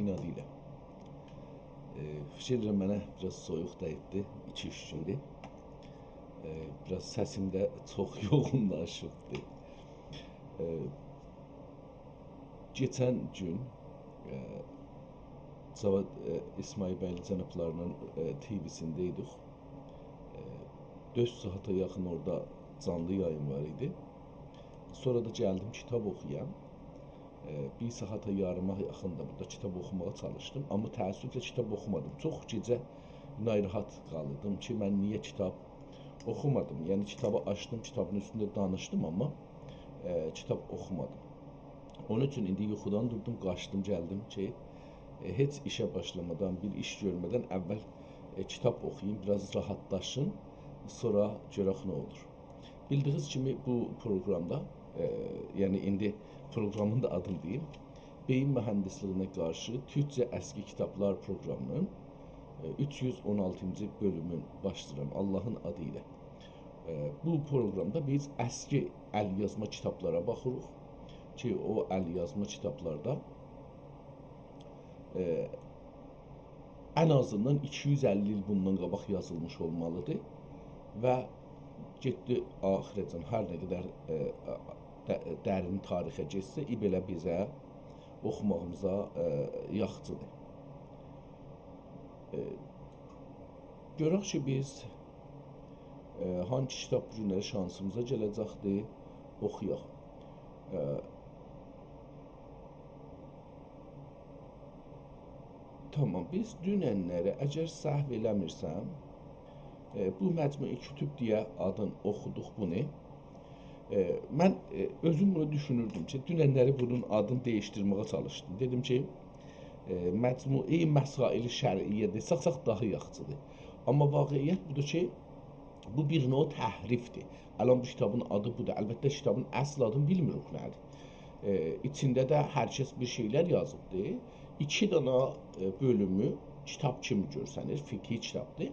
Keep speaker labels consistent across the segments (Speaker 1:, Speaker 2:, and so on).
Speaker 1: inadı ilə. Fikir edirəm mənə biraz soyuq dəyibdi, 2-3 gündür. Biraz səsimdə çox yoğunlaşıbdı. Geçən gün Cavad İsmail Bəyli cənablarının TV-sində idik. 4 saata yaxın orada canlı yayın var idi. Sonra da gəldim kitab oxuyam. 1 saata yarıma yaxında burada kitab oxumağa çalışdım. Amma təəssüflə kitab oxumadım. Çox gecə narahat qaldım ki, mən niyə kitab oxumadım. Yəni kitabı açdım, kitabın üstündə danışdım, amma kitab oxumadım. Onun üçün indi yuxudan durdum, qaçdım, gəldim ki, heç işə başlamadan, bir iş görmədən əvvəl kitab oxuyayım, biraz rahatlaşım, sonra görək nə olur. Bildiyiniz kimi bu proqramda, yəni indi proqramın da adını deyim, beyin mühəndisliyinə qarşı Türkcə əski kitablar proqramının 316-cı bölümün başlayıram Allahın adı ilə. Bu proqramda biz əski əlyazma kitablara baxırıq ki, o əlyazma kitablarda ən azından 250 il bundan qabaq yazılmış olmalıdır və getdi axirəcən hər nə qədər dərin tarixə getsə, belə bizə oxumağımıza yaxçıdır. Görək ki, biz hangi kitab bu günləri şansımıza gələcəkdir, oxuyaq. Tamam, biz dünənləri, əgər səhv eləmirsəm, bu məcmui kütüb deyə adını oxuduq bunu. Mən özüm bunu düşünürdüm ki, dünənləri bunun adını dəyişdirməyə çalışdım. Dedim ki, məcmui məsail-i şər'iyyə desək daha yaxşıdır. Amma vaqiqiyyət budur ki, bu bir növ təhrifdir. Alan bu kitabın adı budur. Əlbəttə kitabın əsl adını bilmirik nədir. İçində də hər kəs bir şeylər yazıbdır. 2 dana bölümü kitab kimi görsənir, fiqhi kitabdır.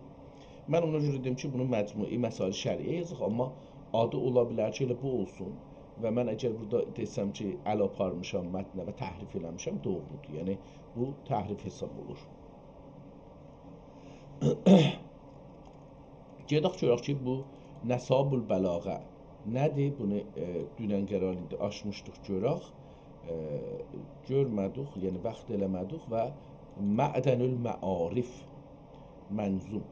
Speaker 1: Mən ona görə dedim ki, bunu məcmui məsail-i şər'iyyə yazıq, amma adı ola bilər ki, elə bu olsun və mən əgər burada desəm ki, əl aparmışam mətnə və təhrif eləmişəm, doğrudur. Yəni, bu təhrif hesab olur. Gedək görək ki, bu Nəsabul Bəlağə nədir? Bunu dünən qərar idi, açmışdıq görək. Görmədik, yəni vaxt eləmədik və Mə'dənül Məarif mənzum.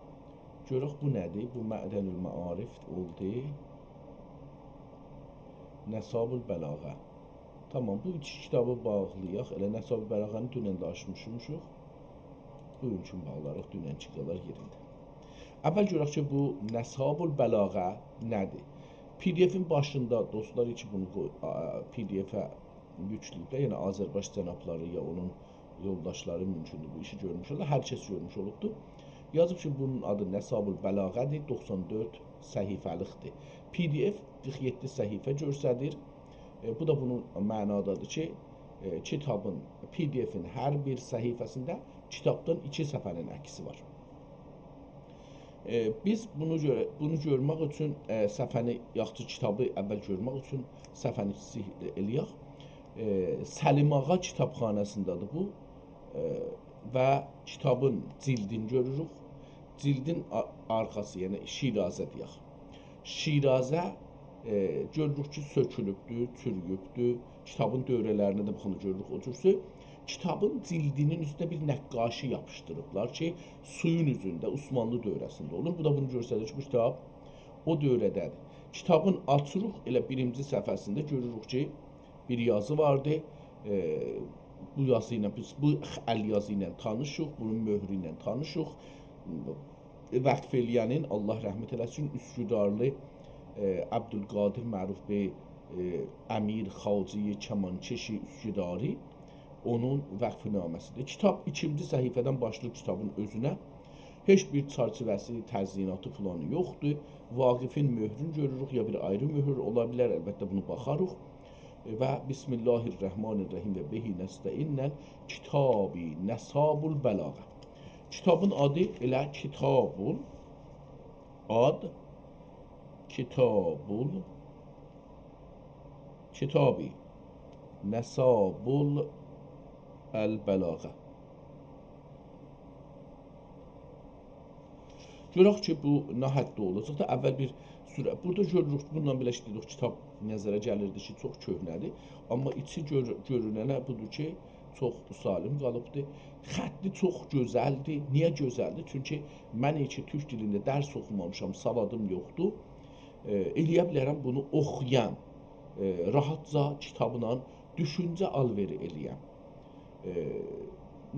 Speaker 1: Görək bu nədir? Bu Mə'dənül Məarif oldu. Nəsabul Bəlağə. Tamam, bu 2 kitabı bağlayaq. Elə Nəsabul Bəlağəni dünən də açmışmışıq. Bugün üçün bağlarıq, dünənki qalar yerində. Əvvəl görək ki, bu Nəsabul Bəlağə nədir? PDF-in başında, dostlar ki, bunu PDF-ə yükləyiblər, yəni Azərbaycan cənabları ya onun yoldaşları mümkündür bu işi görmüş olurlar, hər kəs görmüş olubdur. Yazıb ki, bunun adı Nəsabul Bəlağədir, 94 səhifəlikdir. PDF 47 səhifə göstərir. Bu da bunun mənadadır ki, kitabın, PDF-in hər bir səhifəsində kitabdan 2 səfərin əksi var. Biz bunu görmək üçün səfəni, yaxud kitabı əvvəl görmək üçün səfəni eləyək. Səlimağa kitabxanasındadır bu və kitabın cildini görürük. Cildin arxası, yəni Şirazə deyək. Şirazə görürük ki, sökülübdür, çürüyübdür. Kitabın dövrələrinə də baxın, görürük o cürsü. Kitabın cildinin üstünə bir nəqqaşi yapışdırıblar ki, suyun üzündə, Osmanlı dövrəsində olur. Bu da bunu göstərir ki, bu kitab o dövrədədir. Kitabın açırıq, elə birinci səhifəsində görürük ki, bir yazı vardı. Bu yazı ilə, biz bu əl yazı ilə tanışıq, bunun möhrü ilə tanışıq. Vəqf eləyənin, Allah rəhmət eləsin, Üsküdarlı Əbdülqadir Məruf Bey Əmir Xacı Kəmankeşi Üsküdari onun vəqfnaməsidir. Kitab 2-ci səhifədən başlayır kitabın özünə. Heç bir çərçivəsi, təzminatı falan yoxdur. Vaqifin möhrünü görürük, ya bir ayrı möhür ola bilər, əlbəttə bunu baxarıq. Və Bismillahirrahmanirrahim və behi nəstəinnən Kitabi Nəsabul Bəlağə. Kitabın adı elə Kitabul Kitabi Nəsabul Bəlağə. Görək ki, bu nə həddə olacaq da əvvəl bir sürət. Burada görürük, bununla birləşdiririk, kitab nəzərə gəlirdi ki, çox köhnədir. Amma içi görünənə budur ki, çox salim qalıbdır. Xətti çox gözəldir. Niyə gözəldir? Çünki mən ki, türk dilində dərs oxumamışam, savadım yoxdur. Eləyə bilərəm bunu oxuyan, rahatca kitabla düşüncə alveri eləyəm.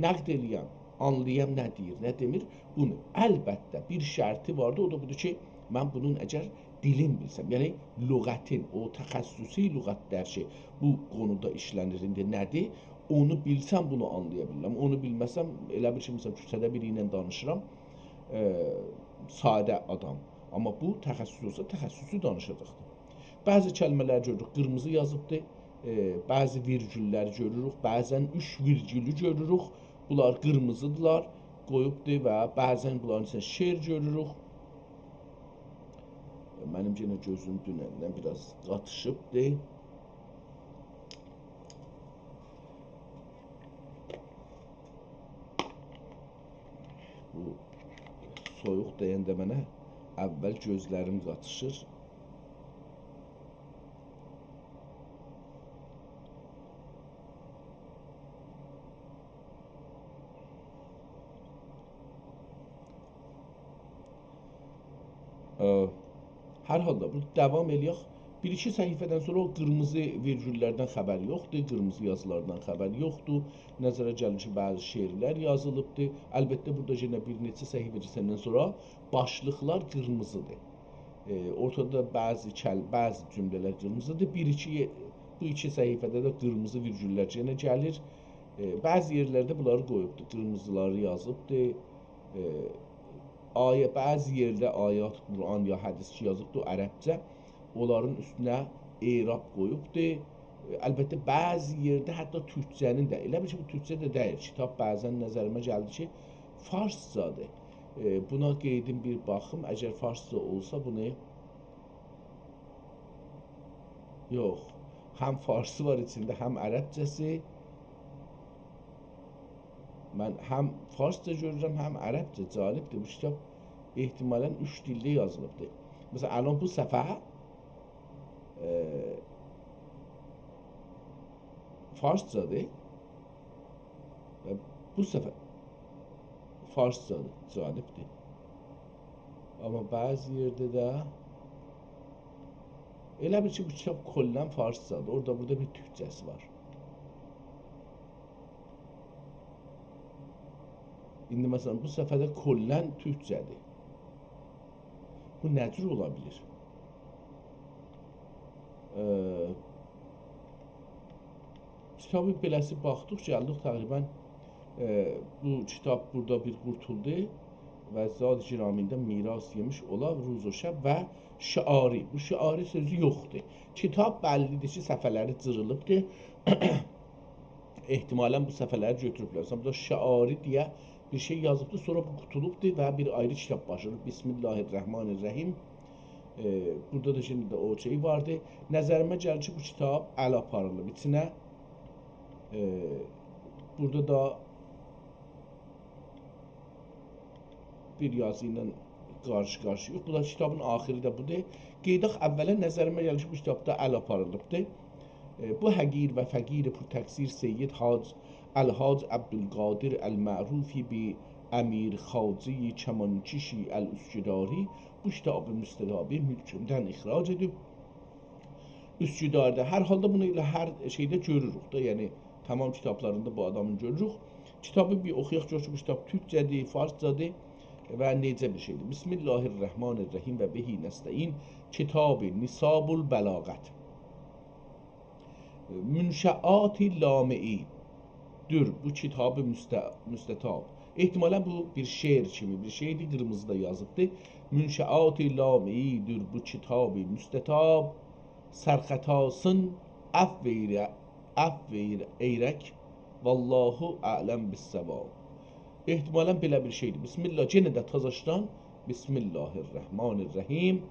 Speaker 1: Nəqd eləyəm, anlayam nə deyir, nə demir. Bunu əlbəttə bir şərti vardı, o da budur ki, mən bunun əgər dilin bilsəm, yəni lüğətin, o təxəssüsi lüğət dərsi bu qonuda işlənir, indi nədir? Onu bilsəm bunu anlaya bilirəm. Onu bilməsəm, elə bir şey, məsələn, küçədə biri ilə danışıram, sadə adam. Amma bu təxəssüs olsa, təxəssüsü danışacaqdır. Bəzi kəlmələr görürük, qırmızı yazıbdır, bəzi virgüllər görürük, bəzən 3 virgülü görürük, bunlar qırmızıdırlar, qoyubdur və bəzən bunların içində şeir görürük. Mənim yenə gözüm dünəndən biraz qatışıbdır. Bu soyuq deyəndə mənə əvvəl gözlərim qatışır. Hər halda bu davam eləyək. Bir-iki səhifədən sonra o qırmızı virgüllərdən xəbər yoxdur, qırmızı yazılardan xəbər yoxdur. Nəzərə gəlir ki, bəzi şeirlər yazılıbdır. Əlbəttə, burada yenə bir neçə səhifə keçəndən sonra başlıqlar qırmızıdır. Ortada bəzi cümlələr qırmızıdır. Bu iki səhifədə də qırmızı virgüllər yenə gəlir. Bəzi yerlərdə bunları qoyubdur, qırmızıları yazıbdır. Bəzi yerdə ayət, Quran ya hədisçi yazıbdır ərəbcə, onların üstünə erab qoyubdur. Əlbəttə, bəzi yerdə hətta türkcənin də, elə bir ki, bu türkcə də deyil. Kitab bəzən nəzərimə gəldi ki, farscadır. Buna qeydim bir baxım, əgər farsca olsa bunu... Yox, həm farsı var içində, həm ərəbcəsi. Mən həm farsca görürəm, həm ərəbcə. Calibdir, bu kitab ehtimalən 3 dildə yazılıbdır. Məsələn, alən bu səfə farscadır və bu səfə farscadır. Calibdir. Amma bəzi yerdə də elə bir ki, bu kitab kollən farscadır. Orada burada bir türkcəsi var. İndi məsələn, bu səfədə kollən türkcədir. Bu nə cür ola bilir? Kitabı beləsi baxdıq, gəldik təqribən bu kitab burada bir qurtuldu və Zad-ı Giramində miras yemiş ola Ruz o Şəb və şiari. Bu şiari sözü yoxdur. Kitab bəllidir ki, səfələri cırılıbdır. Ehtimalən bu səfələri götürüblər. Burada şiari deyə bir şey yazıbdır, sonra bu qutulubdur və bir ayrı kitab başlayır. Bismillahirrahmanirrahim. Burada da şimdi o şey vardı. Nəzərimə gəlir ki, bu kitab əl aparılıb içinə. Burada da bir yazı ilə qarşı-qarşı yox. Bu da kitabın axiri də budur. Qeydaq əvvələ nəzərimə gəlir ki, bu kitabda əl aparılıbdır. Bu həqir və fəqir pur təqsir Seyyid Hac Əl-Hac Abdülqadir Əl-Ma'rufi bi Əmir Xacı Kəmankişi Əl-Üsküdari bu kitabı müstədabi mülkümdən ixrac edib. Üsküdarda. Hər halda bunu ilə hər şeydə görürük da, yəni tamam kitablarında bu adamın görürük. Kitabı bir oxuyaq, görürük ki, bu kitab türkcədir, farscadır və necə bir şeydir. Bismillahirrahmanirrahim və bihi nəstəin Kitab-ı Nisabul Bəlağət. Münşəat-i Lami'i dür bu kitabı müstətab. Ehtimalən bu bir şeir kimi bir şeydir, qırmızıda yazıbdır. Münşəat-i Lami'i dür bu kitabı müstətab. Sərxətasın əfv eyrək vallahu ələm bis-səvab. Ehtimalən belə bir şeydir. Bismillah, yenə də tazaşdan Bismillahirrahmanirrahim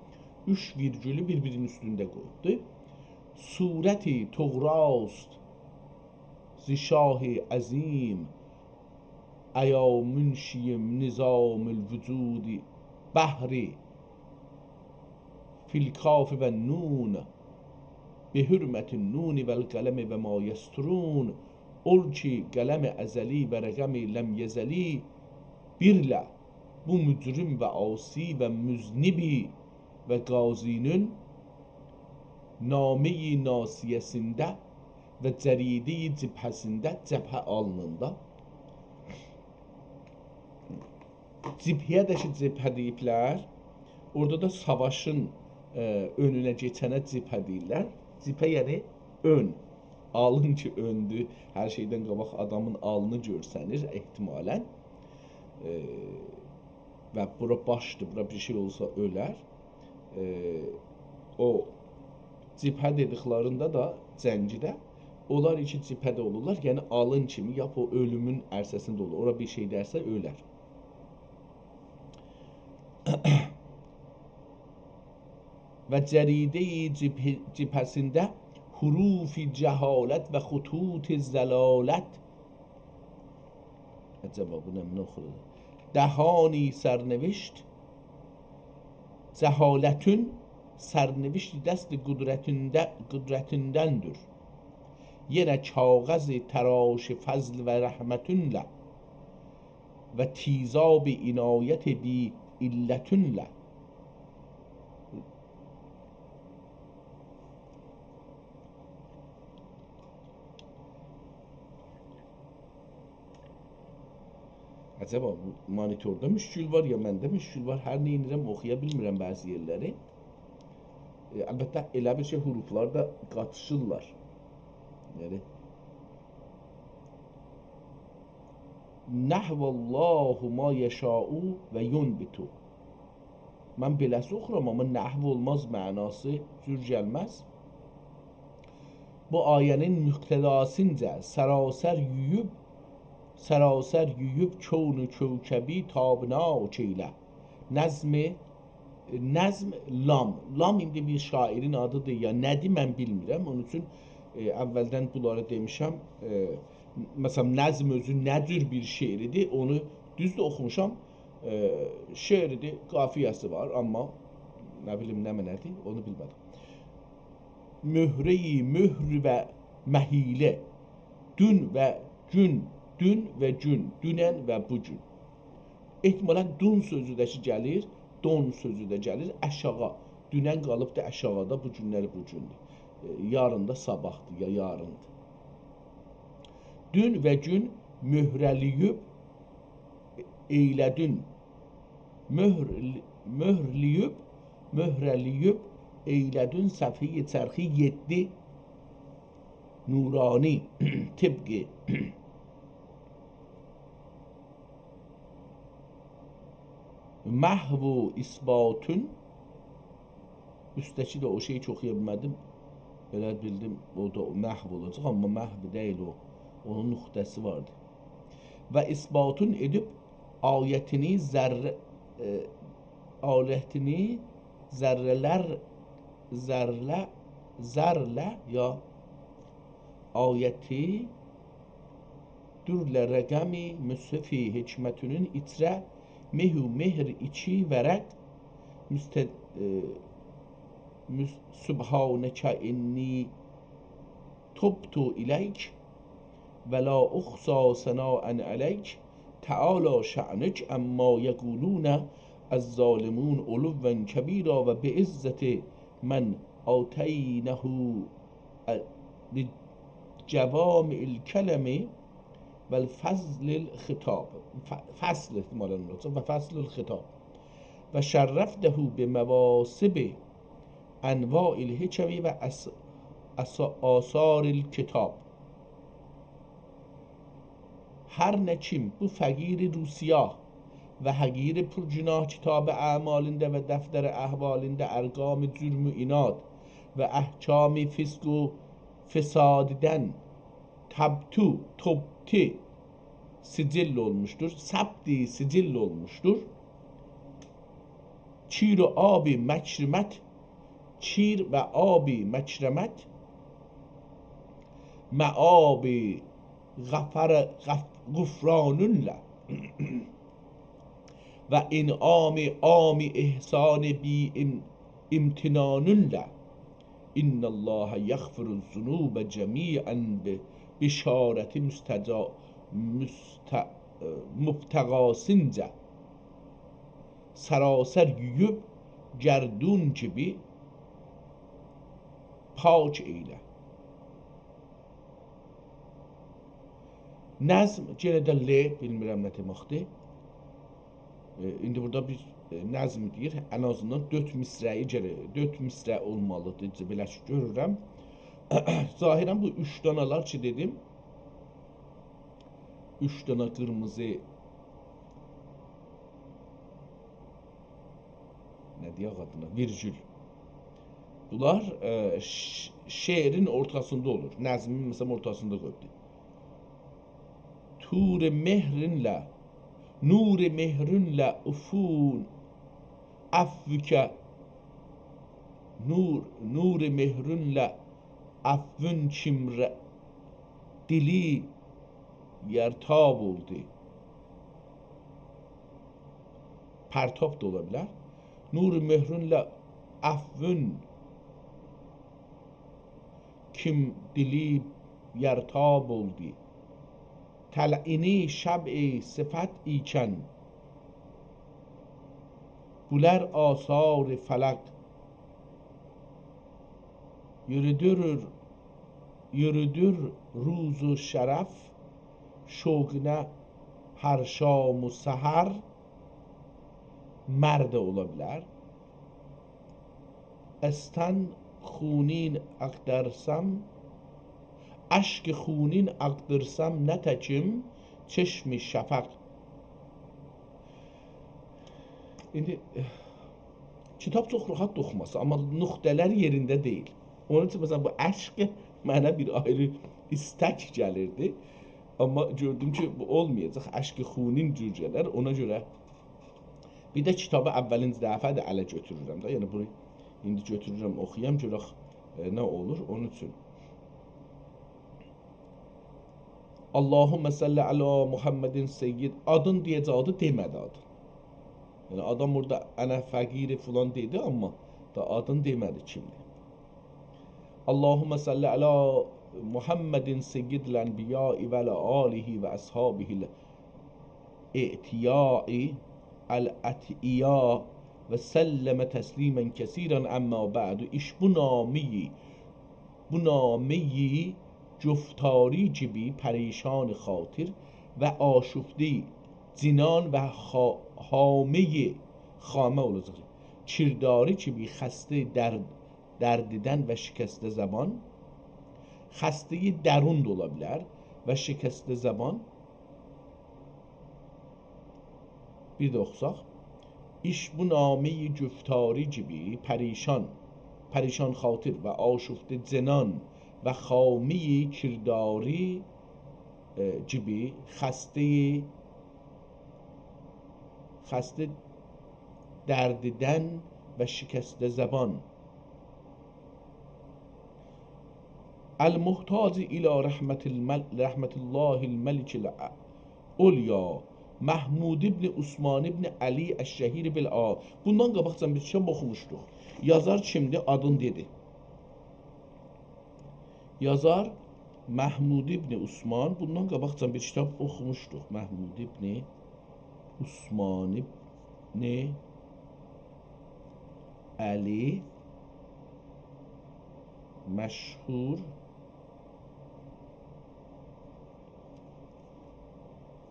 Speaker 1: 3 virgülü bir-birinin üstündə qoyubdur. Surəti Tuğrast Zişah-ı Əzim Əya münşiyim nizamül vücudi بحری فی الکاف و نون به حرمت نون و القلم و ما یسترون ol ki qələm əzəli və rəqəmi ləm yezəli birlə bu mücrim və asi və müznibi və qazinin nameyi nasiyəsində və cərideyi cibhəsində cəbhə alnında. Cibhəyə də ki cibhə deyiblər, orada da savaşın önünə keçənə cibhə deyirlər. Cibhə yəni ön. Alın ki öndü, hər şeydən qabaq adamın alnı görsənir ehtimalən. Və bura başdır, bura bir şey olsa ölər. O cibhə dediklərində da cəngidə onlar iki cibhədə olurlar. Yəni alın kimi yap o ölümün ərsəsində olur. Ora bir şey dərsə ölər. Və cərideyi cibhəsində hurufi cəhalət və xutut zəlalət. Acaba bu nə oxudur? Dəhani sərnevişt, cəhalətün sərnevişt dəst qudrətindəndir. Yenə kağəz təraş fəzl və rəhmətünlə və tizab inayət bi illətünlə. Acaba monitorda müşkül var ya məndə müşkül var. Hər nə edirəm oxuya bilmirəm bəzi yerləri. Əlbəttə elə bir şey huruflar da qatışırlar. Yəni Nəhvəllahu ma yeşau və yunbitu. Mən beləsi oxuram, amma nəhv olmaz mənası cür gəlməz. Bu ayənin müqtədasıncə sərasər yüyüb konu kövkəbi tabına okeylə. Nəzm lam. Lam indi bir şairin adıdır ya nədir mən bilmirəm. Onun üçün əvvəldən bunları demişəm. Məsələn, nəzm özü nə cür bir şeiridir, onu düz də oxumuşam. Şeiridir, qafiyəsi var, amma nə bilim nə mənədir, onu bilmədim. Möhre-i möhr və məhilə, dün və gün, dün və gün, dünən və bugün. Ehtimalən dun sözü də ki gəlir, don sözü də gəlir əşağa. Dünən qalıb da əşağada, bu günləri bu gündür. Yarın da sabahdır ya yarındır. Dün və gün möhrəliyüb eylədün. Möhrəliyüb eylədün səfhi çərxi 7 nurani tibqi. Məhv-u isbatün. Üstdəki də o şeyi çox yemədim. Belə bildim, o da məhv olacaq, amma məhv deyil o. Onun nüqtəsi vardı. Və isbatun edib ayətini zərlə ya ayəti dürlə rəqəmi müsəfi hikmətünün içrə mehu mehr içi vərəq sübhanəkə inni tubtu iləyk və la uxsa səna'ən ələyk təala şə'nük əmmə yəqulunə əz-zalimun uluvvən kəbira və bi'izzəti mən اتینه بجوامع الکلم و الفضل الخطاب فصل و فصل الخطاب و شرفته به مواسب انواع الحکم و آثار الکتاب. Her ne kim bu fəqiri rusiyah və həqiri pürcünah kitab əmalində və dəftər əhvalində ərqam-ı cürmü inad və əhkam-ı fisk و fesadidən tubti sicil olmuştur, sabti sicil olmuştur. Çir و آب مکرمت çir və abi məkrəmət məab غفرانünlə və in'ami ami ihsan bi imtinanunla İnnallâhe yagfiru zunube cemi'en bişareti mübtegasince saraser yüyüb gerdun gibi pak eyle. Nəzm, yenə də L, bilmirəm nə deməkdir. İndi burada biz nəzm deyir, ən azından 4 misrə olmalıdır, belə ki, görürəm. Zahirən bu 3 danalar ki dedim, 3 dana qırmızı, nə deyək adına, virgül. Bunlar şeirin ortasında olur, nəzmin məsələn ortasında qoyubdur. Tur mehrinlə, nur mehrinlə ufun affüke, nur mehrinlə affün kimrə dili yertab oldu. Pərtop da ola bilər. Nur mehrinlə affün kim dili yertab oldu. Təl'ini şəb-i sifət ikən bulər asar fələk yürüdür ruzu şərəf şoqinə hər şam-u səhər mərd ola bilər. Əstən xunin əqdərsəm aşk خونین اقدرسم نتکم چشم şəfəq. İndi kitab çox rahat oxuması, amma nöqtələr yerində deyil. Onun üçün məsələn bu əşq mənə bir ayrı istək gəlirdi. Amma gördüm ki bu olmayacaq. Əşq xunin cür gələr. Ona görə bir də kitabı əvvəlinci dəfədir ələ götürürəm də. Yəni bunu indi götürürəm, oxuyam, görək nə olur. Onun üçün Allahümme salli ala Muhammedin seyyid adın diyeceği adı demedi adın. Yani adam orada ana fakiri falan dedi ama da adın demedi kimdi. Allahümme salli ala Muhammedin seyyidil enbiya'i ve ala alihi ve ashabihil i'tiya'i el-atiya ve selleme teslimen kesiren amma ba'du. İş bu nameyi جفتاری gibi پریشان خاطر و آشفته زنان و خامه olacaq. Kirdari gibi خسته دردیدن و شکسته زبان خسته درون da ola bilər və şikəstə زبان bir də oxusaq. İş bu nameyi cüftari gibi پریشان خاطر و آشفته زنان و خامه کرداری gibi خسته دردیدن و شکسته زبان المحتاج الى رحمت الله الملك العلیا Mahmud ibn Usman ibn Ali Əş-Şəhir bil-A. Bundan qabaqcan bir kitab oxumuşduq. Yazar kimdir? Adın dedi. Yazar Mahmud ibn Usman. Bundan qabaqcan bir kitab oxumuşduq. Mahmud ibn Usman ibn Ali məşhur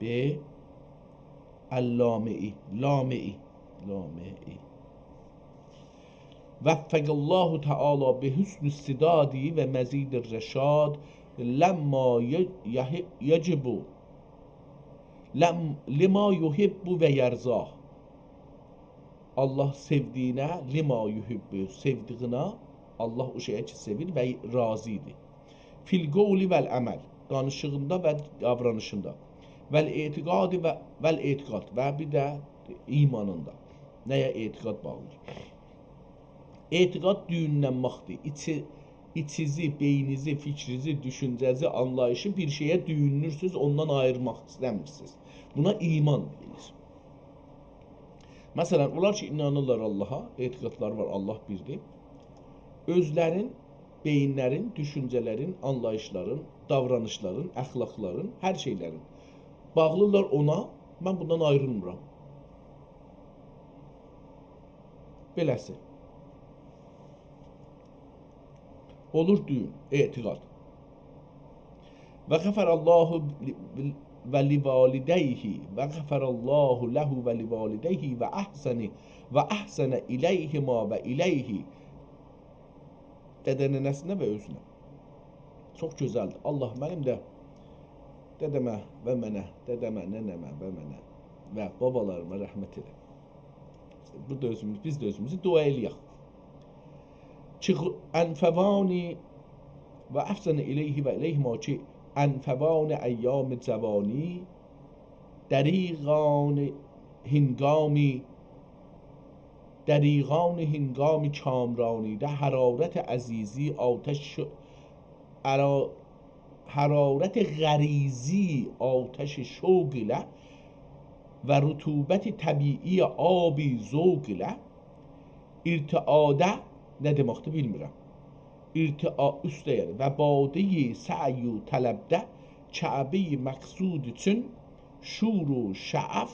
Speaker 1: be Əlləmi Vəffəqəllahu Teala bi hüsnü istidadi və məzidir rəşad ləmma yəcibu lima yuhibbu və yərzah. Allah sevdiyinə lima yuhibbu, sevdiyinə Allah o şeyə ki sevir və razıdır. Fil qavli vəl əməl, danışığında və davranışında. Vəl etiqadi vəl etiqad və bir də imanında. Nəyə etiqad bağlıdır? Etiqad düyünlənməkdir. İçizi, beyninizi, fikrinizi, düşüncənizi, anlayışı bir şeyə düyünlürsünüz, ondan ayırmaq istəmirsiniz. Buna iman deyilir. Məsələn, onlar ki, inanırlar Allaha, etiqadları var, Allah birdir. Özlərin, beyinlərin, düşüncələrin, anlayışların, davranışların, əxlaqların, hər şeylərin bağlılar ona, mən bundan ayrılmıram. Beləsi. Olur düyün, etiqad. Və qəfərəllahu və livalideyhi və qəfərəllahu ləhu və livalideyhi və əhsənə iləyhima və iləyhi dədənənəsinə və özünə. Çox gözəldir. Allah mənim də dədəmə və mənə, dədəmə, nənəmə və mənə və babalarıma rəhmət edə. İşte bu da özümüz, biz də özümüzü dua eləyək. Ənfəvani və əhsənə iləyhi və iləyhima ki ənfəvani əyyam cəvani dəriğan hingami kamrani də hərarət əzizi آتش حرارت غریزی آتش شوق و رطوبت طبیعی آبی ذوق ارتعاده nə deməkdir bilmirəm. Üstə yəni və badeyi sə'yu tələbdə kəbəyi məqsud üçün şuru şəəf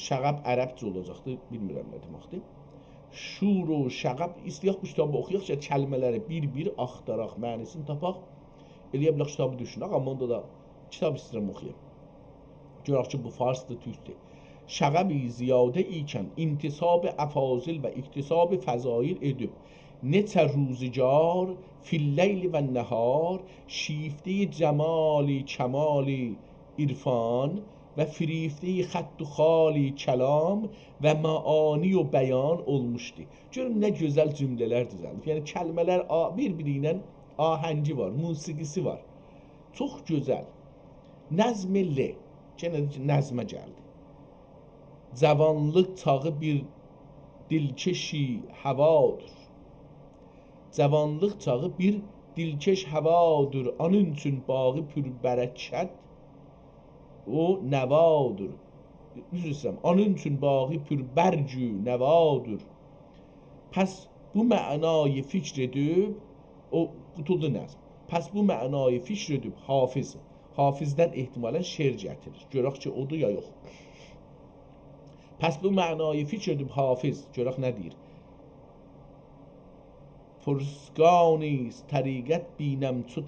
Speaker 1: şəğəb ərəbcə olacaqdır, bilmirəm nə deməkdir. Şuru şəğəb istəyək bu kitabı oxuyaq ki, kəlmələri bir-bir axtaraq, mənisini tapaq. Eləyə bilək kitabı düşünək, amma onda da kitab istəyirəm oxuyam. Görək ki, bu farsdır, türkdür. Şəğəb-i ziyadə ikən intisab əfazil və iktisab fəzail edib neçə ruzigar filleyli və nəhar şifte cəmali kəmali irfan və firifte xətt xali kəlam və maani və bəyan olmuşdu. Görün nə gözəl cümlələr düzəldir. Yəni kəlmələr bir-biri ilə ahəngi var, musiqisi var. Çox gözəl. Nəzm-i le. Yenə nəzmə gəldi. Cavanlıq çağı bir dilkeşi havadır. Cavanlıq çağı bir dilkeş havadır. Onun üçün bağı pürbərəkət o nəvadır. Üzr onun üçün bağı pürbərcü nəvadır. Pəs bu mənayı fikr edib o qutuldu nəzm. Pəs bu mənayı fikr edib hafiz. Hafizdən ehtimalən şeir gətirir. Görək ki, odur ya yox. Pəs bu mənayı fikr edib hafiz. Görək nə deyir? Furskaniz təriqət binəm çu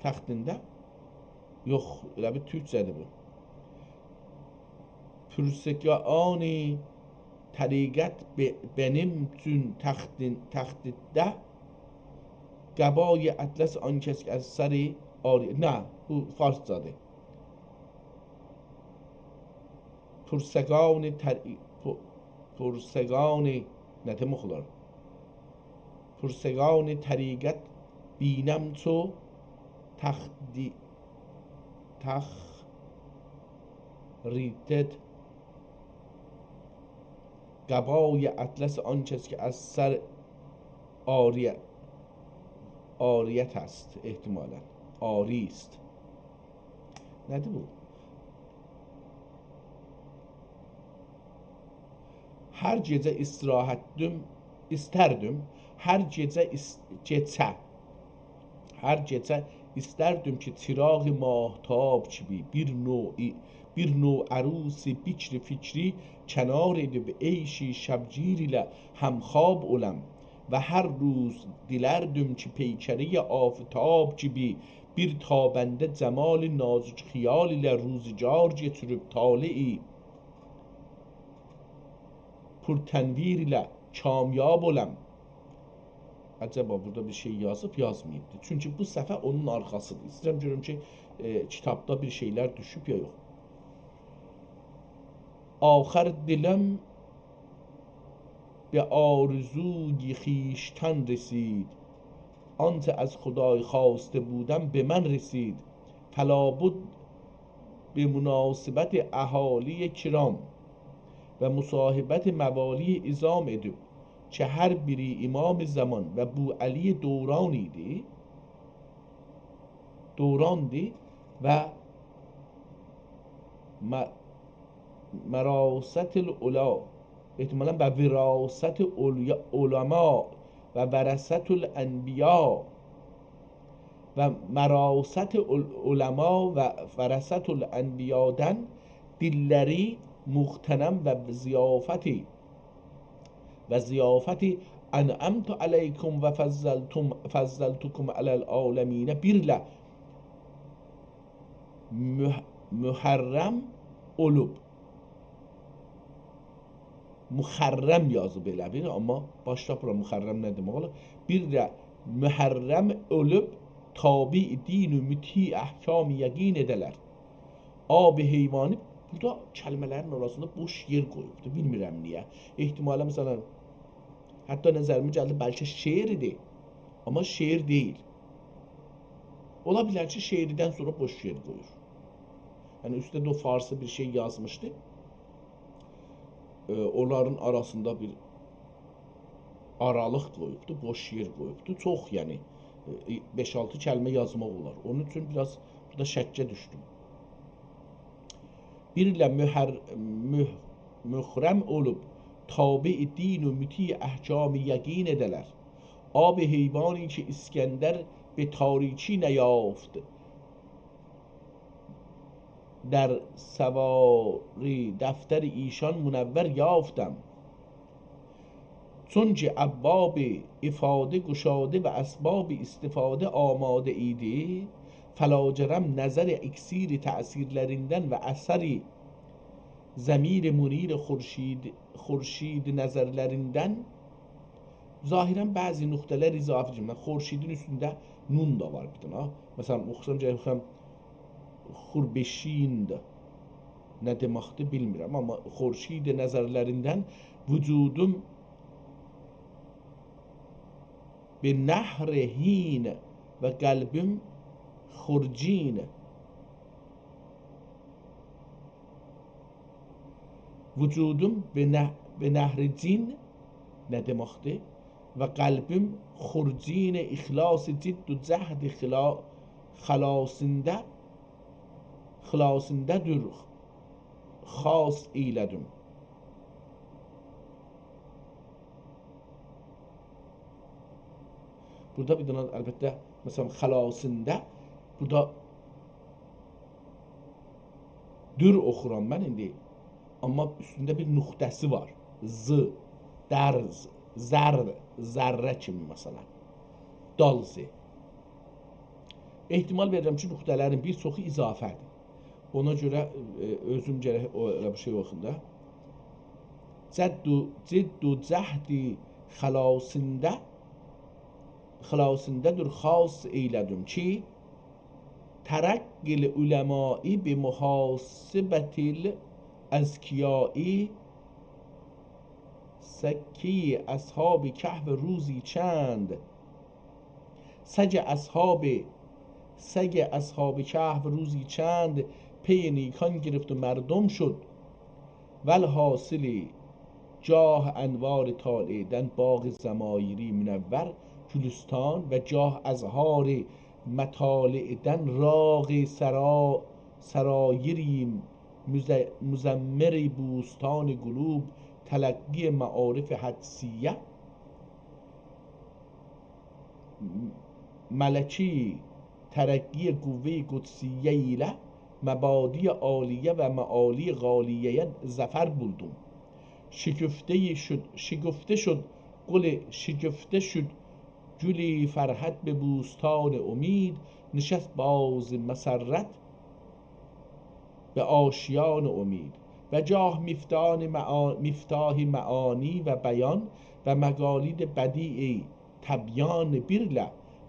Speaker 1: təxtində yox, elə bir türkcədir bu. Pürsəkani təriqət benim üçün təxtində qəbay ətləs an kəs ki az səri nə, bu farscadır. Pürsəkani nə demək olar? Pürsəkani təriqət binəm ço təxridet qəbay ətləs an kəs ki az sər ariyət است ehtimalən. Ari ist. Nədir bu? Hər gecə istirahətdim, istərdim. Hər gecə istərdim ki çirağ mahtab kimi bir növ عروس بکر فکری کنار edib eyşi şəbgir ilə həmxab oləm və hər روز dilərdim ki peykəri aftab gibi bir tabəndə cəmal nazik xiyal ilə روزگار getirib taleyi pürtənvir ilə kamyab oləm. Acaba burada bir şey yazıb, yazmayıbdı. Çünki bu səhvə onun arxasıdır. İstəyirəm görüm ki, kitabda bir şeylər düşüb ya yox. آخر دلم به آرزوی خویشتن رسید آنچه از خدای خواسته بودم به من رسید فلابد به مناسبت اهالی کرام و مصاحبت موالی عظام edib که هر biri imam zaman və bu Ali Doran idi دوراندی و مراست العلا، احتمالا به وراست علما و ورثت الانبیا و مراست علما و ورثت الانبیادن دلری مغتنم و زیافتی انعمت علیکم و فضلتکم علی العالمین birle محرم olub. Muharrem yazıb elə bir, amma başda bura muharrem nə demək olur? Bir də mühərrəm ölüb tabi din-ü müti əhkam yəqin edələr. Ab heyvani burada kəlmələrin arasında boş yer qoyubdur. Bilmirəm niyə. Ehtimala məsələn hətta nəzərimə gəldi bəlkə şeirdir. Amma şeir deyil. Ola bilər ki, şeirdən sonra boş yer qoyur. Yəni üstədə o farsı bir şey yazmışdı. Onların arasında bir aralıq qoyubdu, boş yer qoyubdu. Çox, yəni 5-6 kəlmə yazmaq olar. Onun üçün biraz burada şəkkə düşdüm. Birlə mührəm olub tabi din-ü müti əhkam yəqin edələr. Ab heyvani ki İskəndər به تاریکی نیافت در سواری دفتر ایشان منور یافتم چون که ابواب افاده گشاده و اسباب استفاده آماده ایدی فلاجرم نظر اکسیر تأثیرlerinden ve eseri zemir munir خورشید نظرlerinden zahirən bəzi nöqtələr izafi cümlə. Xurşidin üstündə nun da var bir dənə. Məsələn, oxusam xurbeşind nə deməkdir bilmirəm, amma xurşid nəzərlərindən vücudum be nəhr hin və qəlbim xurcin. Vücudum be nəhr cin nə deməkdir? و قلبim خرجین اخلاص جد و جهد خلاصındadır xas eylədim. Burada bir dənə əlbəttə məsələn xalasında burada dür oxuram mən indi. Amma üstündə bir nöqtəsi var. Z, dərz, zərr, zərrə kimi məsələn. Dalzi. Ehtimal verirəm ki, nöqtələrin bir çoxu izafədir. Ona görə özüm gərək elə bir şey oxuyum da. Ciddu cəhdi xalasındadır xas eylədim ki tərəqqil uləmai bi muhasibətil əzkiyai سکی اصحاب کهف روزی چند سگ اصحاب کهف روزی چند پی نیکان گرفت و مردم شد والحاصلی جاه انوار طالعیدن باغ زمایری منور گلستان و جاه ازهار مطالعیدن راغ سرایری مزمر بوستان قلوب تلقی معارف حدسیه ملکی ترقی قوه قدسیه ile مبادی عالیه و معالی غالیه ظفر buldum. شکفته شد گلی فرحت به بوستان امید نشست باز مسرت به آشیان امید و جاه مفتاح معانی و بیان و مقالید بدیع تبیان birle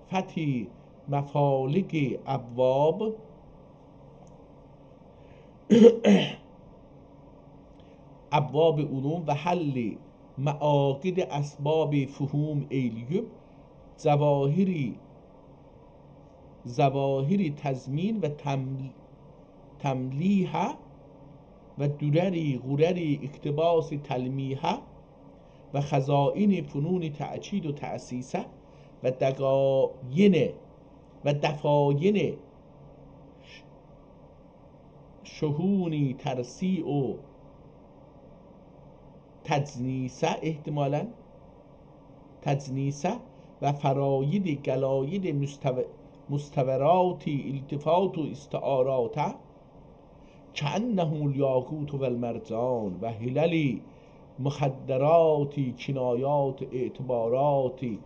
Speaker 1: فتح مفالق ابواب علوم و حل معاقد اسباب فهوم ایلیوب ظواهری تضمین و تملیح و درری غرری اقتباس تلمیحه و خزائن فنون تعجید و تأسیسه و دفاین شهونی ترسیع و تجنیسه، احتمالاً تجنیسه و فراید گلاید مستوراتی التفات و استعارات کأنهم الیاقوت و المرجان و هللی مخدراتی کنایات اعتباراتی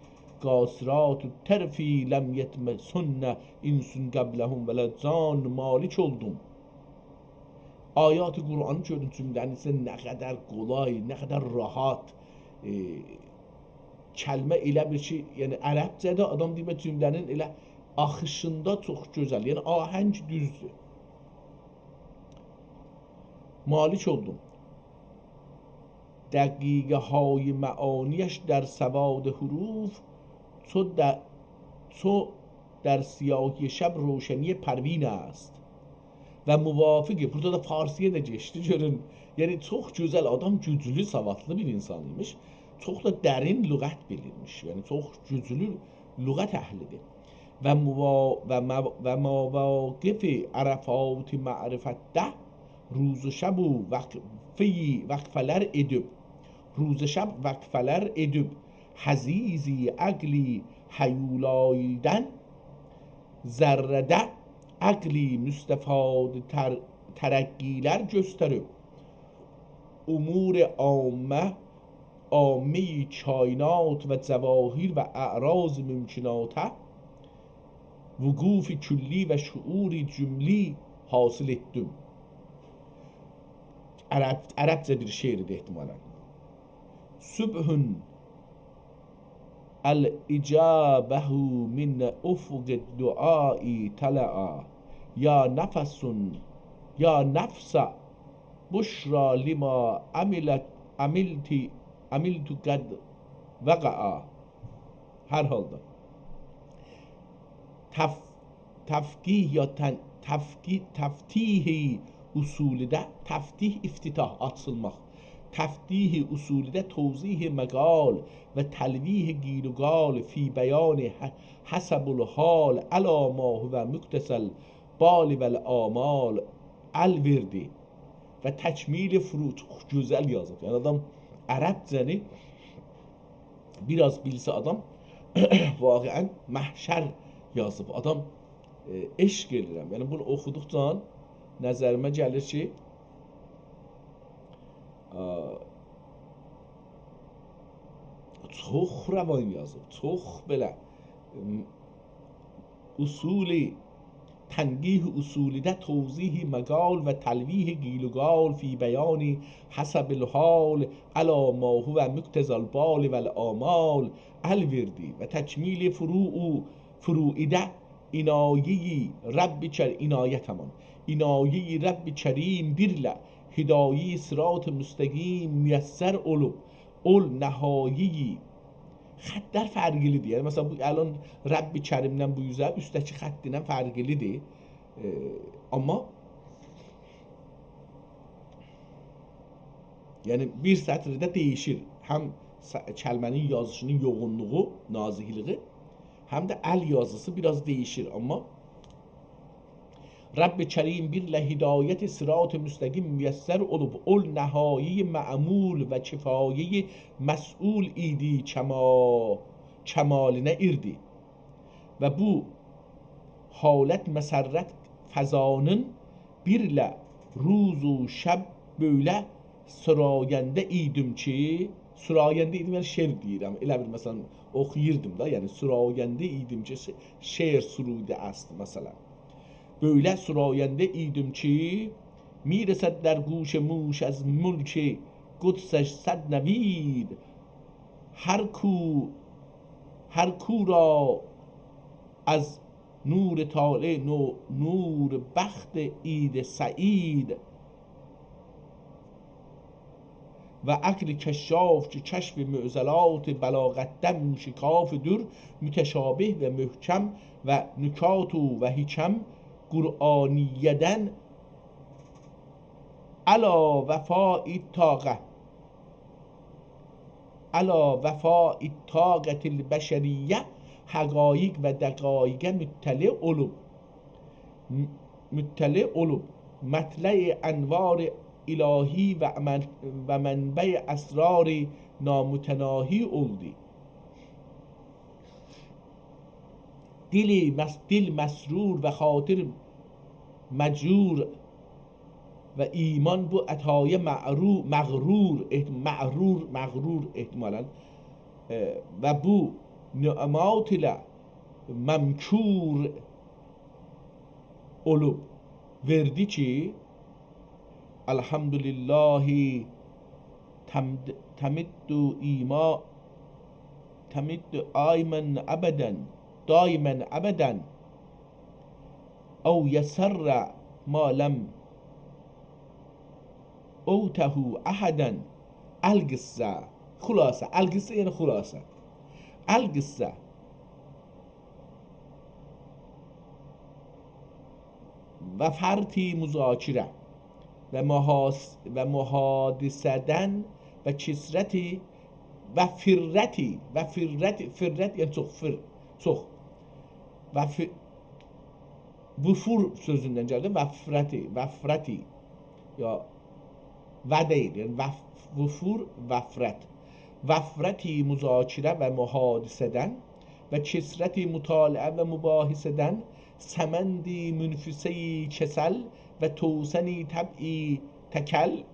Speaker 1: قاصرات terfi lem yetmesunne insun qablahum veledzan. Malik oldum. Ayat-ı Kur'an'ı gördüm cümlenin ise ne kadar kolay, ne kadar rahat. Kəlmə elə bir ki, yəni ərəbcədə adam deyir cümlənin elə axışında çox gözəl, yəni ahəng düzdür. Malik oldum. دقیقه های معانیش در سواد حروف چو در سیاهی شب روشنی پروین است və müvafiq. Burada da Farsiyə də geçdi, görün. Yəni çox gözəl adam, güclü, savadlı bir insan imiş. Çox da dərin lüğət bilirmiş. Yəni çox güclü lüğət əhlidir. Və mavaqif ərəfat ma'rifətdə روز و شب و وقفلر edib. روز شب وقفلر edib. حزیزی عقلی حیولاییدن zərrədə عقلی müstəfad tərəqqilər göstərib. امور عامه کائنات و جواهر و اعراض ممکنات وقوف کلی و شعور جملی حاصل etdim. Ərəbcə bir şeirdir ehtimalən. Sübhün el-icabəhu min ufuq duai tala'a ya nəfəsun ya nəfsə buşra lima amiltu qad vəqa'a. Hər halda təfqih ya təftihi usulüdə, təftih iftitah, açılmaq, təftih usulüdə tozih məqal və təlvih qiyluqal fi bəyan həsəbul hal əla ma huvə müqtəsəl bali vəl amal əlverdi və təkmil furu. Çox gözəl yazıb. Yəni adam ərəbcəni biraz bilsə adam vaqiən məhşər yazıb. Adam eşq edirəm. Yəni bunu oxuduqca nəzərimə gəlir ki, çox rəvan yazıb, çox belə usuli تنگیه اصولی ده توضیح مقال و تلویح گیلوگال فی بیانی حسب الحال علا ما هو مقتضی البال و الآمال الوردی و تکمیل فروعیده اینایه رب اینایه رب کریم birlə hidayi sırat müstəqim müyəssər olub ol nəhayyi. Xəttlər fərqlidir. Yəni məsələn bu الان Rəbb-i Kərimdən bu üzə üstəki xəttindən fərqlidir. Amma yəni bir sətrdə dəyişir. Həm kəlmənin yazışının yoğunluğu, nazikliyi, həm də əl yazısı biraz dəyişir. Amma Rəbb-i Kərim birlə hidayət sırat müstəqim müyəssər olub ol nəhayyi mə'mul və kifayi məs'ul idi kəmalinə irdi. Və bu halət məsərrət fəzanın birlə ruz و şəb böyle sürayəndə idim ki, sürayəndə idim yəni şeir deyirəm. Elə bir məsələn oxuyurdum da, yəni sürayəndə idim ki, şeir suruydu aslı məsələn. Böyle sürayəndə idim ki, میرسد در گوش موش از ملک قدسش صد نوید هر کو را از نور طالع نور بخت عید سعید و عقل کشاف که کشف معضلات بلاغت موشکاف در متشابه و محکم و نکات و حکم قرآنیدن علا وفاء طاقت البشریه حقایق و دقایق مطلع olub مطلع انوار الهی و منبع اسرار نامتناهی oldu. دل مسرور و خاطر مجرور و ایمان bu عطای مغرور احتمالاً و bu نعمات ile ممکور olup verdi ki elhamdülillahi temiddu daimen abeden او يسر ما لم اوته احدا القصه خلاصه القصه یعنی خلاصه القصه و فرطی مذاکره و محادثدن و کسرتی و فرتی یعنی çox vufur sözünden geldi. Vafrati ya ve değil yani vufur vafrati muzakire ve muhadiseden ve kesreti mutalae ve mübahiseden semendi münfise-i kesel ve toğseni tab'i tekel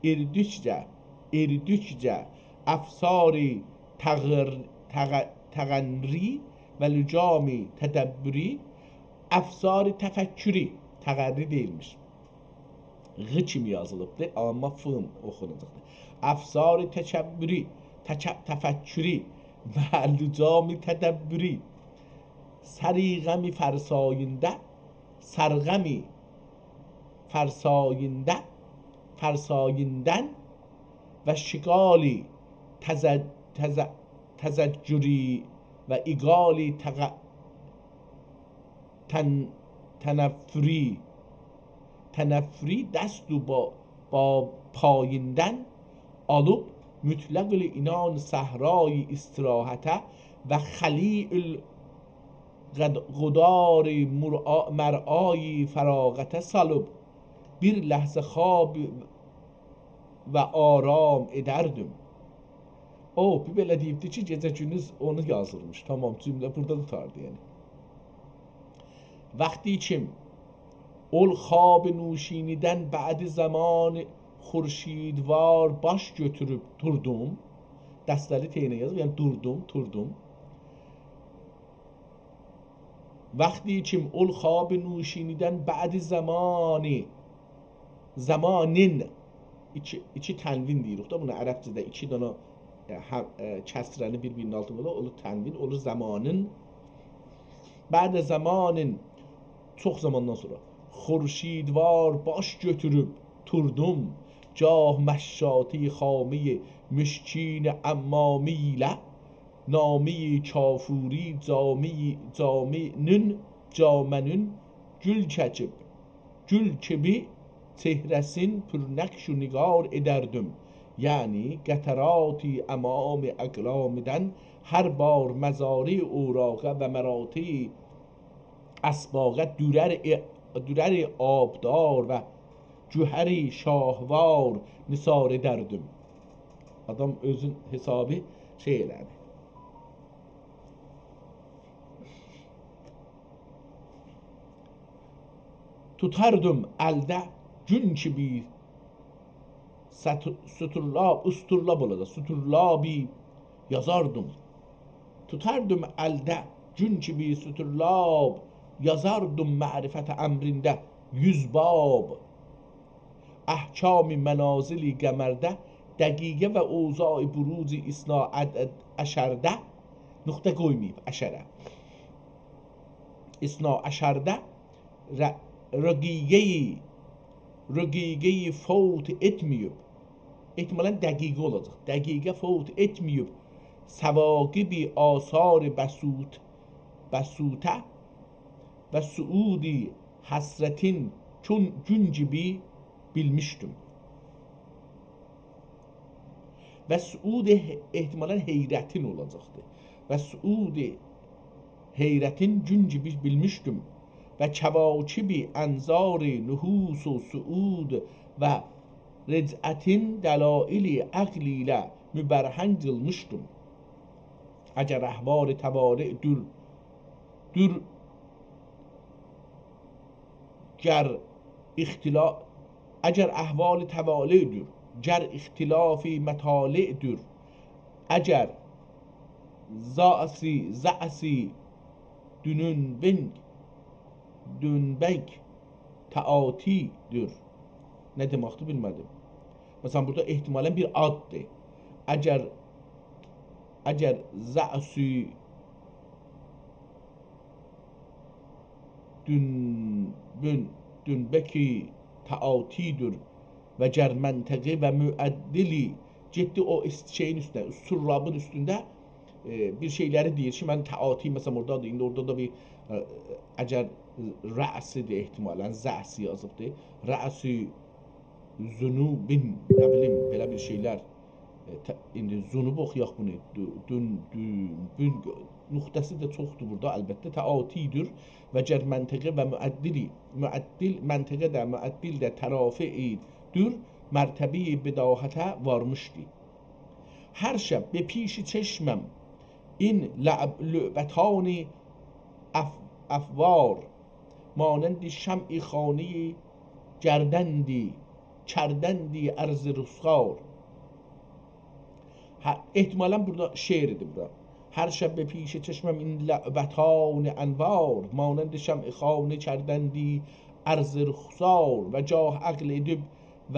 Speaker 1: irdüşce afsari تغنری و lücami tedebbüri efsari tefekkürü təğərri değilmiş. Ğ kimi yazılıbdır amma fım oxunacaqdır. Efsari tekebbüri tefekkürü və lücami tedebbüri səriğəmi fərsayindən və şiqali tezeccüri ve igali teneffri dست با پاییندن alıp mütlaq-ül inan sahrai istirahate ve khali'ül gudari mer'ai feraغته salıp bir ləhzə xab və aram edərdim. O bir belə deyibdi ki, gecə gündüz onu yazılmış. Tamam, cümlə burada tutardı yəni. Vaxti kim ol xab nuşinidən bədi zaman xurşidvar baş götürüb durdum. Dəstəli teynə yazıb, yəni durdum. Vaxti kim ol xab nuşinidən bədi zamanin iki tənvin deyirik da buna ərəbcədə iki dana kəsrəni bir-birinin altında olur tənvin, olur zamanın. Bədə zamanın çox zamandan sonra xurşidvar baş götürüb durdum. Gah məşşati xami müşkin əmmami ilə nami kafuri camənün gül çəkib gül kimi çehrəsin pürnəqş-ü nigar edərdim. Yani قطراتی امام اقلامدن هر بار مزاری اوراقه و مراتی اسباقه دورر آبدار و cühəri şahvar nisar edərdim. Adam özün hesabı şey elədi. Tutardım əldə gün kimi usturlab olacaq. Suturlabi yazardım. Tutardım əldə gün kimi suturlab yazardım mərifət əmrində yüzbab. Əhkam-ı mənazili qəmərdə dəqiqə və oza-i buruzi isna əşərdə nöqtə qoymayıb əşərə. İsna əşərdə rəqiqeyi fəvt etməyib. Ehtimalən dəqiqə olacaq. Dəqiqə fəvt etməyib. Səvaqibi asar-ı bəsutə və suudi həsrətin gün gibi bilmişdim. Və suudi ehtimalən heyrətin olacaqdır. Və suudi heyrətin gün gibi bilmişdim. و کواکبی انظار نحوس و سعود و ricətin dəlaili əqli ilə mübərhən qılmışdım. Əgər əhval-i təvali'dür, əgər əhval-i təvali'dür, گر اختلاfi مطالعدür، əgər za'si dünbək təatidir. Nə deməkdir bilmədim. Məsələn, burada ehtimalən bir addır. Əgər za'si dünbəki təatidir və gər məntəqi və müəddili getdi o şeyin üstündə, surrabın üstündə bir şeyləri deyir ki, mən təati məsələn oradadır, indi orada da bir əgər rə'sidir ehtimalən, zə'si yazıbdır, rə'si zunubin, nə bilim, belə bir şeylər, indi zunub oxuyaq bunu, nüqtəsi də çoxdur burada, əlbəttə təatidir və gər məntəqi və müəddil, məntəqə də, müəddil də tərafidir, mərtəbi-i bidahətə varmışdı. Hər şəb به پیش چشمم این لعبتان افوار مانند شمع خانه کردندی عرض رخسار. ehtimalən burada şeirdir burada. Hər şəb به پیش چشمم این لعبتان انوار مانند شمع خانه کردندی عرض رخسار و جاه عقل ادب و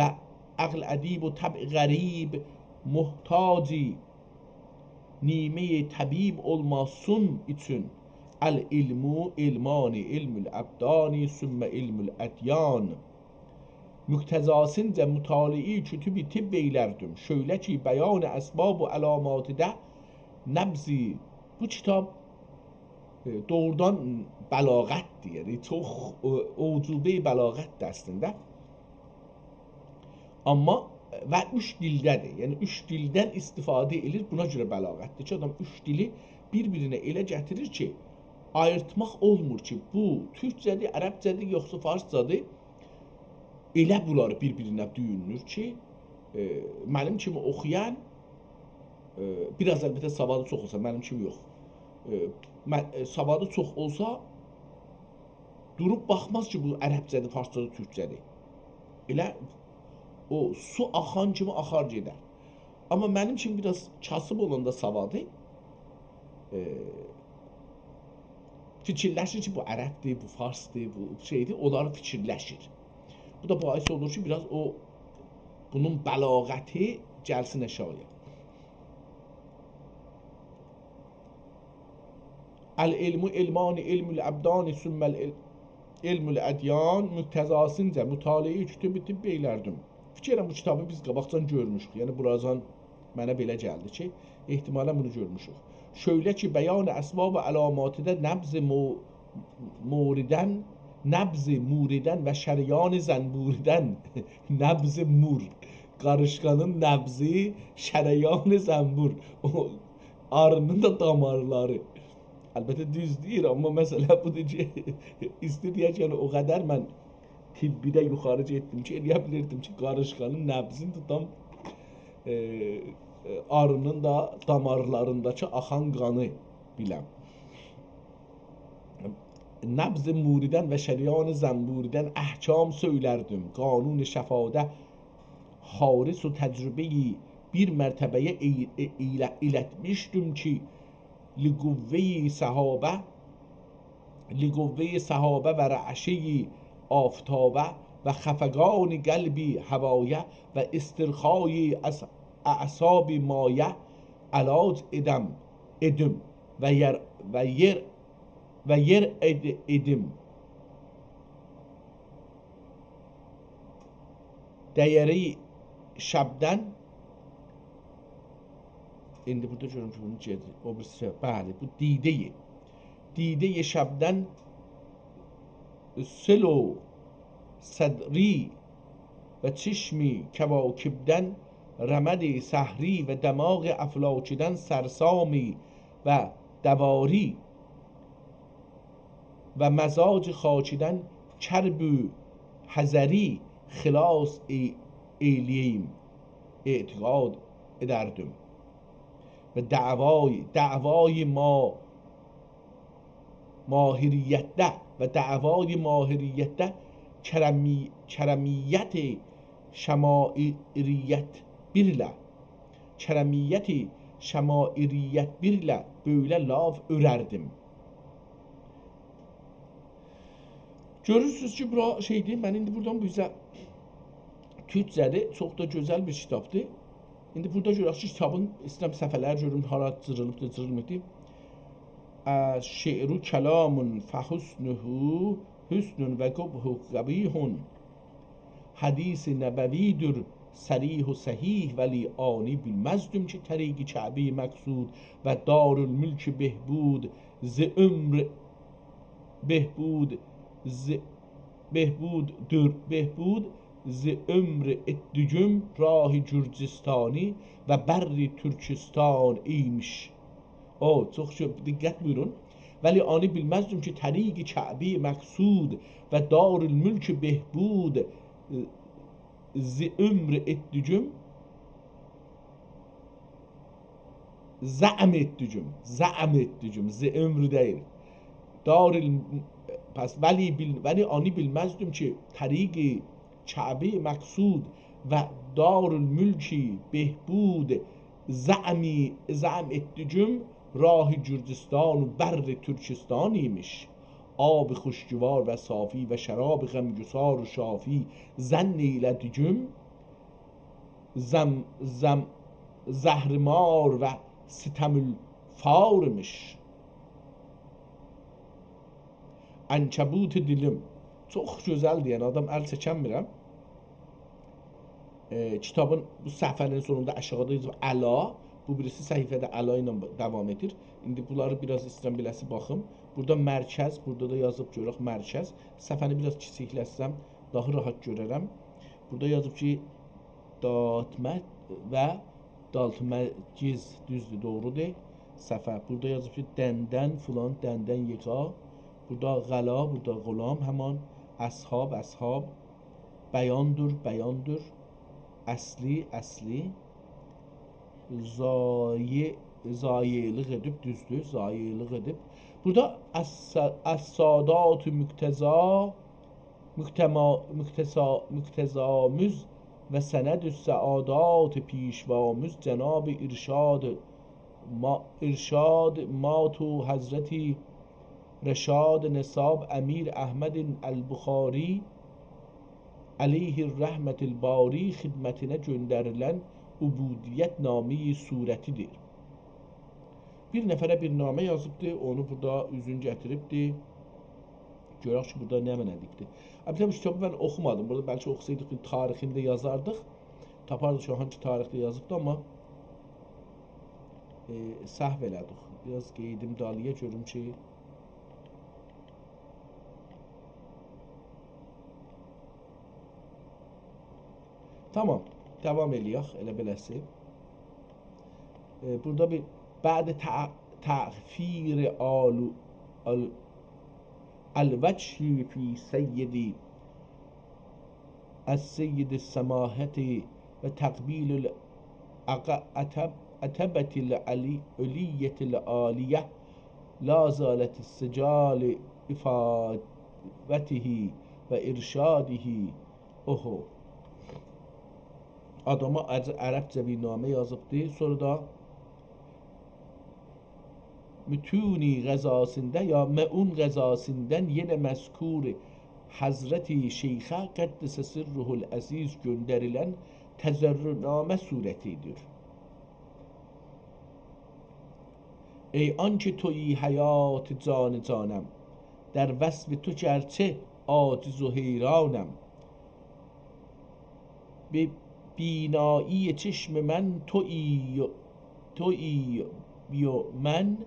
Speaker 1: عقل ادیب و طبع غریب muhtacı nime-i tabib olmasın için el ilmu ilmani ilmül abdani sümme ilmül edyan müktezasınca mutali'i kütüb-i tibb eylerdim. Şöyle ki beyan esbab-ı alamatı nebzi bu kitap doğrudan bəlağətdir. Yəni çox ucube bəlağətdir əslində. Amma və 3 dildədir. Yəni 3 dildən istifadə edilir. Buna görə bəlağətdir ki, adam 3 dili bir-birinə elə gətirir ki, ayırtmaq olmur ki, bu türkcədir, ərəbcədir, yoxsa farscadır. Elə bunları bir-birinə düyünür ki, mənim kimi oxuyan biraz əlbəttə savadı çox olsa, mənim kimi yox. Savadı çox olsa durub baxmaz ki, bu ərəbcədir, farscadır, türkcədir. Elə o su axan kimi axar gedər. Amma mənim kimi biraz kasıb olanda savadı fikirləşir ki, bu ərəbdir, bu farsdır, bu şeydir, onları fikirləşir. Bu da bahis olur ki, biraz o bunun bəlağəti gəlsin əşaya. El-ilmu ilmani ilmül əbdani sümmel ilmül ədyan müqtəzasınca mütaliə kütüb-i tibb eylərdim. Fikirəm bu kitabı biz qabaqcan görmüşük. Yəni buracan mənə belə gəldi ki, ehtimalən bunu görmüşük. Şöyle ki beyan əsbab və əlamatı nəbz-i muridən və şəriyan zənburidən nəbz-i mur. Qarışqanın nəbzi, şəriyan zənbur. O arının da damarları. Əlbəttə düz deyir, amma məsələ budur ki, istəyək yəni o qədər mən tibbidə yuxarı getdim ki, eləyə bilirdim ki, qarışqanın nəbzini tutam arının da damarlarındakı axan qanı biləm. Nəbz-i muridən və şəriyan zənburidən əhkam söylərdim. Qanun-i şəfadə haris و təcrübeyi bir mərtəbəyə ilətmişdim ki, liquvve-i sahabə və rəşi آفتابه و خفگان قلبی هوایه و استرخای اعصاب مایه علاج ادم و yer edim değeri şəbdən. İndi burada görürüm ki, bunu o birisi, bəli, bu dideyi şəbdən سلو صدری و چشمی کواکبدن رمد سحری و دماغ افلاکیدن سرسامی و دواری و مزاج خاچیدن چرب حذری خلاص ایلیم اعتقاد ederdim ve davayı mahiriyette ve davayı mahiriyette keremiyet şemairiyet birle böyle laf örerdim. Görürsünüz ki bura şeydir, mən indi buradan bu bizə türkcədir, çox da gözəl bir kitabdır. İndi burada görək ki, kitabın istəyirəm səhifələri görüm, hara cırılıbdır, cırılmıdır. Şe'ru kelamun fehusnuhu husnun ve qubhu qabihun. Hadis-i nəbəvidir sərih sahih veli ani bilməzdüm ki, təriqi Kəbi məqsud və darül mülk behbud z ömr behbud ز ömr etdücüm rahi Gürcistani və bərri Türkistan imiş. Çox diqqət buyurun. Vəli ani bilməzdim ki, təriqi Kəbi məqsud və darül mülk behbud z ömr etdücüm zəm etdücüm z ömr deyil. Darül pس ولی آنی bilməzdim ki طریق کعبه مقصود و دار الملکی بهبود زعم etdücüm راه گرجستان و بر ترکستان imiş. آب خوشگوار و صافی و شراب غمگسار و شافی زن ایلدücüm زهرمار و ستمالفار imiş. Ankabut dilim. Çox gözəldir, yəni adam əl çəkənmirəm. Kitabın bu səhifənin sonunda aşağıda yazılır əla. Bu birisi səhifədə əla ilə davam edir. İndi bunları biraz istəyirəm beləsi baxım. Burada mərkəz, burada da yazıb görək mərkəz. Səhifəni biraz kiçikləsəm daha rahat görərəm. Burada yazıb ki datmət və daltməciz düzdür, doğrudur. Səhifə. Burada yazıb ki dəndən filan, dəndən yeka. Burada غلا، burada غلام همان، اصحاب بیاندور اصلی زایلıq edib düzdür, zayilıq edib. Burada as-sadat müktezamüz və sənədü səadat پیشوامüz cenab-ı irşad matu hazreti رشاد نصاب امیر احمد البخاری علیه الرحمت الباری xidmətinə göndərilən ubudiyyət namı surətidir. Bir nəfərə bir namə yazıbdır, onu burada üzün gətiribdir. Görək ki, burada nə mənəlikdir. Əlbəttə bu kitabı mən oxumadım. Burada bəlkə oxusaydıq tarixində yazardıq. Tapardıq ki, hangi tarixdə yazıbdır, amma səhv elədik. Biraz qeydim dalıya görüm ki Tamam, devam eləyək, elə beləsi. Burada bir بعد تأخیر الوجه في السيد السماحة وتقبيل العتبة العلية العالية لا زالت السجال إفادته وإرشاده Adama ərəbcə bir namə yazıbdır. Sonra da mütuni qəzasində ya məun qəzasından yenə məzkur Həzrəti Şeyxə Qəddəsə Sirruhul Əziz göndərilən təzərrünamə surətidir. Ey anki toyi həyat canı canəm, در وصف تو گرچه عاجز و حیرانم، به بینایی چشم من تویی و من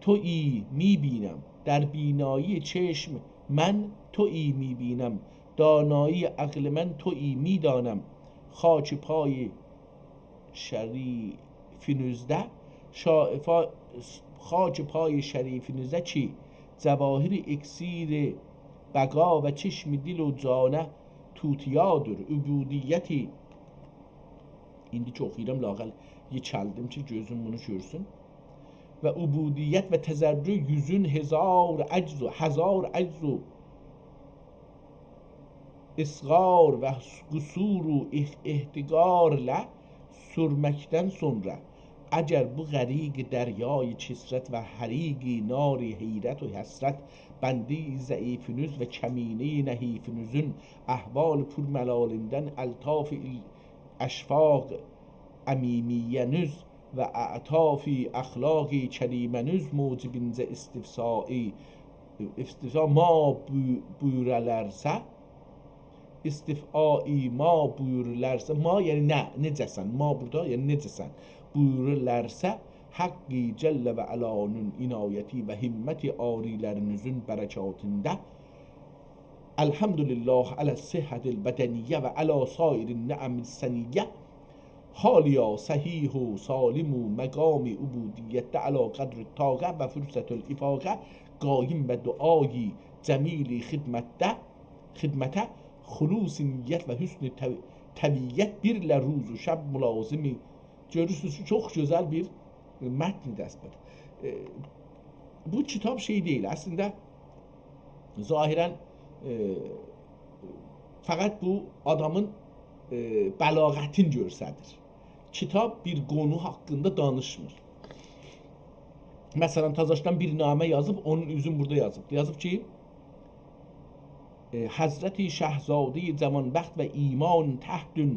Speaker 1: تویی میبینم، در بینایی چشم من تویی میبینم، دانایی عقل من تویی میدانم، خاک پای شریف 19 خاک پای شریفینizə ki cəvahiri iksiri bəqa və çeşmi dil و canə tutiyadır übudiyyəti. İndi ki oxuyuram lağəl yekəldim ki gözüm bunu görsün. Və ubudiyyət və təzərrü yüzün hezar əcz و isğar və qusur و احتقارlə sürməkdən sonra əgər bu qəriq dəryای kisrət və həriqi nari heyrət و həsrət bəndi zəifiniz və kəmini nəhifinizin əhval pürməlalindən əltaf əşfaq əmimiyyəniz və ə'tafi əxlaqi kəriməniz mucibinizə istifsa ma buyurələrsə istifai ma buyururlarsa ma yəni nə necəsən ma burada yəni necəsən buyururlarsa haqqi cəllə və əlanın inayəti və himməti arilərinizin bərəkatında elhamdülillah alə sihhətil bədəniyyə və ələ sairin nəəmis səniyyə halya səhih و salim و məqami ubudiyyətdə ələ qədr taqə və fürsətül ifaqə qaim və duayı cəmili xidmətə xulus niyyət və hüsn təviyyət birlə ruz و şəb mülazimi. Görürsünüz ki çox gözəl bir mətn dəstdir. Bu kitab şey deyil əslində zahirən fəqət bu adamın bəlağətin görsədir. Kitab bir qonu haqqında danışmır. Məsələn Tazaşdan bir namə yazıb onun üzün burada yazıb. Yazıb ki Həzrəti Şəhzadə Cavanbəxt və iman təhdün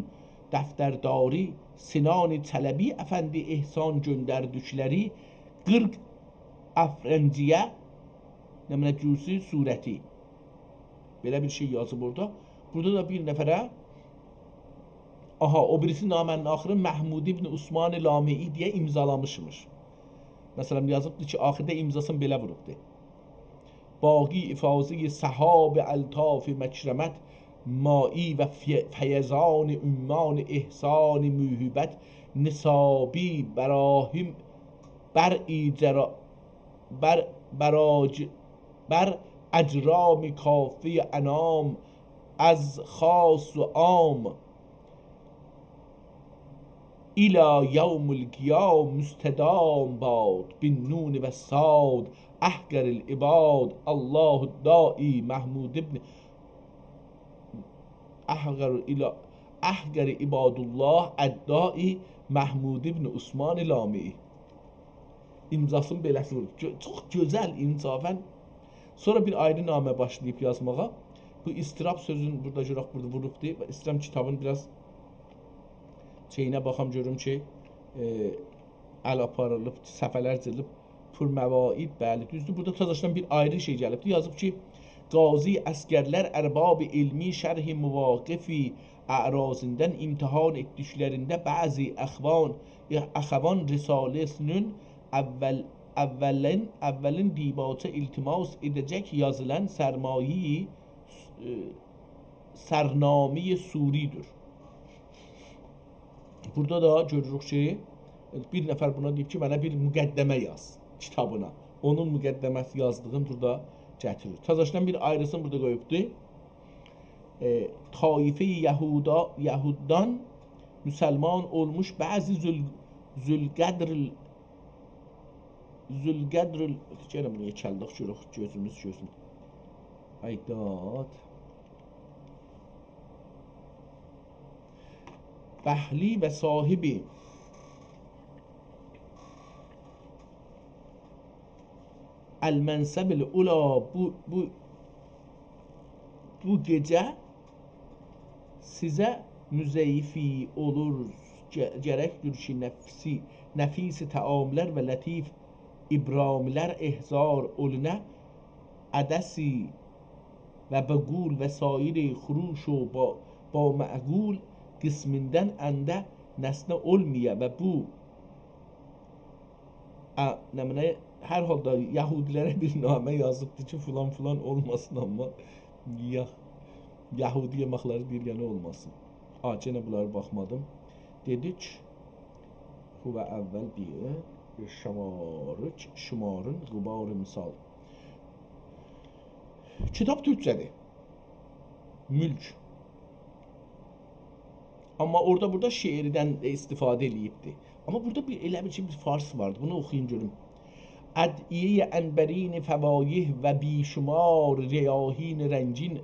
Speaker 1: dəftərdari Sinan Çələbi Əfəndi ehsan göndərdükləri 40 əfrənciyə nəmnəcüsü surəti. Belə bir şey yazıb orada. Burada da bir nəfərə o birisi namənin axırı Məhmud ibn Usman Lamiyi deyə imzalamışmış. Məsələn yazıbdır ki axirdə imzasını belə vurubdur. Baqi ifazə səhab əltaf məkrəmət mai və fəyəzan ümman ihsan mühibət nisabi bərahim bər اجرام کافی انام از خاص و عام الى یوم القیام مستدام باد بالنون و صاد احقر العباد الله الدائی محمود ابن احقر عباد الله الدائی محمود ابن Usman Lamiyi. İmzasını beləsi vurub. Çox gözəl insafən. Sonra bir ayrı namə başlayıb yazmağa. Bu istirab sözün burada görək burada vurubdur. İstəyirəm kitabın biraz şeyinə baxam görüm ki əl aparılıb, səfələr cızılıb, pürməvaid, bəli, düzdür. Burada Tazaşdan bir ayrı şey gəlibdir. Yazıb ki qazi əskərlər ərbab ilmi şərhi müvaqifi ərazindən imtihan etdiklərində bəzi əxəvan risaləsinin əvvəlin dibaça iltimas edəcək yazılan sərmayi sərnameyi suridir. Burada da görürük ki bir nəfər buna deyib ki mənə bir müqəddəmə yaz kitabına. Onun müqəddəməsi yazdığını burada gətirir. Tazaşdan bir ayrısını burada qoyubdur. Taife-i Yahuddan müsəlman olmuş bəzi Zülqədr gəlin bunu yekəldik görürük gözümüz gözün. Aydad Bəhli və sahibi Əl-Mənsəb-ül Ula bu gecə sizə müzeyfi olur gərəkdir ki nəfisi təamlər və lətif İbramilər ehzar olunə ədəsi və bəqul və sairi xuruş و با məqul qismindən əndə nəsnə olmaya və bu hər halda Yahudilərə bir namə yazıbdır ki filan filan olmasın amma Yahudi yeməkləri deyilgəni olmasın. Yenə bunları baxmadım. Dedik bu və əvvəl bir şumarın gubarı misal. Kitap Türkçədir. Mülk. Amma orada burada şeirdən istifadə eləyibdi. Amma burada elə bir fars vardı. Bunu oxuyun görüm. ادعیه انبرین فوایح و بیشمار ریاحین رنجین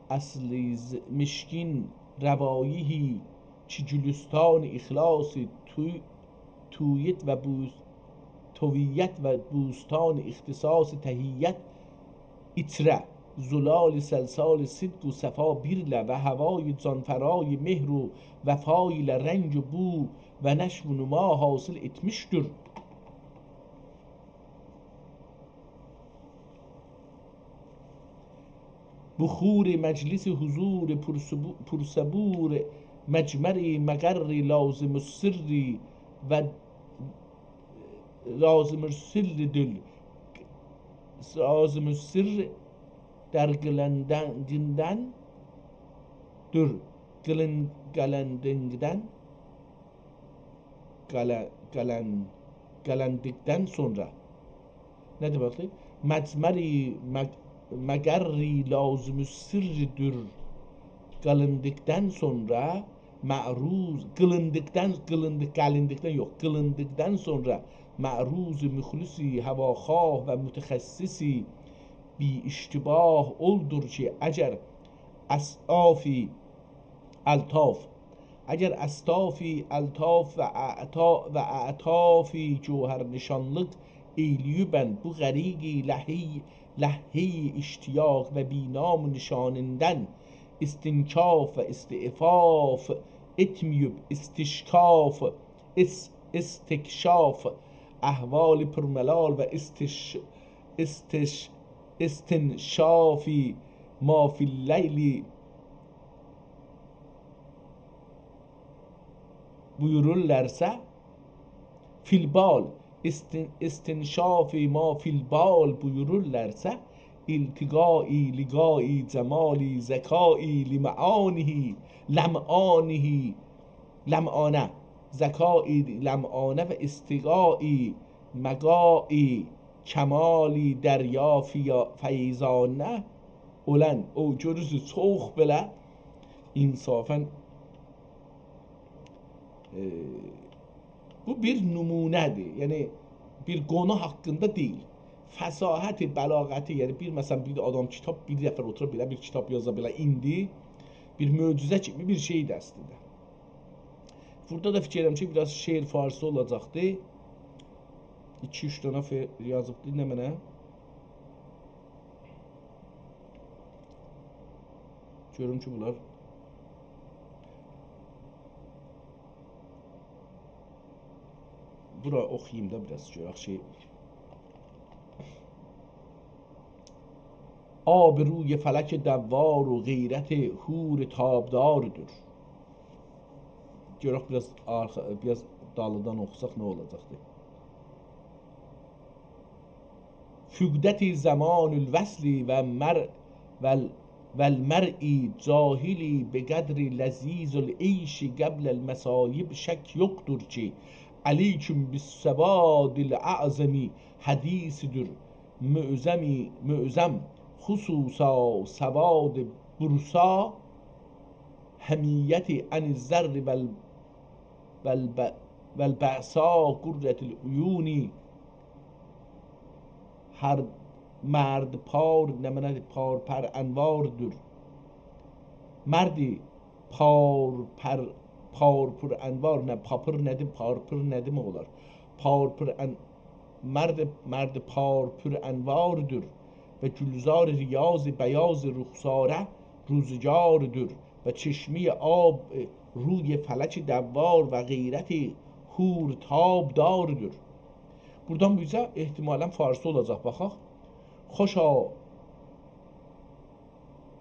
Speaker 1: اصلی مشکین روایحی چی جلستان اخلاص تویت و تویت و بوستان اختصاص تهیت اتره زلال سلسال صدق و صفا بیرله و هوای زانفرای مهر و وفایل رنج و بو و نشو و نما حاصل etmiştir. بخور مجلس حضور پرصبور مجمر مقر لازم السر و لازم السر در گلندندن dur galendikten sonra ne demek? Mecmeri megarri lazım sırrıdır galendikten sonra ma'ruz galindikten sonra ma'ruz mühlisi havakhah ve mütehassisi bi iştibah oldur ki eğer as'afi الطاف اگر استافی الطاف و اعطافی جوهر نشانlık ایلیوبن bu غریگی لحهی اشتیاق و بینام نشانندن استنکاف و استعفاف اتمیوب استکشاف احوال پرملال و استنشافی ما فی اللیلی buyururlarsa filbal istinşafi ma filbal buyururlarsa iltigai ligai cemali zekai limaanihi lam'ane zekai lam'ane ve istigai megai kemali derya feyzane olan o görürsü soğuk belə insafən bu bir numunedir. Yəni bir qonu haqqında deyil. Fəsahət, bəlağəti, yəni məsələn bir adam kitab bir dəfə oturub belə bir kitab yaza belə indi bir möcüzə kimi bir şeydir əslində. Burada da fikirlərim ki, biraz şeir farsı olacaqdı. 2-3 dənə yazıbdı nə mənə? Görüm ki, bunlar bura oxuyayım da biraz görək şey. آب روی فلک دوار و غیرت هور تابدارdır. Görək biraz dalıdan oxusaq nə olacaqdı? Füqdəti zamanül vəsli və المر'i cahili beqədri lezizül eyşi qəbləl məsayib şək yoxdur ki Aleyküm bis-sevadil a'zami hadisidir mü'zem hususa sevad bursa hamiyeti aniz-zerri vel ba'sa qurretil uyuni her مرد پار نماند پار پر انواردür مردی پار پر انوار نه پاپر nedir parpır nedir mi olar مرد پار پر انواردür ve gülzar riyaz beyaz ruhsاره روزگاردür ve çeşme آب روی فلک دوار و غیرت hur تابداردür. Buradan bu isə ehtimalən farsı olacaq baxaq. خوشا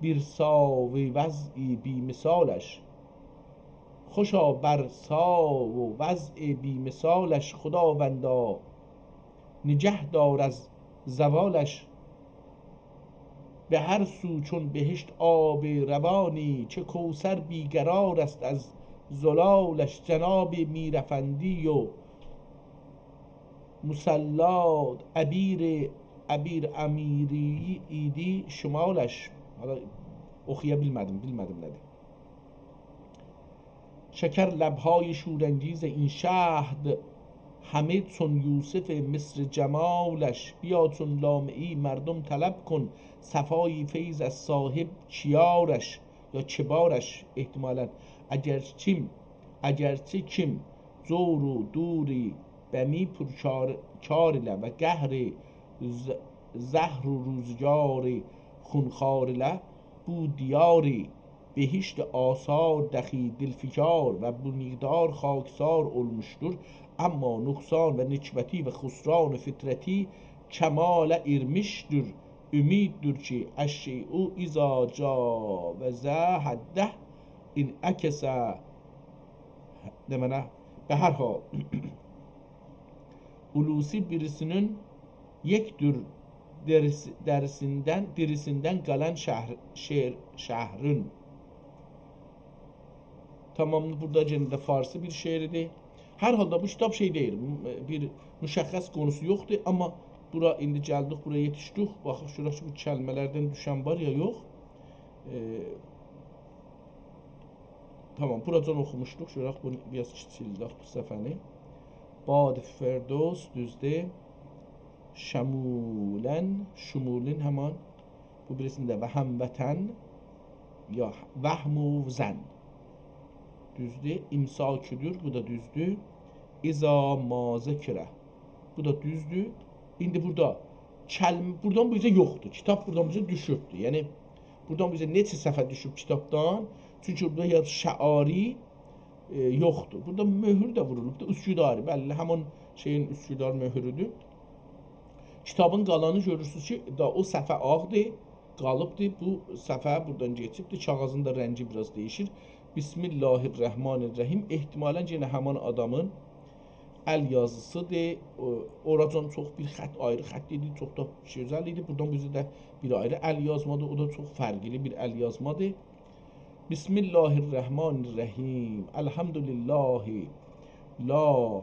Speaker 1: bir ساو وضعی بی مثالش خوشا بر ساو و وضع بی مثالش خداوندا نگه دار از زوالش به هر سو چون بهشت آب روانی چه کوثر بیقرار است از زلالش جناب میرافندی و مسلات ابیر امیری ایدی شمالش. حالا اخیه bilmedim نده. شکر لبهای شورانگیز این شهد، همه چون یوسف مصر جمالش. بیا چون لامعی مردم طلب کن، صفای فیض از صاحب چیارش یا چبارش احتمالا. اگرچه کم زور و دوری بمی پرکارله و گهر زهر و روزگار خونخارله. bu diyari behişt asar dahi dilfikar ve bu miqdar خاکسار olmuştur. Amma nuksan ve nikbeti ve husran fitreti kemale ermiştir. Ümiddir ki eşşe'u iza caveze hadde in ekese demene. Be her hal Hulusi birisinin yektir derisinden kalan şehrin. Tamamı burada cennet Farsı bir şehridir. Her halde bu kitap şey değil, bir müşəxəs konusu yoktu ama bura indi gəldik, buraya yetişdik. Baxın şurası bu kəlmələrdən düşən var ya yok. Tamam, buradan oxumuşduq. Şuraq bunu biraz kiçildik bu səfəni. Bad Ferdos düzdür. Şumulin hemen bu birisinde və həmvətən ya vəhmu zən düzdür. İmsaküdür, bu da düzdür. İza mazekirə, bu da düzdür. İndi burada buradan bu bizə yoxdur. Kitap buradan bizə düşübdür. Yəni buradan bizə neçə səfə düşüb kitabdan? Çünki burada ya şəari yoxdur. Burada möhür də vurulubdur. Üsküdarı, bəlli həmin şeyin Üsküdar möhürüdür. Kitabın qalanı görürsünüz ki, da o səhvə ağdır, qalıbdır. Bu səhvə buradan geçibdir. Kağızın da rəngi biraz değişir. Bismillahirrahmanirrahim. Ehtimalən yenə həmin adamın əl yazısıdır. Oradan çox bir xət, ayrı xət idi, çox da gözəl idi. Buradan bizə də bir ayrı əl yazmadır. O da çox fərqli bir əl yazmadır. Bismillahirrahmanirrahim. Elhamdülillahi la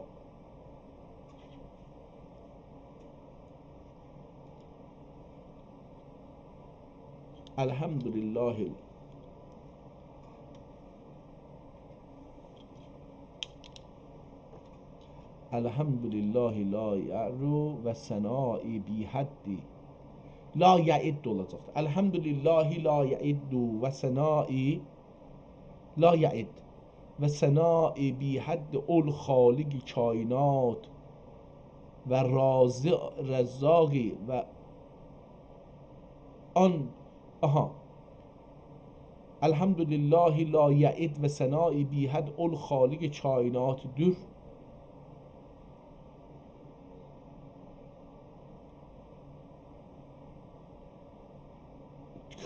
Speaker 1: Elhamdülillahi Elhamdülillahi la ya'ru ve senai bi haddi. La ya'iddu olacaktır. Elhamdülillahi la ya'iddu ve senai la ya'id ve senai bi haddi ol haligi kainat ve razzaqi ve an Elhamdülillahi la ya'id ve senai bi had ol haligi kainatıdır.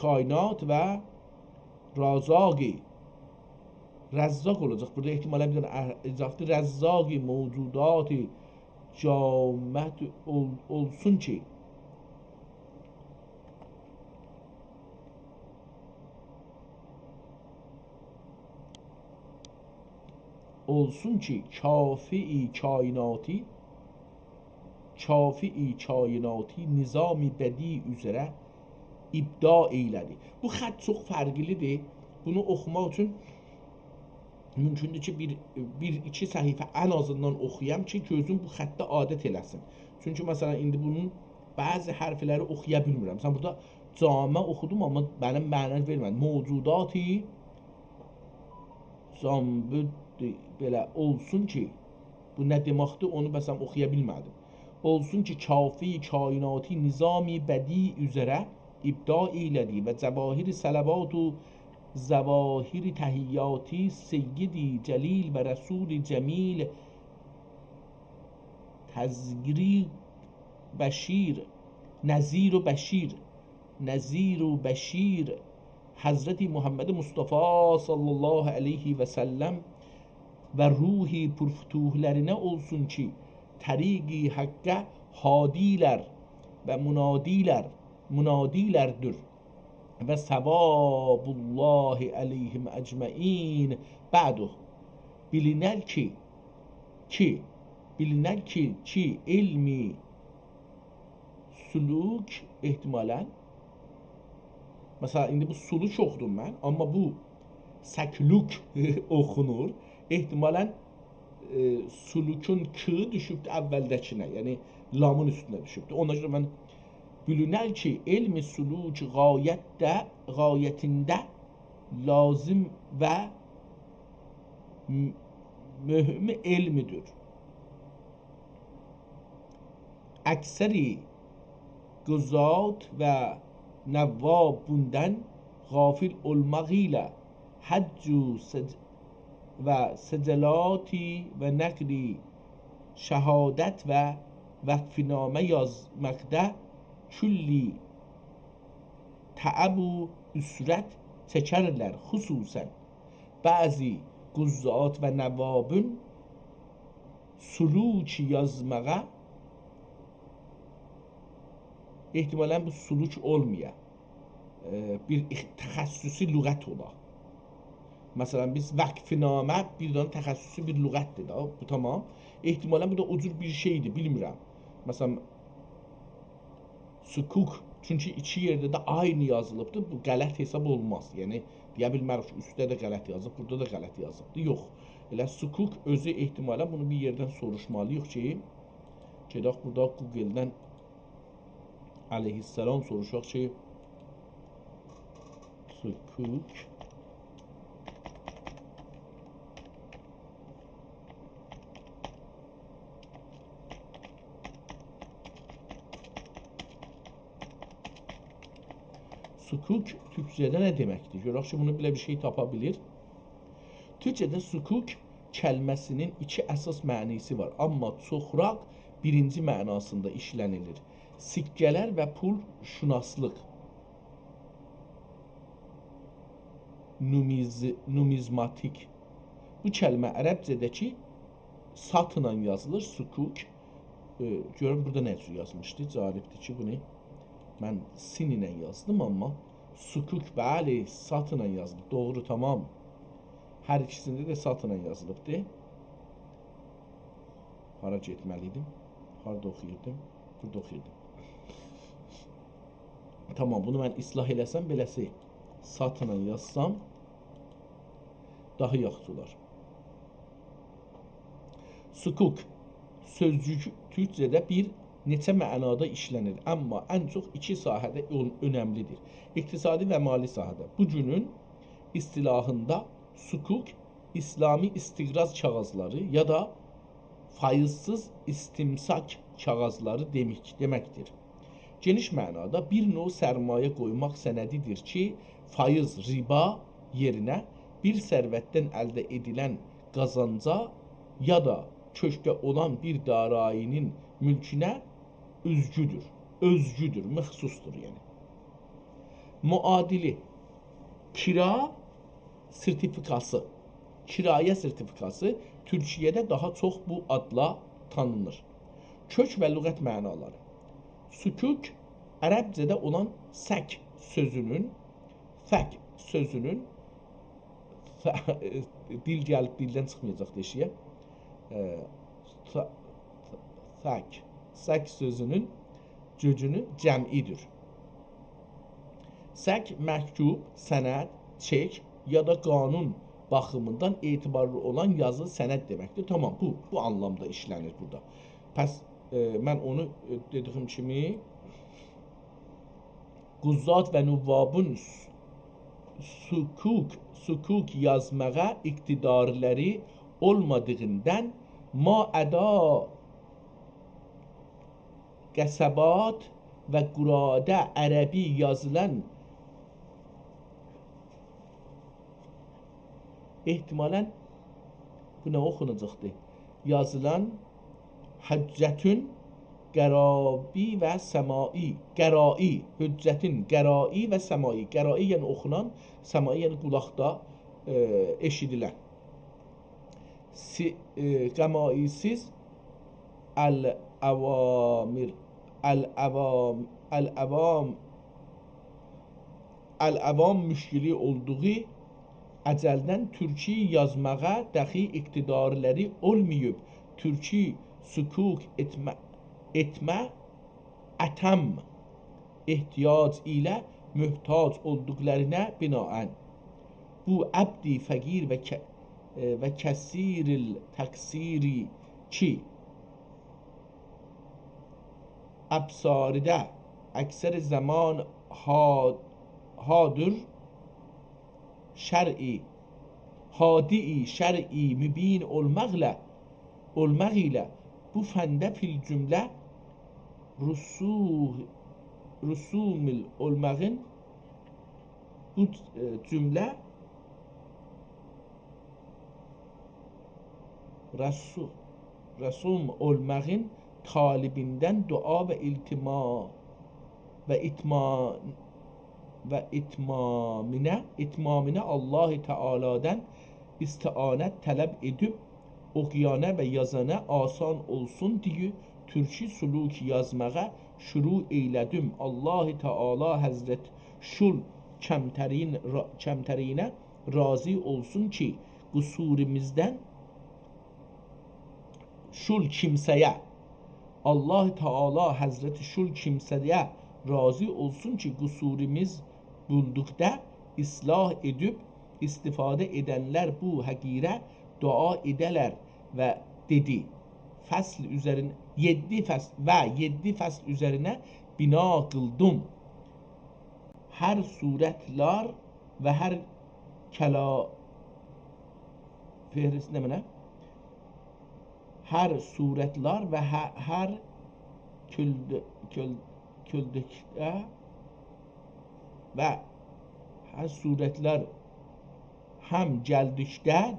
Speaker 1: Kainat ve razaqi. Razzaq olacaq. Burada ehtimalə bir izaflı razzaqi mevcudatı camet olsun ki kafi-i kainati nizami bedi üzrə ibda eylədi. Bu xətt çox fərqlidir. Bunu oxumaq üçün mümkündür ki, bir iki səhifə ən azından oxuyam ki, gözüm bu xəttə adət eləsin. Çünki məsələn, indi bunun bəzi hərfləri oxuya bilmirəm. Məsələn, burada camə oxudum, amma mənim mənə vermədi. Mevcudati zambüd belə olsun ki, bu nə deməkdir, onu məsələn oxuya bilmədim. Olsun ki, kafi kainati nizami bedi üzrə ibda eylədi və cəvahiri sələvat و زواهر تحیاتی سیدی جلیل و رسول جمیل تزگری بشیر نذیر و بشیر حضرت محمد مصطفی صلی الله علیه و سلم و ruhi pürfütuhlerine olsun ki tariqi hakka hadiler ve munadilerdir ve sevabullahi aleyhim ecmain. Ba'du biliner ki bilinər ki elmi suluk ehtimalən, məsələn, indi bu suluk oxudum mən, amma bu səkluk oxunur. Ehtimalən sulukun k düşübdür əvvəldəkinə, yəni lamın üstünə düşübdür. Ona görə mən bilinər ki elmi suluk qayətində lazım və mühüm elmidir. Əksəri quzat və nəvvab bundan qafil olmaq ilə həcc və səcəlati və nəqli şəhadət və vəqfinamə yazmaqda külli təəb و üsrət çəkərlər. Xüsusən bəzi quzat və nəvabın suluk yazmağa ehtimalən bu suluk olmaya bir təxəssüsi lüğət ola. Məsələn, biz vəqfinamə bir dənə təxəssüsi bir lüğətdir da, bu tamam. Ehtimalən bu da o cür bir şeydir, bilmirəm. Məsələn, sukuk, çünki iki yerdə də aynı yazılıbdır, bu qələt hesab olmaz. Yəni, deyə bilmərik ki, üstdə də qələt yazıb, burada da qələt yazıbdır. Yox, elə sukuk özü ehtimalən bunu bir yerdən soruşmalıyıq ki, gedək burada Google-dən əleyhissalam soruşaq ki, sukuk sukuk Türkçədə nə deməkdir? Görək ki, bunu belə bir şey tapa bilir. Türkçədə sukuk kəlməsinin iki əsas mənisi var, amma çoxraq birinci mənasında işlənilir. Sikkələr və pul şünaslıq, numizmatik. Bu kəlmə ərəbcədəki satla yazılır, sukuk. Görün, burada nə cür yazmışdı? Cəlibdir ki, bunu mən sin ilə yazdım, amma sukuk, bəli, satla yazılıb. Doğru, tamam. Hər ikisində də satla yazılıbdır. Hara getməliydim? Harada oxuyurdum? Burada oxuyurdum. Tamam, bunu mən islah eləsəm, beləsi satla yazsam daha yaxşı olar. Sukuk sözcük Türkçədə bir neçə mənada işlənir, amma ən çox iki sahədə önəmlidir. İqtisadi və mali sahədə. Bu günün istilahında sukuk İslami istiqraz kağızları ya da faizsiz istimsak kağızları deməkdir. Geniş mənada bir növ sərmayə qoymaq sənədidir ki, faiz, riba yerinə bir sərvətdən əldə edilən qazanca ya da köşkə olan bir darayinin mülkünə özgüdür, məxsusdur yəni. Muadili, kira sertifikası, kirayə sertifikası Türkiyədə daha çox bu adla tanınır. Kök və lüğət mənaları. Sukuk ərəbcədə olan sək sözünün, fək sözünün dil gəlib dildən çıxmayacaq deşiyə. Sək sözünün cöcünün cəmidir. Sək məktub, sənəd, çek ya da qanun baxımından etibarlı olan yazılı sənəd deməkdir. Tamam, bu anlamda işlənir burada. Pəs mən onu dediyim kimi quzat və nüvvabın sukuk yazmağa iqtidarları olmadığından ma-əda qəsəbat və qurada ərəbi yazılan ehtimalən bu nə oxunacaqdır? Yazılan həccətün qərabi və səmai, qərai, hüccətin qərai və səmai. Qərai yəni oxunan, səmai yəni qulaqda eşidilən. Qəmaisiz əl-əvamir, əl-əvam müşkili olduğu əcəldən türki yazmağa dəxi iqtidarları olmayıb. Türki sükuk etme atam ihtiyac ile mühtaç olduklarına binaen bu abdi fakir ve kesiril taksiri ki absaride ekser zaman hadır şer'i hadi şer'i mübin olmak ile bu fende fil cümle rusumil olmağın bu cümle resum olmağın talibinden dua ve iltima ve itmamine Allah Teala'dan istianet talep edip okuyana ve yazana asan olsun diye Türkçe suluk yazmaya şuru eyledim. Allah Teala Hazret şul kemterine razı olsun ki kusurimizden şul kimseye Allah Teala Hazreti şul kimseye razı olsun ki kusurimiz buldukta ıslah edip istifade edenler bu hakire dua edeler ve dedi. Fasl üzerine 7 fasl üzerine bina kıldım. Her suretler ve her fehris ne? Her suretler ve her küldükte ve her suretler hem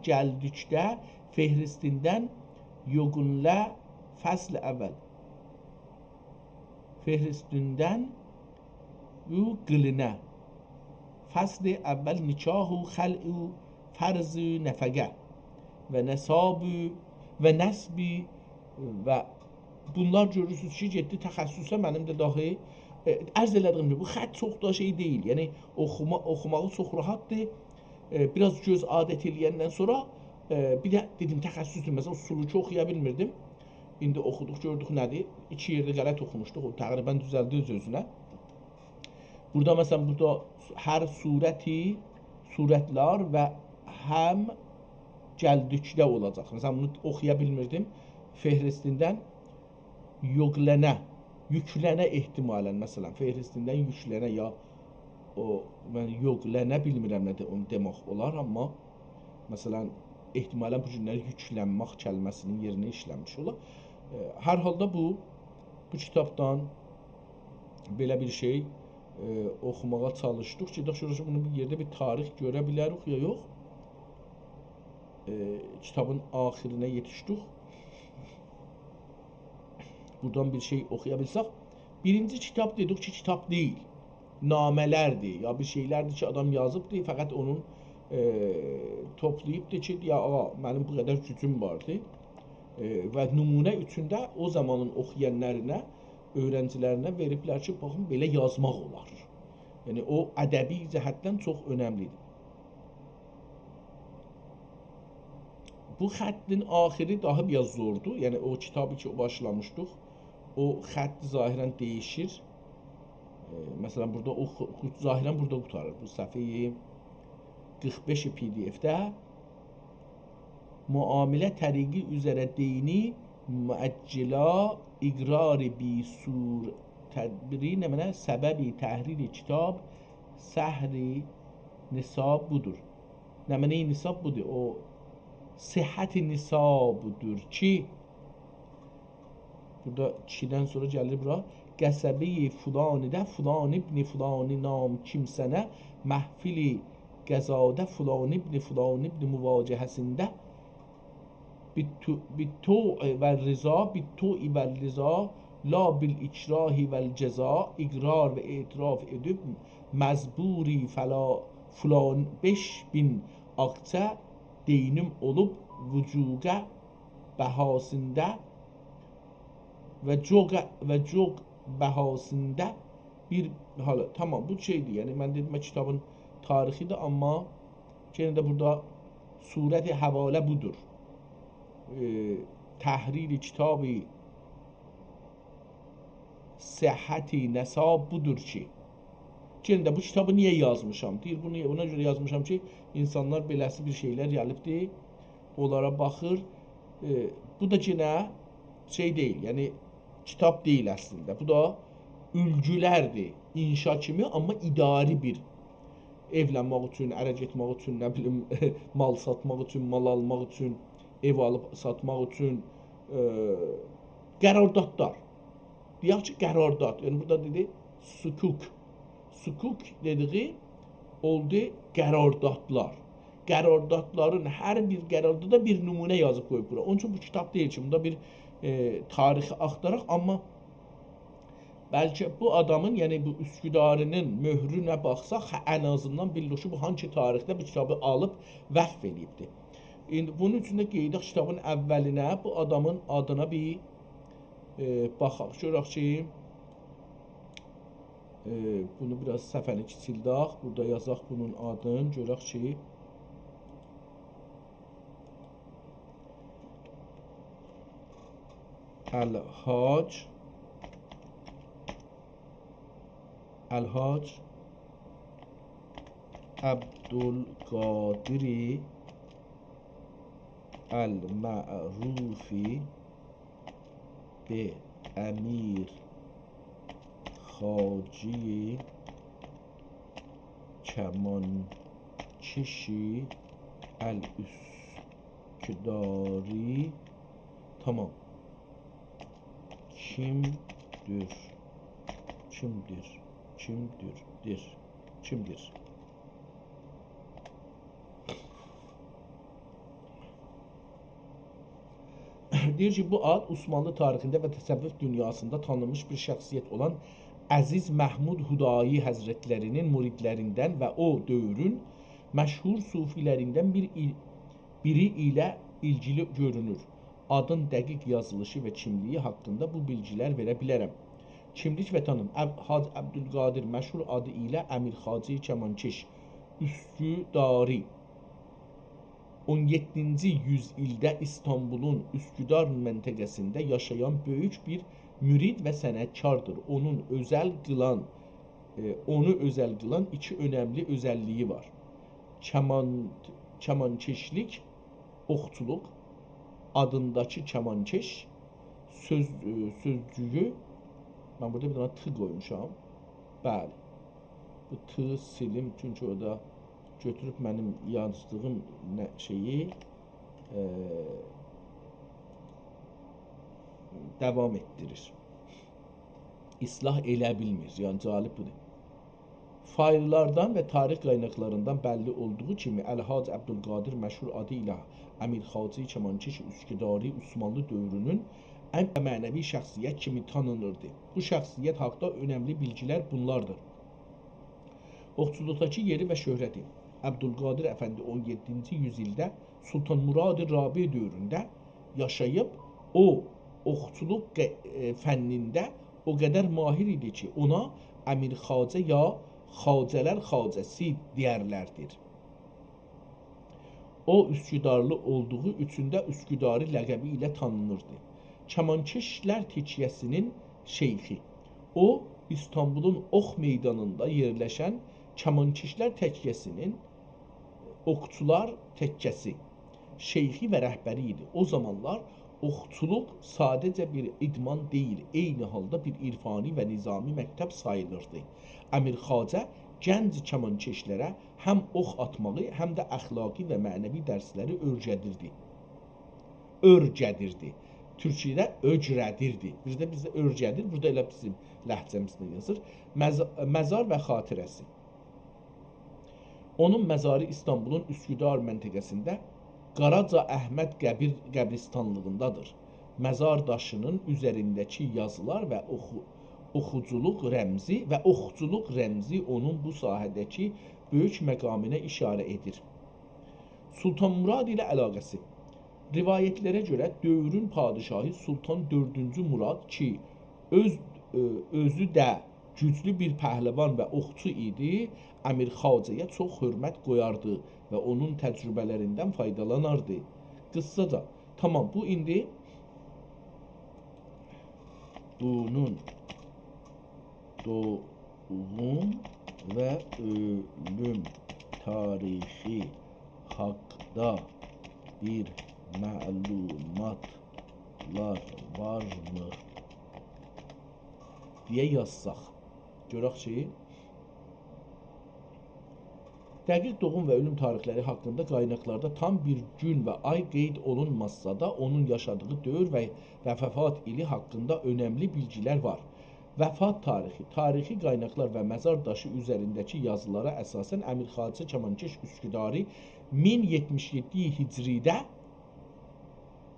Speaker 1: celdükte fehristinden yogunla fasl evvel fehristinden bu gıline fasl evvel nikahu hal'u farz nefege ve nesabu ve nesbi ve bunlar görürsünüz ki ciddi təxəssüsə mənim də dahi ərz elədiyim gibi bu xət çox da şey deyil. Yəni oxumağı çox rahatdır. Biraz göz adət eləyəndən sonra bir də dedim təxəssüsdür. Məsələn suluku oxuya bilmirdim. İndi oxuduq, gördük nədir? 2 yerdə qələt oxumuşduq. O təqribən düzəldi öz-özünə. Burada məsələn burada hər surətlər və həm gəldikdə olacaq. Məsələn bunu oxuya bilmirdim. Fehristindən yüklənə ehtimalən məsələn fehristindən yüklənə ya o mən yoglənə bilmirəm nə onu demək olar, amma məsələn ehtimalən bu günlər yüklənmək kəlməsinin yerinə işlənmiş olar. Hər halda bu kitabdan belə bir şey oxumağa çalışdıq ki, bunu bir yerdə bir tarix görə bilərik ya yox. Kitabın axirinə yetişdik. Buradan bir şey okuyabilsek. Birinci kitap dedik ki kitap değil. Namelerdi ya bir şeylerdi ki adam yazıbdı fakat onun toplayıp da ki ya benim bu kadar gücüm vardı. Ve numune üçündə o zamanın oxuyanlarına, öğrencilerine veriblər ki baxın belə yazmaq olar. Yəni o ədəbi cəhətdən çox önəmlidir. Bu xəttin axiri daha biraz zordu. Yəni o kitabı ki başlamışdıq. O xətt zahirən değişir. Məsələn burada o zahirən burada qutarır. Bu səhifəyi 45 PDF-də muamilə təriqi üzərə deyni müəccila iqrar bi sur tədbiri nə mənə səbəbi təhriri kitab səhri nisab budur. Nə mənə nisab budur? O sıhhat nisabudur ki burada kişiden sonra gəlir bura qəsəbi fulanidə fulan ibn fulani nam kimsənə məhfili qəzadə fulan ibn müvacəhəsində bittu'i və riza la bil ikrahi vel ceza iqrar ve itiraf edip mezburi fulan 5000 akçe deynim olup vücuga behasında ve çok behasında bir hala tamam bu şeydi yani ben dedim kitabın tarihidir ama gene de burada sureti havale budur. təhrir kitabı səhhəti nəsab budur ki, gəlin də bu kitabı niyə yazmışam? Deyir, buna görə yazmışam ki, insanlar beləsi bir şeylər gəlibdir, onlara baxır. Bu da yenə şey deyil, yəni kitab deyil əslində. Bu da ülgülərdir, inşa kimi, amma idari bir evlənmək üçün, ərə getmək üçün, nə bilim, mal satmaq üçün, mal almaq üçün, ev alıb satmaq üçün qərardatlar. Deyək ki, qərardat. Yəni burada dedi sukuk. Sukuk dediği oldu qərardatlar. Qərardatların hər bir qərardada bir nümunə yazıb qoyub bura. Onun üçün bu kitab deyil ki, bunda bir tarixi axtaraq, amma bəlkə bu adamın, yəni bu Üsküdarının möhrünə baxsaq, ən azından bilir ki, bu hangi tarixdə bu kitabı alıb vəqf edibdir. İndi bunun üçün də qeydək kitabın əvvəlinə bu adamın adına bir baxaq. Görək ki, bunu biraz səhvəni kiçildək. Burada yazaq bunun adını. Görək ki, Əlhac Əbdülqadiri Əl-Mə'rufi be Əmir Xaci Kəmançişi Əl-Üsküdari. Tamam. Kimdir? Deyir ki, bu ad Osmanlı tarixində və təsəvvüf dünyasında tanınmış bir şəxsiyyət olan Əziz Məhmud Hudayi Həzrətlərinin muridlərindən və o dövrün məşhur sufilərindən biri ilə ilgili görünür. Adın dəqiq yazılışı və kimliyi haqqında bu bilgilər verə bilərəm. Kimlik və tanım. Hac Əbdülqadir məşhur adı ilə Əmir Xaci Kəmankeş Üsküdari 17-ci yüzildə İstanbulun Üsküdar məntəqəsində yaşayan böyük bir mürid və sənətkardır. Onu özəl qılan iki önəmli özəlliyi var. Kəmankeşlik, oxçuluq. Adındakı kəmankeş sözcüyü, mən burada bir dana tı qoymuşam. Bəli, bu tı silim, çünki orada götürüb mənim yazdığım şeyi davam etdirir. İslah elə bilmir, yəni calib budur. Faillərdən və tarix qaynaqlarından bəlli olduğu kimi Əlhac Əbdülqadir məşhur adı ilə Əmir Xaci Kəmankeş Üsküdari Osmanlı dövrünün ən mənəvi şəxsiyyət kimi tanınırdı. Bu şəxsiyyət haqda önəmli bilgilər bunlardır. Oxçuluqdakı yeri və şöhrəti. Əbdülqadir Əfəndi 17-ci yüzildə Sultan Murad-ı Rabi dövründə yaşayıb, o oxçuluq fənnində o qədər mahir idi ki, ona Əmir Xacə ya Xacələr Xacəsi deyərlərdir. O, Üsküdarlı olduğu üçün də Üsküdari ləqəbi ilə tanınırdı. Kəmankeşlər təkiyyəsinin şeyxi. O, İstanbulun Ox meydanında yerləşən Kəmankeşlər təkiyyəsinin oxçular təkkəsi, şeyxi və rəhbəri idi. O zamanlar oxçuluq sadəcə bir idman deyil, eyni halda bir irfani və nizami məktəb sayılırdı. Əmir Xacə gənc kəmankeşlərə həm ox atmağı, həm də əxlaqi və mənəvi dərsləri örgədirdi. Türkçədə öcrədirdi. Bizdə örgədir, burada elə bizim ləhcəmizdə yazır. Məzar və xatirəsi. Onun məzarı İstanbulun Üsküdar məntəqəsində Qaraca Əhməd qəbristanlığındadır. Məzar daşının üzərindəki yazılar və oxuculuq rəmzi onun bu sahədəki böyük məqamına işarə edir. Sultan Murad ilə əlaqəsi. Rivayətlərə görə dövrün padişahı Sultan 4-cü Murad ki, özü də güclü bir pəhləvan və oxçu idi, Əmir Xacəyə çox hörmət qoyardı və onun təcrübələrindən faydalanardı. Qıssaca, tamam, bu indi bunun doğum və ölüm tarixi haqqda bir məlumatlar varmı deyə yazsaq. Görək ki, dəqiq doğum və ölüm tarixləri haqqında qaynaqlarda tam bir gün və ay qeyd olunmazsa da onun yaşadığı dövr və vəfat ili haqqında önəmli bilgilər var. Vəfat tarixi, tarixi qaynaqlar və məzar daşı üzərindəki yazılara əsasən Əmir Xacə Kamankeş Üsküdari 1077 Hicridə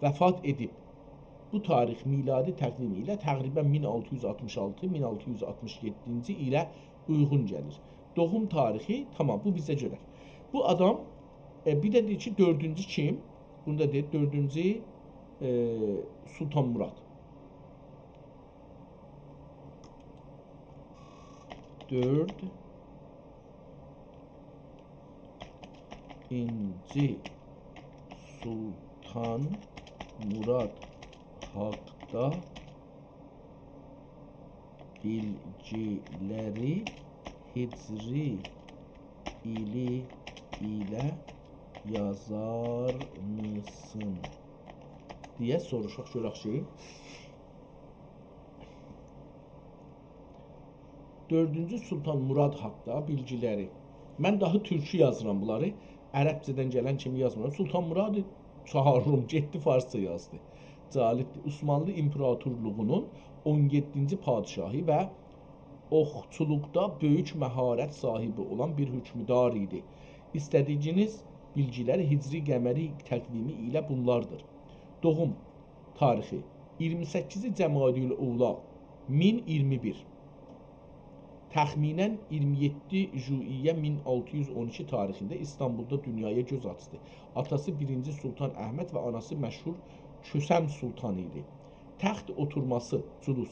Speaker 1: vəfat edib. Bu tarix miladi təqvimi ilə təqribən 1666-1667-ci ilə uyğun gəlir. Doğum tarixi, tamam, bu bizə görə. Bu adam, bir də deyir ki, 4-cü kim? Bunu da deyir, 4-cü Sultan Murad. 4-cü Sultan Murad haqqda bilgiləri Hicri ili ilə yazar mısın deyə soruşaq, görək ki, 4-cü Sultan Murad haqqda bilgiləri. Mən daha türkü yazıram bunları. Ərəbcədən gələn kimi yazmıram. Sultan Murad çağırırım, getdi farsça yazdı. Calibdir. Osmanlı İmparatorluğunun 17-ci padişahı və oxçuluqda böyük məharət sahibi olan bir hökmdar idi. İstədiyiniz bilgilər Hicri qəməri təqvimi ilə bunlardır. Doğum tarixi 28-ci Cəmadül-Ula 1021. Təxminən 27 Juiyyə 1612 tarixində İstanbulda dünyaya göz açdı. Atası 1-ci Sultan Əhməd və anası məşhur Kösəm Sultan idi. Təxt oturması Culus.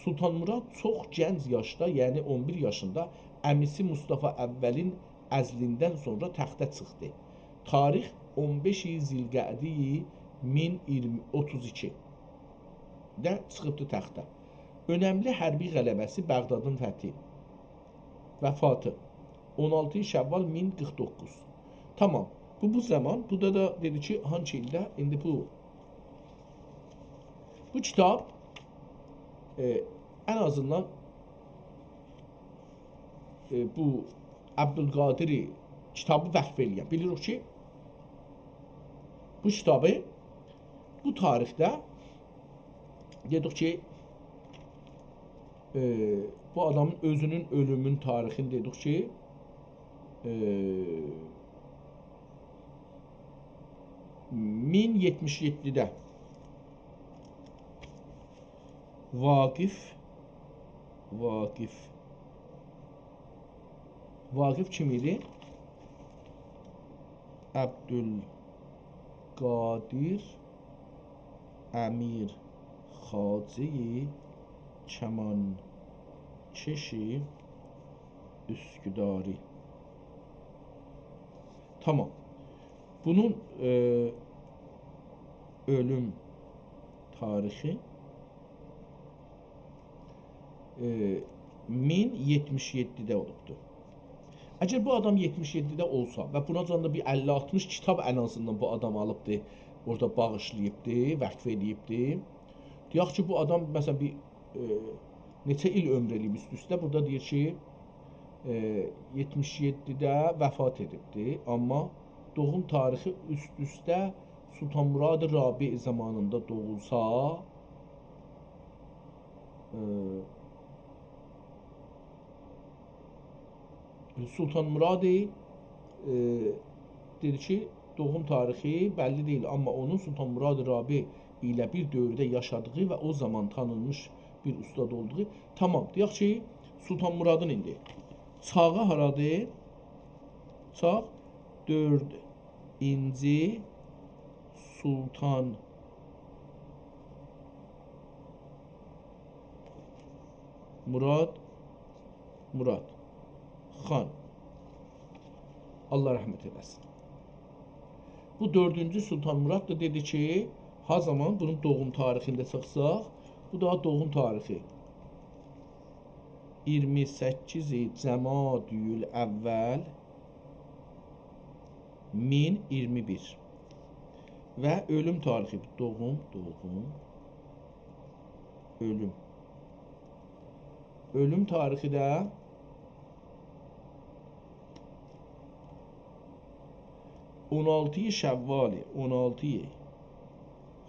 Speaker 1: Sultan Murad çox gənc yaşda, yəni 11 yaşında əmisi Mustafa Əvvəlin əzlindən sonra təxtə çıxdı. Tarix 15 Zilqədi 1032 də çıxıbdı təxtə. Önəmli hərbi qələbəsi Bəğdadın fəthi. Vəfatı 16 Şəvval 1049. Tamam. Bu zaman, burada da dedi ki, hangi ildə? İndi bu kitab ən azından bu Əbdülqadiri kitabı vəqf eləyən. Bilirik ki, bu kitabı bu tarixdə dedik ki, bu adamın özünün ölümün tarixini dedik ki, 1077-də Vaqif kim idi? Əbdülqadir Əmir Xacə Kamankeşi Üsküdari. Tamam. Bunun ölüm tarixi 1077-də olubdur. Əgər bu adam 77-də olsa və buna da bir 50-60 kitab ən azından bu adam alıbdır, orada bağışlayıbdır, vəqf edibdir. Deyək ki, bu adam məsələn bir neçə il ömr eləyib üst-üstə. Burada deyir ki, 77-də vəfat edibdir, amma doğum tarixi üst-üstə Sultan Murad Rabi zamanında doğulsa, Sultan Murad dedi ki, doğum tarixi bəlli deyil, amma onun Sultan Murad Rabi ilə bir dövrdə yaşadığı və o zaman tanınmış bir ustad olduğu. Tamam, deyək ki, Sultan Muradın indi çağı haradır? Çağ 4-ci Sultan Murad Xan. Allah rəhmət eləsin. Bu 4-cü Sultan Murad da dedi ki, ha zaman bunun doğum tarixində çıxsaq, Bu da doğum tarixi 28 Cəmadül Əvvəl 1021 və ölüm tarixi doğum, ölüm. Ölüm tarixi də 16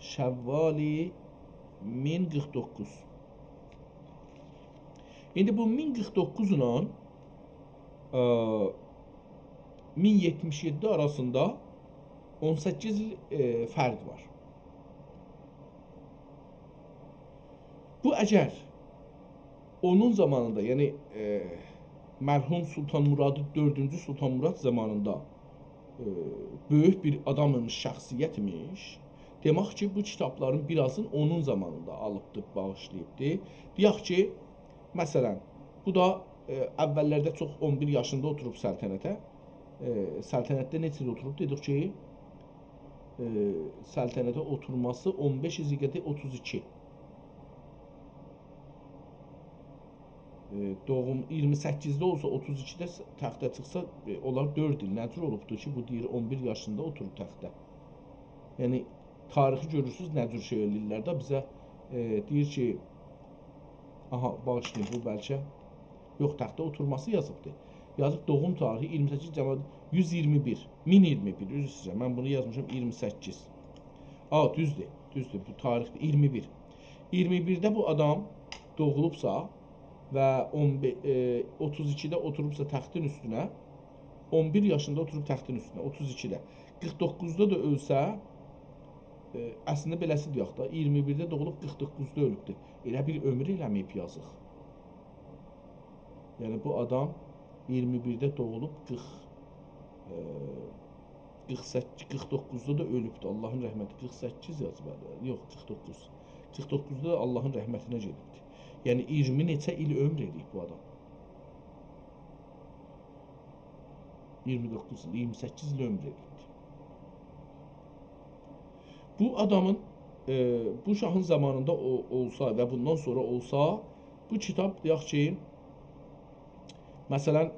Speaker 1: Şəvvali 1049. İndi bu 1049 ilə 1077 arasında 18 il fərq var. Bu əgər onun zamanında, yəni mərhum Sultan Muradı 4-cü Sultan Murad zamanında böyük bir adam imiş, şəxsiyyət imiş. Demək ki, bu kitabların birazını onun zamanında alıbdı, bağışlayıbdı. Deyək ki, məsələn, bu da əvvəllərdə çox 11 yaşında oturub səltənətə. Səltənətdə neçə il oturub? Dedik ki, səltənətə oturması 15 İzqəti 32. Doğum 28'də olsa 32'də təxtə çıxsa onlar 4 il nəcür olubdur ki, bu deyir 11 yaşında oturub təxtə. Yəni tarixi görürsüz nəcür şey eləyirlər də bizə deyir ki, aha bağışlayın bu bəlkə yox təxtə oturması yazıbdır. Yazıb doğum tarihi 28 Cəmadül 121, 1021 üzr istəyirəm. Mən bunu yazmışam 28. Düzdür. Bu tarixdə 21. 21'də bu adam doğulubsa və 32'də oturubsa təxtin üstünə, 11 yaşında oturub təxtin üstünə, 32'də. 49'da da ölsə, əslində beləsi deyək da, 21'də doğulub 49'da ölübdür. Elə bir ömür eləməyib yazıq. Yəni bu adam 21'də doğulub 49'da da ölübdür. Allahın rəhməti 48 yazıb. Yox, 49. 49'da da Allahın rəhmətinə gedibdir. Yəni 20 neçə il ömr edib bu adam. 29 il, 28 il ömr edib. Bu adamın, bu şahın zamanında olsa və bundan sonra olsa, bu kitab deyək ki, məsələn,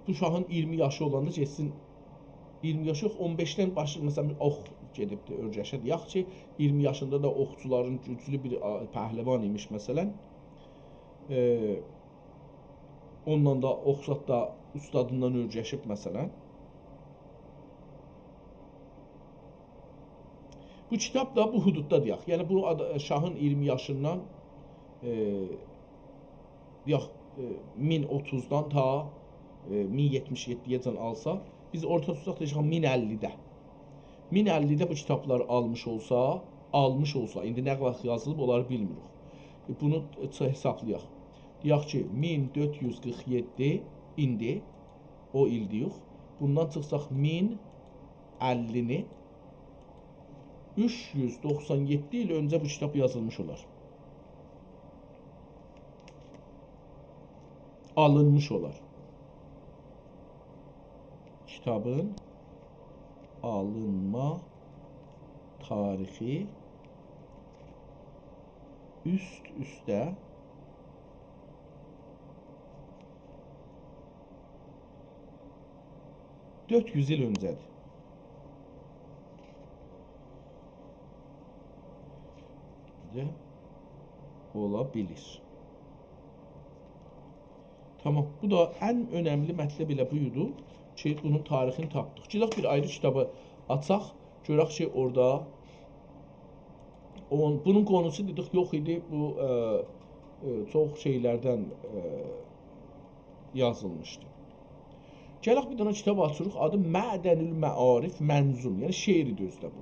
Speaker 1: bu şahın 20 yaşı olanda geçsin, 20 yaşı yox, 15'dən başı, məsələn, ox gedibdir örgəşə. Deyək ki, 20 yaşında da oxçuların güclü bir pəhləvan imiş, məsələn. Ondan da oxsatda ustadından örgəşib, məsələn. Bu kitab da bu hududda deyək. Yəni, bu şahın 20 yaşından deyək, 1030'dan ta 1077'ye alsa, biz orta tutaq deyək 1050'də. 1050'də bu kitablar almış olsa, indi nə vaxt yazılıb, onları bilmirik. Bunu hesablayaq. Deyək ki, 1447 indi, o il deyək. Bundan çıxsaq 1050'ni 397 il öncə bu kitab yazılmış olar. Alınmış olar. Kitabın alınma tarixi üst-üstə 400 il öncədir. Ola bilir. Tamam. Bu da ən önəmli mətləb elə buydu ki, bunun tarixini tapdıq. Gələk bir ayrı kitabı açaq, görək ki, orada bunun konusu dedik yox idi. Bu çox şeylərdən yazılmışdı. Gələk bir dənə kitab açırıq. Adı Mədənül Məarif Mənzum. Yəni şeiridir özdə bu.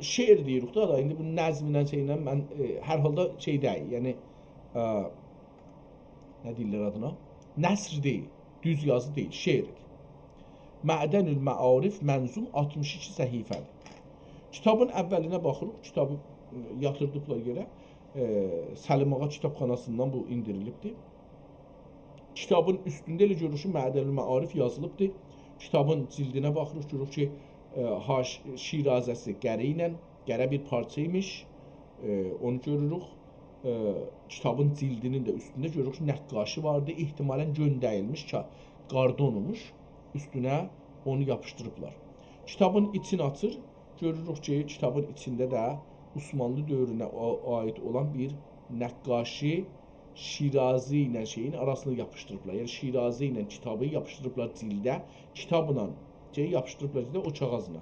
Speaker 1: Şeir deyirik da, indi bu nəzminlə şeylə mən hər halda şey deyil. Yəni nə deyirlər adına? Nəsr deyil, düz yazı deyil, şeirdir. Mədənül Məarif Mənzum 62 səhifədir. Kitabın əvvəlinə baxırıq, kitabı yatırdıblar yerə. Səlim Ağa kitabxanasından bu indirilibdir. Kitabın üstündə elə görürük ki, Mədənül Məarif yazılıbdır. Kitabın cildinə baxırıq, görürük ki, Şirazəsi qəri ilə qərə bir parça imiş. Onu görürük. Kitabın cildinin də üstündə görürük nəqqaşı vardı. İhtimalən göndərilmiş qarton olmuş. Üstünə onu yapışdırıblar. Kitabın içini açır. Görürük ki, kitabın içində də Osmanlı dövrünə aid olan bir nəqqaşı Şirazi ilə şeyin arasına yapışdırıblar. Yəni Şirazi ilə kitabı yapışdırıblar cildə. Kitabla yapışdırıblar cildə o kağızla.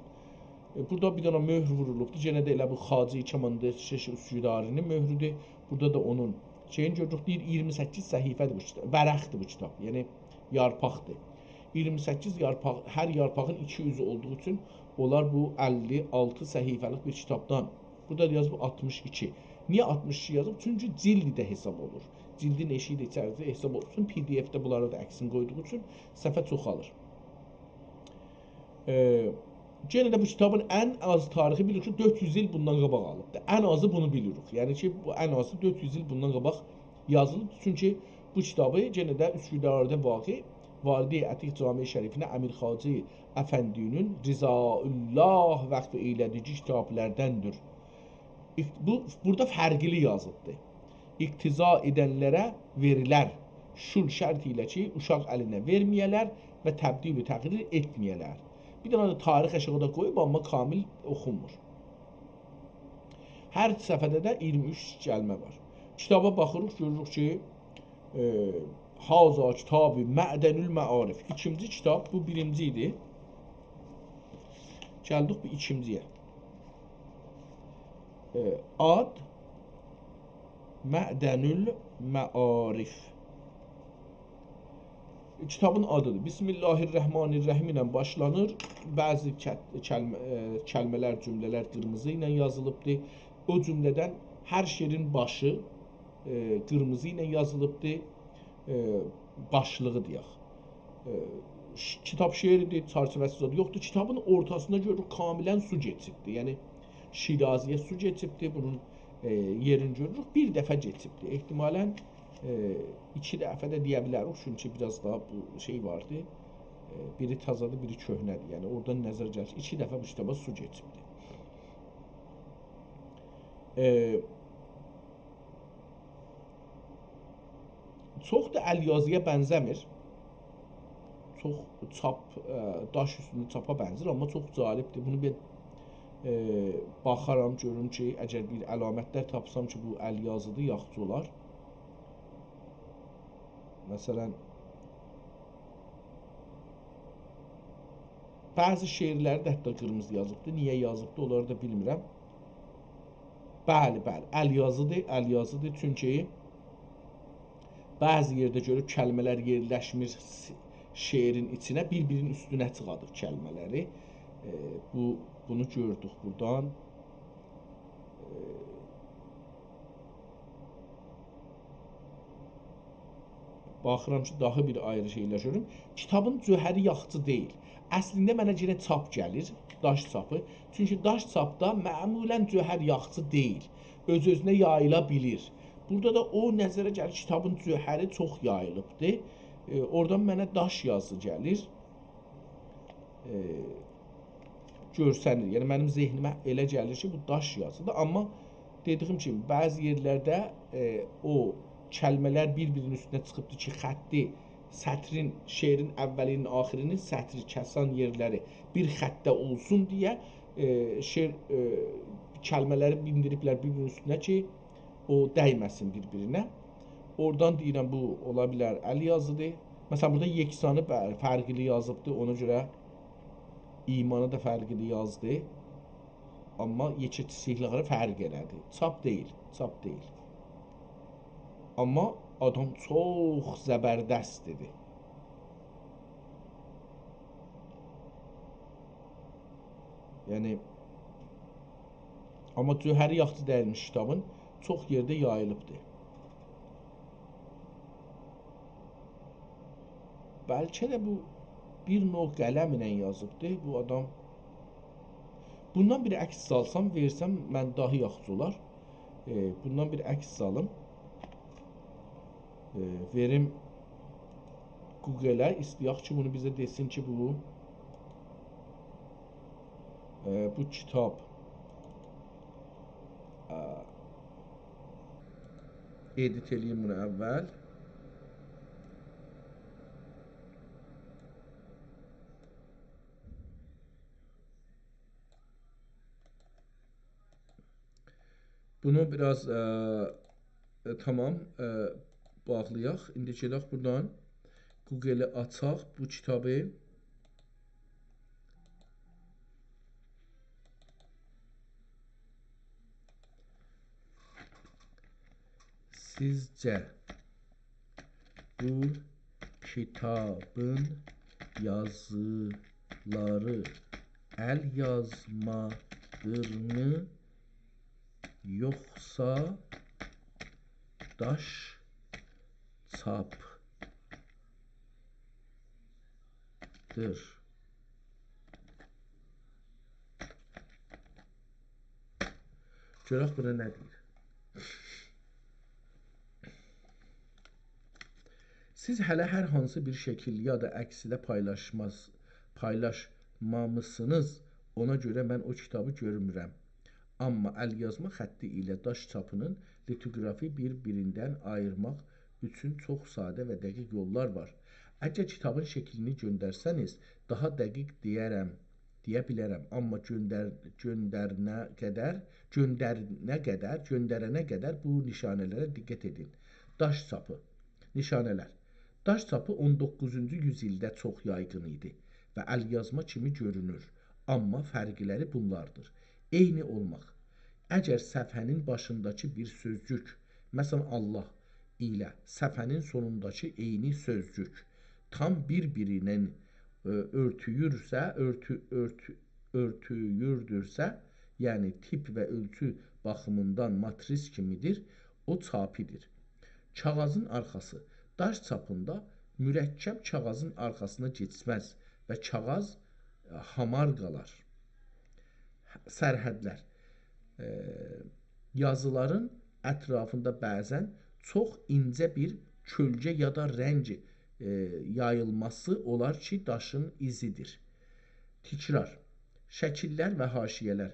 Speaker 1: Burada bir dənə möhr vurulubdur. Yenə də elə bu Xacı Kəmanda Üsküdarinin möhrüdür. Burada da onun şeyini görürük. Deyir 28 səhifədir bu kitab. Vərəqdir bu kitab. Yəni yarpaqdır. 28 yarpaq, hər yarpağın 200 olduğu üçün onlar bu 56 səhifəlik bir kitabdan. Burada da yazıb 62. Niyə 62 yazıb? Çünki cildi də hesab olur. Cildin eşiyi də içərisində hesab olsun. PDF-də bunları da əksini qoyduğu üçün səhifə çoxalır. Yenə də bu kitabın ən az tarixi bilirik ki 400 il bundan qabaq alıbdır. Ən azı bunu bilirik. Yəni ki bu ən azı 400 il bundan qabaq yazılıbdır. Çünki bu kitabı yenə də Üsküdarda vaqe Valide Ətiq Cami Şərifinə Əmir Xacı Əfəndinin Rizaullah vəqf elədiyi kitablərdəndir. Burada fərqli yazılıbdır. İqtiza edənlərə verilər. Şul şərt ilə ki, uşaq əlinə verməyələr və təbdil və təqrir etməyələr. Bir dənə də tarix aşağıda qoyub, amma kamil oxunmur. Hər səfədə də 23 gəlmə var. Kitaba baxırıq, görürük ki, Haza kitabı Mə'dənül Məarif. İkinci kitab, bu birinci idi. Gəldik bu ikinciyə. Ad Mə'dənül Məarif. Kitabın adıdır. Bismillahirrahmanirrahim ilə başlanır. Bəzi kəlmələr, cümlələr qırmızı ilə yazılıbdır. O cümlədən hər şeirin başı qırmızı ilə yazılıbdır. Başlığı deyək. Kitab şeiridir, çərçivəsi zadı yoxdur. Kitabın ortasında görürük kamilən su geçibdir. Yəni Şiraziyə su geçibdir. Bunun yerini görürük. Bir dəfə geçibdir. Ehtimalən 2 dəfə də deyə bilərik. Çünki biraz daha bu şey vardı. Biri tazadır, biri köhnədir. Yəni oradan nəzər gəlir. 2 dəfə bu kitaba su geçibdir. Çox da əlyazıya bənzəmir. Çox çap, daş üstünü çapa bənzir, amma çox cəlibdir. Bunu ben baxaram, görürüm ki, əgər bir əlamətlər tapsam ki, bu əlyazıdır, yaxşı olar. Məsələn, bəzi şeirləri də hətta qırmızı yazıbdır. Niyə yazıbdır, onları da bilmirəm. Bəli, əlyazıdır, əlyazıdır. Çünki bəzi yerdə görüb kəlmələr yerləşmir şeirin içinə, bir-birinin üstünə çıxadır kəlmələri. Bunu gördük buradan. Baxıram ki, daha bir ayrı şeylər görürüm. Kitabın cöhəri yaxçı deyil. Əslində mənə yenə çap gəlir, daş çapı. Çünki daş çapda məmulən cöhər yaxçı deyil. Öz-özünə yayıla bilir. Burada da o nəzərə gəlir, kitabın cöhəri çox yayılıbdır. Oradan mənə daş yazı gəlir. Görsənir. Yəni mənim zehnimə elə gəlir ki, bu daş yazıdır. Amma dediyim kimi, bəzi yerlərdə o kəlmələr bir-birinin üstünə çıxıbdır ki, xətti, sətrin, şeirin əvvəlinin, axirinin sətri kəsən yerləri bir xəttdə olsun deyə kəlmələri bindiriblər bir-birinin üstünə ki, o dəyməsin bir-birinə. Oradan deyirəm, bu ola bilər əl yazıdır. Məsələn, burada yeksanı fərqli yazıbdır, ona görə imanı da fərqli yazdı. Amma yekəçilikləri fərq elədi. Çap deyil, çap deyil. Amma adam çox zəbərdəst dedi. Yəni, amma cöhəri yaxçı dəyilmiş kitabın çox yerdə yayılıbdır. Bəlkə də bu bir növ qələm ilə yazıbdır bu adam. Bundan bir əks salsam, versəm mən daha yaxşı olar. Bundan bir əks salım. Verim Google-ə, istəyək ki, bunu bizə desin ki, bu kitab Edit eləyim bunu əvvəl. Bunu biraz tamam bağlayaq. İndi gedək buradan Google-i açaq bu kitabı. Sizcə bu kitabın yazıları əl yazmadırmı yoxsa daş çapdır? Görək buna nə deyir? Siz hələ hər hansı bir şəkil ya da əksidə paylaşmamısınız. Ona görə mən o kitabı görmürəm. Amma əlyazma xətti ilə daş çapının litoqrafi bir-birindən ayırmaq üçün çox sadə və dəqiq yollar var. Əgər kitabın şəklini göndərsəniz, daha dəqiq deyə bilərəm. Amma göndərənə qədər bu nişanələrə diqqət edin. Daş çapı. Nişanələr. Daş çapı 19-cu yüzildə çox yaygın idi və əlyazma kimi görünür. Amma fərqləri bunlardır. Eyni olmaq. Əgər səfhənin başındakı bir sözcük, məsələn Allah ilə səfhənin sonundakı eyni sözcük tam bir-birinin örtüyürdürsə, yəni tip və ölçü baxımından matris kimidir, o çapidir. Kağızın arxası. Daş çapında mürəkkəb kağızın arxasına keçməz və kağız hamar qalar. Sərhədlər. Yazıların ətrafında bəzən çox incə bir kölgə ya da rəng yayılması olar ki, daşın izidir. Tikrar. Şəkillər və haşiyələr,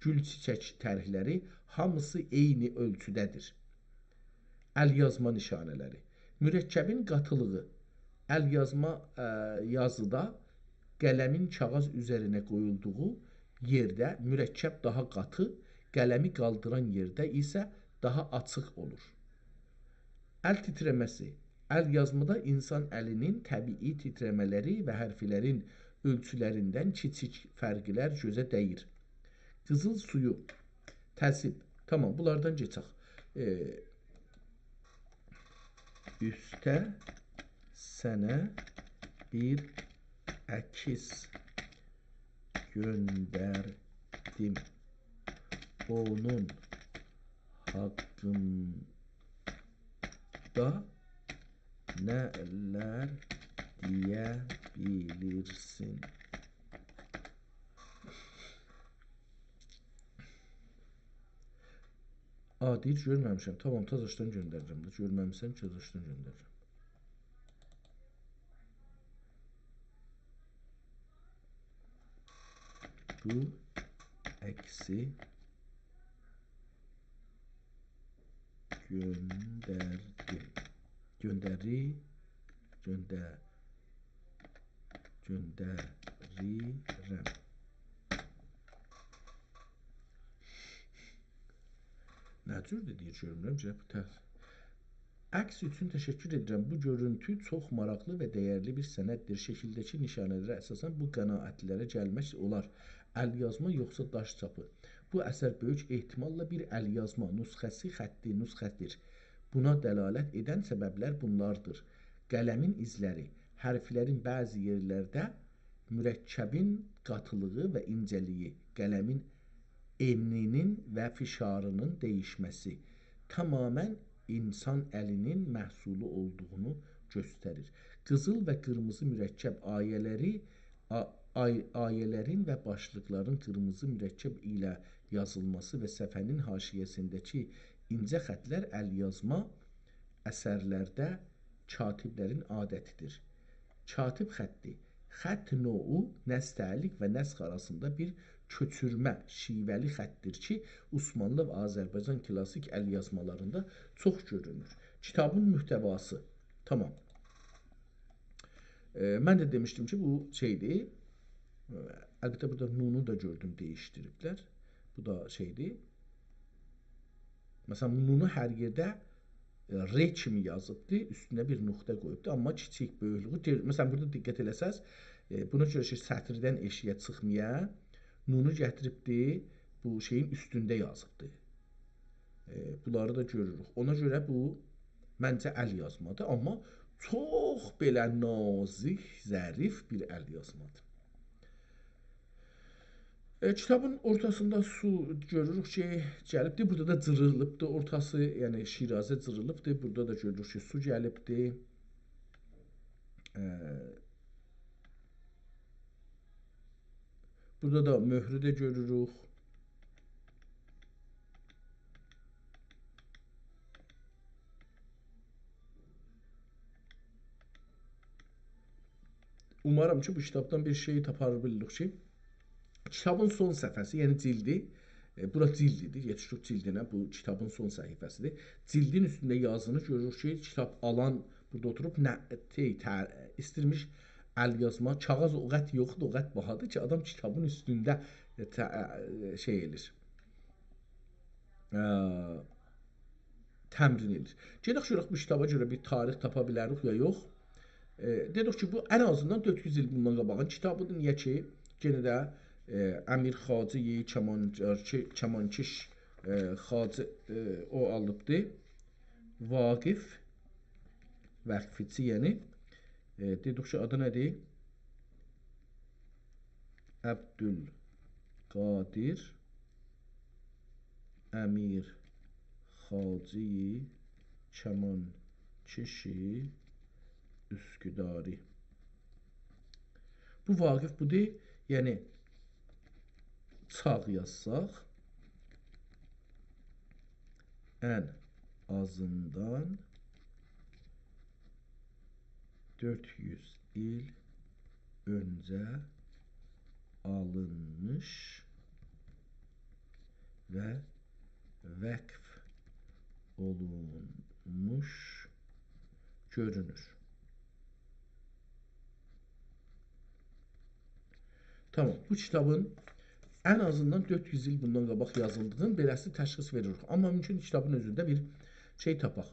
Speaker 1: gül çiçək tərhləri hamısı eyni ölçüdədir. Əlyazma nişanələri. Mürəkkəbin qatılığı. Yazıda qələmin kağız üzərinə qoyulduğu yerdə mürəkkəb daha qatı, qələmi qaldıran yerdə isə daha açıq olur. Əl titrəməsi. Əlyazmada insan əlinin təbii titrəmələri və hərflərin ölçülərindən kiçik fərqlər gözə dəyir. Qızıl suyu. Təsib. Tamam, bunlardan keçək. Üstə sənə bir əks göndərdim. Onun haqqında nələr deyə bilirsin? Deyir, görməmişəm. Tamam, tazaşdan göndərəcəm. Görməmişsən, tazaşdan göndərəcəm. Bu əksi göndərirəm. Nə cürdür deyə görmürəm. Əks üçün təşəkkür edirəm. Bu görüntü çox maraqlı və dəyərli bir sənətdir. Şəkildəki nişanələrə əsasən bu qənaətlərə gəlmək olar. Əlyazma yoxsa daş çapı. Bu əsər böyük ehtimalla bir əlyazma nüsxədir. Buna dəlalət edən səbəblər bunlardır. Qələmin izləri, hərflərin bəzi yerlərdə mürəkkəbin qatılığı və incəliyi, qələmin enlinin və fişarının dəyişməsi tamamən insan əlinin məhsulu olduğunu göstərir. Qızıl və qırmızı mürəkkəb ayələrin və başlıqların qırmızı mürəkkəb ilə yazılması və səfənin haşiyəsindəki incə xətlər əlyazma əsərlərdə katiblərin adətidir. Katib xətti. Xətt növu nəstəlik və nəsx arasında bir köçürmə şivəli xəttir ki, Osmanlı və Azərbaycan klassik əl yazmalarında çox görünür. Kitabın mühtəvası. Tamam. Mən də demişdim ki, bu şeydir. Əlbəttə burada nunu da gördüm dəyişdiriblər. Bu da şeydir. Məsələn, nunu hər yerdə R kimi yazıbdır, üstünə bir nöqtə qoyubdur, amma kiçik böyüklüyü. Məsələn, burada diqqət eləsəz, buna görə ki, sətirdən eşiyə çıxmaya nunu gətiribdir, bu şeyin üstündə yazıbdır. Bunları da görürük. Ona görə bu məncə əl yazmadır, amma çox belə nazik, zərif bir əl yazmadır. Kitabın ortasında su görürük ki, gəlibdir. Burada da cırılıbdır ortası, yəni Şirazə cırılıbdır. Burada da görürük ki, su gəlibdir. Burada da möhrü də görürük. Umarım ki, bu kitabdan bir şey tapar bilirik ki, kitabın son səhifəsi, yəni cildi, bura cildidir, yetişdirib cildinə, bu kitabın son səhifəsidir. Cildin üstündə yazını görürük ki, kitab alan burada oturub istirmiş əl yazma, kağız o qət yoxdur, o qət bahadır ki, adam kitabın üstündə şey edir, təmrin edir. Gedək görək bu kitaba görə bir tarix tapa bilərik ya yox. Dedik ki, bu ən azından 400 il bundan qabağın kitabıdır. Niyə ki, yenə də Əmir Xacı Kəmankiş Xacı o alıbdır. Vaqif Vəqfiçi, yəni dedik ki, adı nədir? Əbdülqadir Əmir Xacı Kəmankişi Üsküdari. Bu Vaqif budur, yəni çağ yazsaq ən azından 400 il öncə alınmış və vəqf olunmuş görünür. Tamam, bu kitabın ən azından 400 il bundan qabaq yazıldığını beləsi təşxis veririk. Amma mümkün kitabın özündə bir şey tapaq.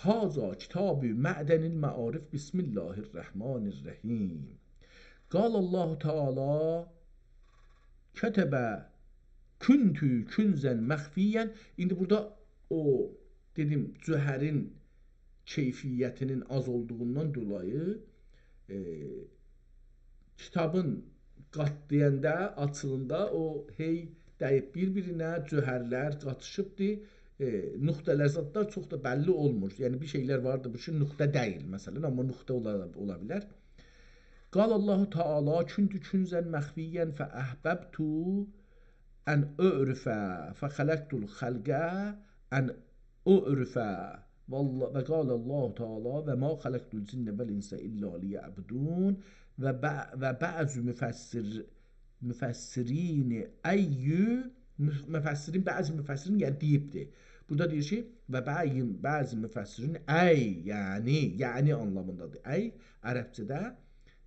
Speaker 1: Haza kitab-ı mə'dənil məarif Bismillahirrahmanirrahim. Qalallahu Teala kətəbə küntü künzən məxfiyyən. İndi burada o dedim cöhərin keyfiyyətinin az olduğundan dolayı kitabın qat deyəndə açılında o hey dəyib bir-birinə cöhərlər qatışıbdır. Nöqtələr zadlar çox da bəlli olmur. Yəni bir şeylər vardır bu ki, nöqtə deyil məsələn, amma nöqtə ola bilər. Qalallahu Teala küntü künzən məxfiyyən fə əhbəbtu ən ö'rifə fə xələqtul xəlqə ən ö'rifə və qalallahu Teala və ma xələqtul cinnə vəl insə illə liyəbudun və bəzi müfəssirin bəzi müfəssirin yəni deyibdir. Burada deyir ki, və bəzi müfəssirin yəni anlamındadır. Ərəbcədə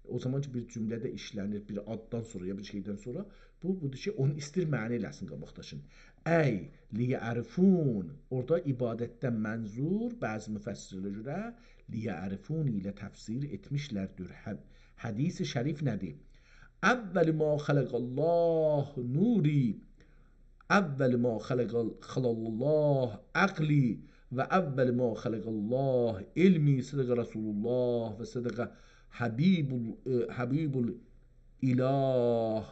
Speaker 1: o zaman ki, bir cümlədə işlənir, bir addan sonra ya bir şeydən sonra, budur ki, onu istir mənə eləsin qabaqdaşın. Liyərifun, orada ibadətdən mənzur, bəzi müfəssirlərə görə liyərifun ilə təfsir etmişlərdir. Hədis-i şərif nədir? Əvvəl ma xələqəllah nuri, əvvəl ma xələqəllah əqli və əvvəl ma xələqəllah ilmi, sədəqə Rasulullah və sədəqə Habibul İlah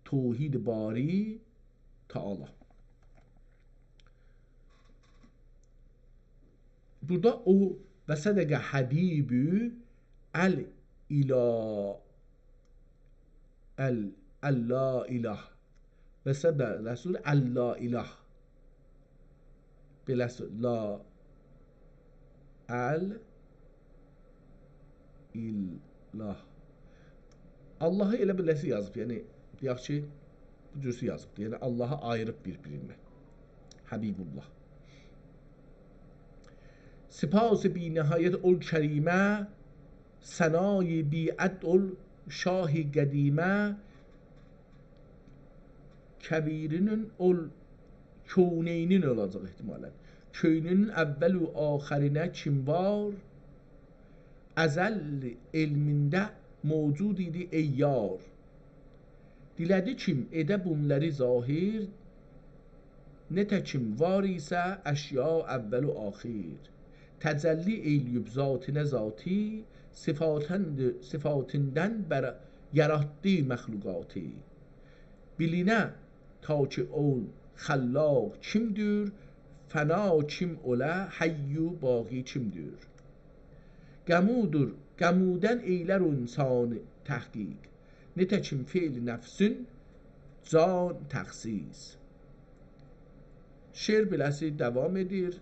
Speaker 1: Tevhid Bari Teala. Burada o və sədəqə Habibü İlah Allah ilah və sədə Rəsul Allah ilah beləsi la ilah Allahı elə beləsi yazıb, yəni deyək ki Bu cürsi yazıbdır. Yəni Allah'a ayırıb bir-birindən. Habibullah. Sipası bi nihayet ol kerimə, sənayı bi'ət ol şahi qədimə, kəbirinin ol köneynin olacaq ehtimalən. Köynünün əvvəl və axərinə kim var? Əzəl elmində mövcud idi ey yar. Dilədi kim edə bunları zahir, nətəkim var isə əşya əvvəl və axir. Təcəlli eylüb zatine zati, sıfatından yaratdı məxluqatı. Bilinə ta ki ol xallaq kimdir, fəna kim olə, hayyu baqi kimdir. Qəmudur, qəmudən eylər insan təhqiq, nətəkim fe'l nəfsün can təxsis. Şeir beləsi devam edir.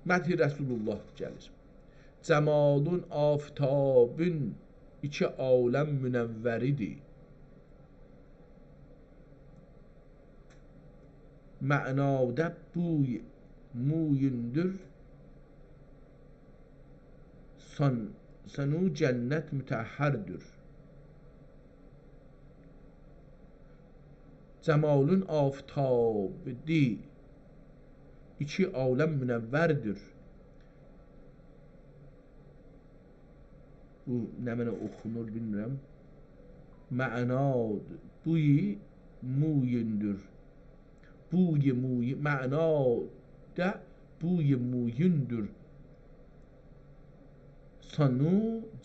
Speaker 1: Məthi Rəsulullah gəlir. Cəmalun aftabın iki aləm münəvvəridir. Mənada buy muyundur. Sanu cənnət mütəhhərdir. Cəmalun aftabıdır. İki aləm münəvvərdir. Bu nə mənə oxunur bilmirəm. Mənad buyi muyundur. Buyi muyi mənada buyi muyundur. Sanu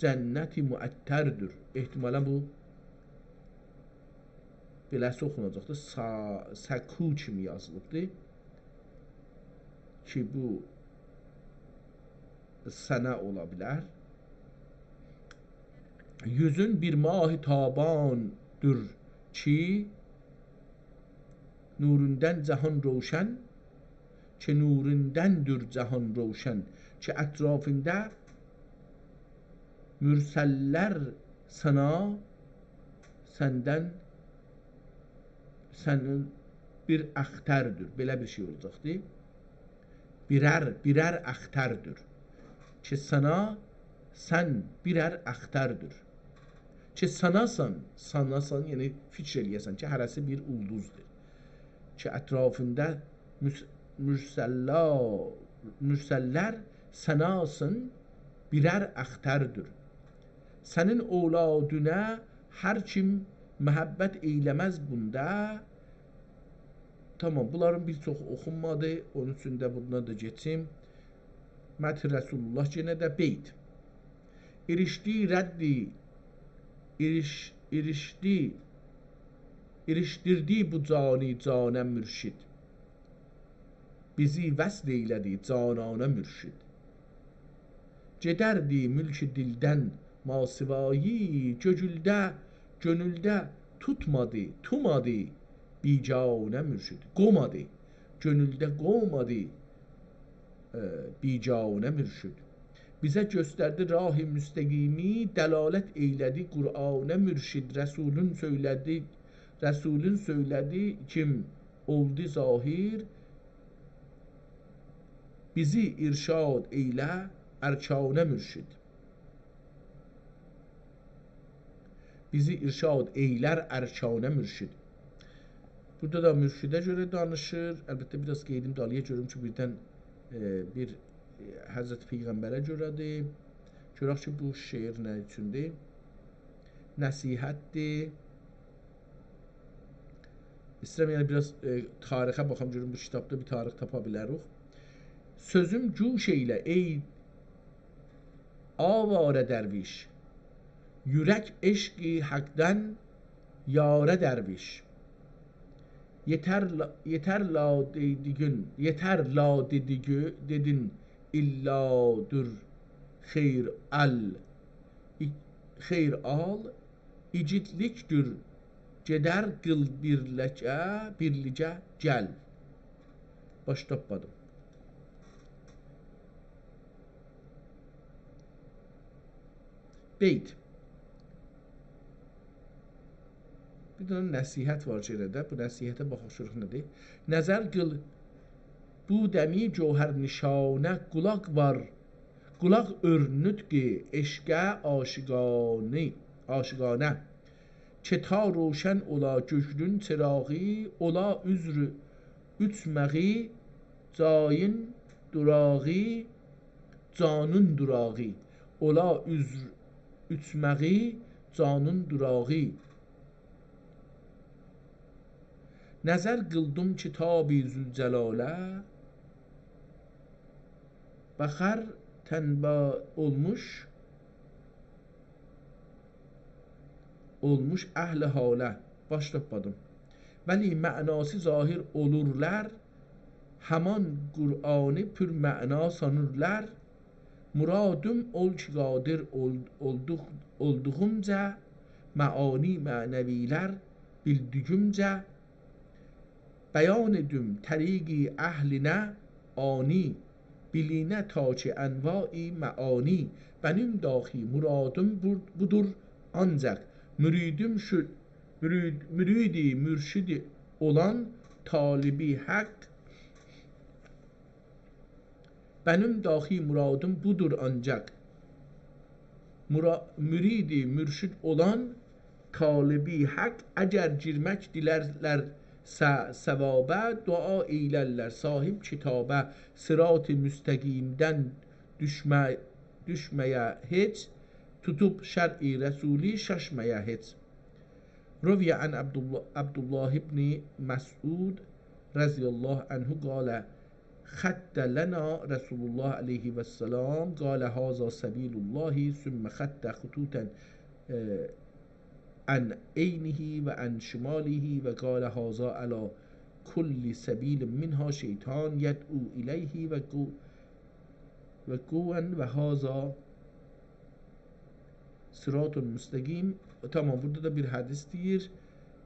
Speaker 1: cənnəti müəttərdir. Ehtimalən bu beləsi oxunacaqdır. Səku kimi yazılıbdır. Ki bu sənə ola bilər. Yüzün bir mah-ı tabandır ki nurundan cahan roşan, ki nurundandır cahan roşan, ki ətrafında mürsəllər sana səndən sənin bir əxtərdir. Belə bir şey olacaqdır. Birer əxtərdir. Ki sana sən birər əxtərdir. Ki sanasan yəni fikr eləyəsən ki, hərəsi bir ulduzdur. Ki ətrafında mürsəllər sənasın birər əxtərdir. Sənin ovladına hər kim məhəbbət eyləməz bunda. Tamam, bunların bir çox oxunmadı. Onun üçün də buna da geçim. Məthi Rəsulullah yenə də beyt. İrişdirdi bu cani canə mürşid. Bizi vəsl eylədi cananə mürşid. Gedərdi mülk-i dildən masivayı, gönüldə tumadı bicanə mürşid. Qomadı, gönüldə qomadı bicanə mürşid. Bizə göstərdi rah-ı müstəqimi, dəlalət eylədi Qur'anə mürşid. Rəsulün söylədi kim oldu zahir, bizi irşad eylə ərkanə mürşid. Bizi irşad eylər ərkanə mürşid. Burada da mürşidə görə danışır. Əlbəttə biraz qeydim dalıya görüm ki, birdən bir Həzrət Peyğəmbərə görədir. Görək ki, bu şeir nə üçündür? Nəsihətdir. İstəyirəm yəni biraz tarixə baxam görüm bu kitabda bir tarix tapa bilərik. Sözüm cuş eylə ey avarə dərviş. Yürək eşqi haqdan yarə dərviş. Yeter la dedin illadır xeyr al icitlikdir gedər qıl birlicə gəl. Baş tapmadım. Beyt. Bir dənə nəsihət var şeirdə. Bu nəsihətə baxışırıq nədir? Nəzər qıl bu dəmi cövhər nişanə qulaq var. Qulaq örnütqi eşqə aşiqanə. Çe ta روشن ola göklün çırağı, ola üzr ütməği, cayin durağı, canın durağı. Ola üzr ütməği, canın durağı. Nəzər qıldım kitab-ı Zülcəlalə, baxar tənba olmuş əhl-i halə. Başladım. Vəli mənası zahir olurlar, haman Qur'anı pür məna sanırlar. Muradım ol ki qadir olduğumca, məani mənəvilər bildiyimcə, bəyan edim təriqi əhlinə ani, bilinə ta ki envai məani. Benim dahi muradım budur ancak, müridi mürşidi olan talibi hak. Benim dahi muradım budur ancak, müridi mürşid olan talibi hak. Eğer girmek dilerlerse sevaba, dua eylerler sahip kitaba. Sırat-ı müstakimden düşmeye hiç, tutup şer'i Resulü şaşmaya hiç. Rüviye an Abdullah ibn Mes'ud raziyallahu anhu gâle خط لنا رسول الله عليه والسلام قال هذا سبيل الله ثم خط خطوطا عن عينه وعن شماله وقال هذا على كل سبيل منها شيطان يدعو إليه وقوا وهذا صراط مستقيم. Tamam, burada da bir hadisdir.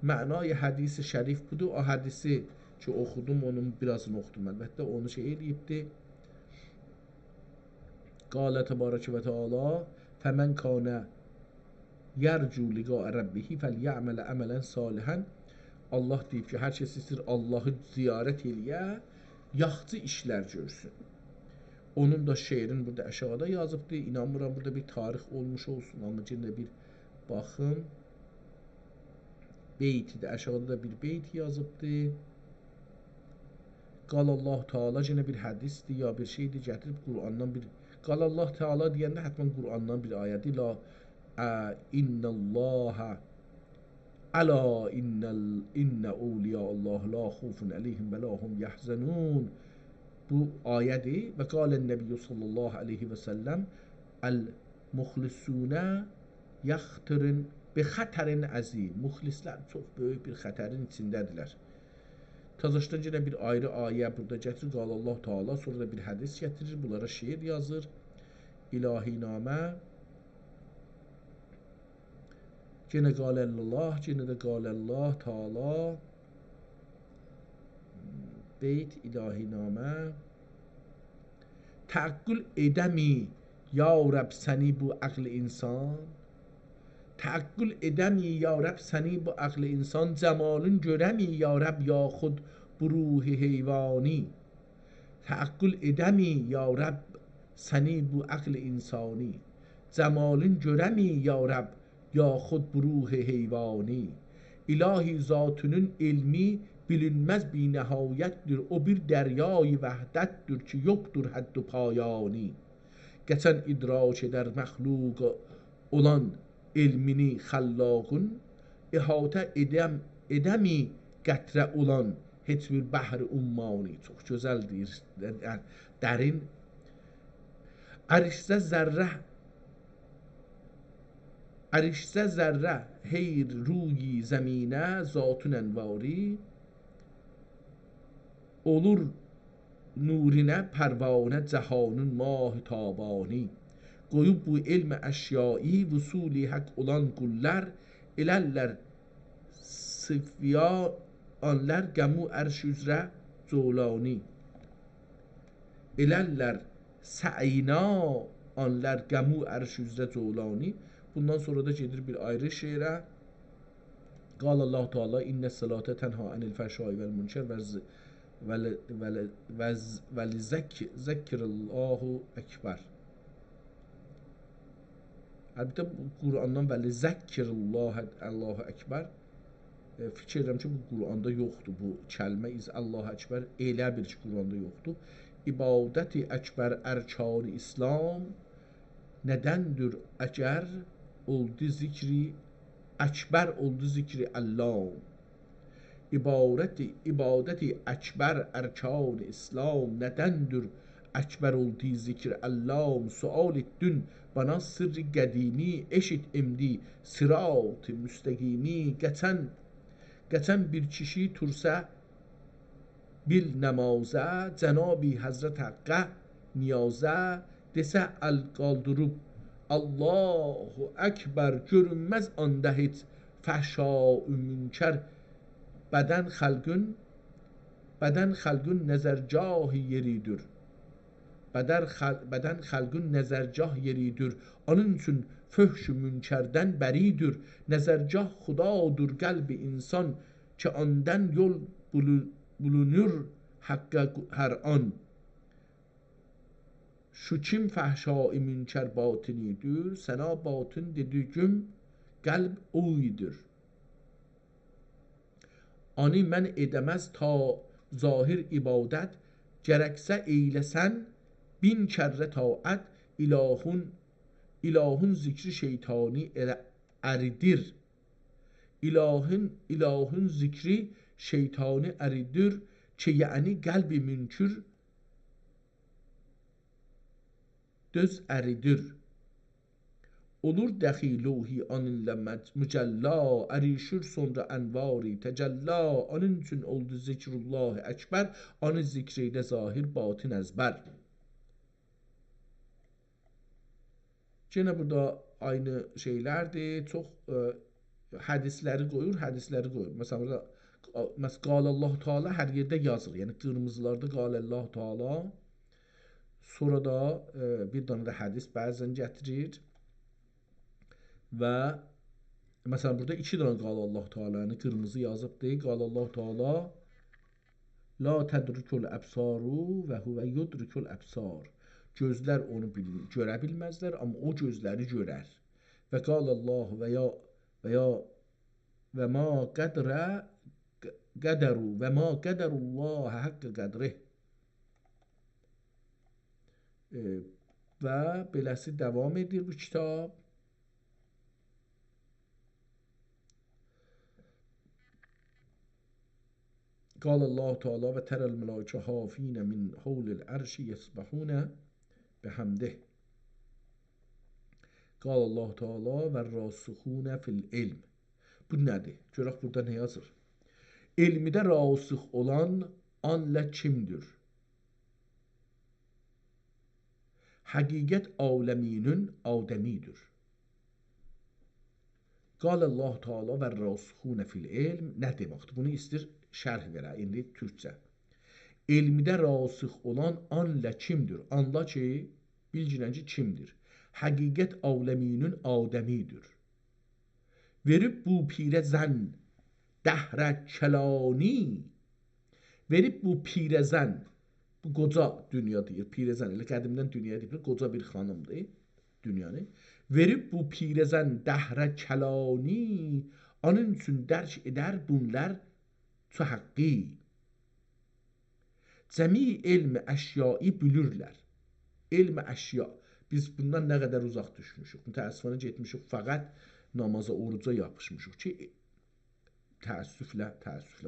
Speaker 1: Mənay hadisi şərif budur. O hadisi ki oxudum, onun birazını oxudum əlbəttə. Onu şey eləyibdi. Qalə təbarəkə və təala fəmən kanə yərcu liqaə rəbbihi fəlyə'mələ əmələn salihən. Allah deyib ki, hər kəs istəyir Allahı ziyarət eləyə, yaxşı işlər görsün. Onun da şeirin burada aşağıda yazıbdı. İnanmıram burada bir tarix olmuş olsun, amma yenə bir baxın. Beyti də aşağıda da bir beyt yazıbdı. Qalallah Teala yenə bir hədisdir ya bir şeydir, gətirib Qur'andan bir Qalallah Teala deyəndə həttən Qur'andan bir ayədir. La innallaha ala inna awliya Allah la khufun alayhim və la hum yahzanun. Bu ayədir. Və qalən Nəbiyyu sallallahu aleyhi və səlləm el-muxlisuna yaxtırın bi xətərin əzim. Muxlislər çox böyük bir xətərin içindədirlər. Tazışdan yenə bir ayrı ayə burada gətirir. Qal Allah Teala, sonra da bir hədis gətirir. Bunlara şeir yazır. İlahinamə. Yenə qaləllallah, yenə də qaləllah Teala. Beyt ilahinamə. Təəqqül edəmi ya Rəbb səni bu əql insan. Təəqqül edəmi ya Rəbb səni bu əql insan. Cəmalın görəmi ya Rəbb yaxud bu ruhi heyvani. Təəqqül edəmi ya Rəbb səni bu əql insani. Cəmalın görəmi ya Rəbb yaxud bu ruhi heyvani. İlahi zatının ilmi bilinməz bir nəhayətdir. O bir dəryayı vəhdətdir ki, yoxdur həddu payani. Geçən idrak edər məxluq olan ilmini xəllaqın, ihatə edəmi qətrə olan heç bir bəhr ummani. Çox gözəldir, dərin. Ərişsə zərrə heyr ruyi zəminə zatun ənvari. Olur nurinə pərvanə cəhanın mah-ı tabani. Qoyub bu elm əşyai vusuli haqq olan qullar ilərlər sıfya anlar qəmu ərş üzrə colani. İlərlər sə'ina anlar qəmu ərş üzrə colani. Bundan sonra da gedir bir ayrı şeirə. قال الله تعالی این الصلاة تنها عن الفحشاء والمنکر ذکر الله اکبر. Əlbəttə Qurandan bəli zəkkir Allahu Əkbər fikir edirəm ki, bu Quranda yoxdur bu kəlmə Allahu Əkbər elə bir ki, Quranda yoxdur. İbadəti əkbər ərkan-ı İslam nədəndir əgər oldu zikri əkbər oldu zikri Allah. İbadəti əkbər ərkan-ı İslam nədəndir əkbər oldu zikri Allah. Sual etdin bana sırrı qədimi eşit imdi sırat-ı müstəqimi. Geçen bir kişi tursa bil namazə Cənabi Həzrət Haqqə niyazə desə əl qaldırıb Allahu Əkbər görünməz anda heç fəhşa-ü münkər. Bədən xəlqün nəzərgahı yeridir. Bədən xəlqün nəzərgah yeridir. Onun üçün föhş-ü münkərdən bəridir. Nəzərgah xudadır qəlb insan ki ondan yol bulunur haqqqa hər an. Şu kim fəhşa-i münkər batinidir. Səna batın dedigüm qəlb oydur. Ani mən edəməz ta zahir ibadət. Gərəksə eyləsən bin kərrə taat. İlahın zikri şeytani əridir. İlahın zikri şeytani əridir ki yəni qəlbi münkür döz əridir. Olur dəxiluhi anillə mücəlla ərişir sonra ənvari təcəlla. Onun üçün oldu zikrullahi əkbər. Onun zikreydə zahir batın əzbər. Gene burada aynı şeylerdir. Çok hədisləri qoyur. Mesela burada Qalallahu Teala hər yerdə yazır. Yəni qırmızılarda Qalallahu Teala. Sonra da bir dənə də hədis bəzən gətirir. Və mesela burada iki dənə Qalallahu Teala'nı qırmızı yazıb deyir. Qalallahu Teala la tədrikul əbsaru və huvə yudrikul əbsar. Gözlər onu görə bilməzlər, amma o gözləri görər. Və qalallahu və ma qədəru və ma qədərullah haqqı qədrih. Və beləsi davam edir bu kitab. Qalallahu Teala və tərəl mələkə hafinə min havlil ərşi yesbahunə بحمده. قال الله Teala və rasuxunə fil ilm. Bu nədir? Görək burada nə yazır? Elmidə rasix olan anlə kimdir? Həqiqət aləminin adəmidir. Qal Allah Teala və rasuxunə fil ilm nə deməkdir? Bunu istir şərh verə, indi türkcə. Elmidə rasix olan anlə kimdir? Anla ki, bilginən ki, kimdir? Həqiqət aləminin adəmidir. Verib bu pirə zən dəhrə kəlani. Verib bu pirə zən, bu qoca dünya deyir, pirə zən, elə qədimdən dünya deyir, qoca bir xanımdır dünyanı. Verib bu pirə zən dəhrə kəlani. Onun üçün dərk edər bunlar çu haqqi. Cəmi elmi əşyayı bilirlər. Elmi əşya. Biz bundan nə qədər uzaq düşmüşük. Mütəəssifənə getmişik, fəqət namaza, oruca yapışmışıq ki, təəssüflə,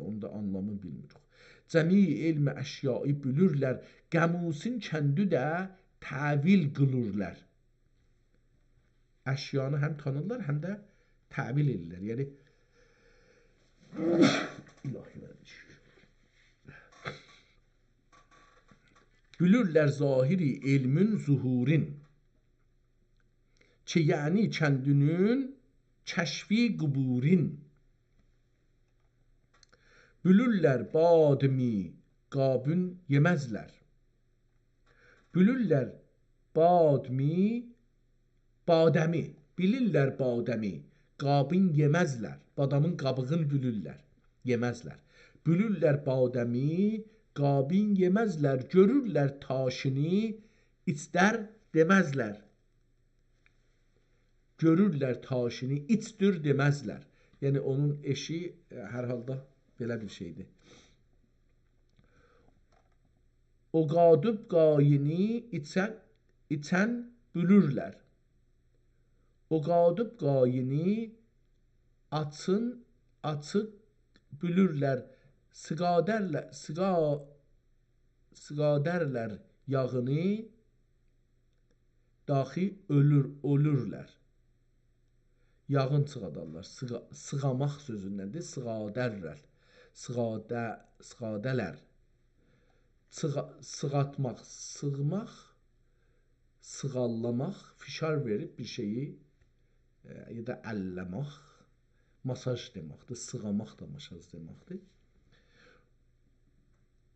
Speaker 1: onu da anlamını bilmirik. Cəmi elmi əşyayı bilirlər. Qəmusin kəndi də təvil qılırlar. Əşyanı həm tanırlar, həm də təvil edirlər. Yəni, ilahi vermiş. Bilirlər zahiri elmin zuhurin ki yəni kəndinin kəşfi quburin. Bilirlər badmi qabın yeməzlər. Bilirlər badmi badəmi. Bilirlər badəmi qabın yeməzlər. badamın qabığını bülürlər, yeməzlər. Bülürlər badəmi, qabin yeməzlər, görürlər taşını, içdər deməzlər. Görürlər taşını, içdür deməzlər. Yəni onun eşi hər halda belə bir şeydir. O qadıb qayini içən bülürlər. O qadıb qayini açıq bülürlər. Siqadərlər yağını daxi ölürlər. Yağın çıqadarlar. Sığamaq sözündəndir. Siqadərlər. Siqadələr. Sığatmaq, sığmaq, sığallamaq, fişar verib bir şeyi ya da əlləmaq, masaj deməkdir. Sığamaq da masaj deməkdir.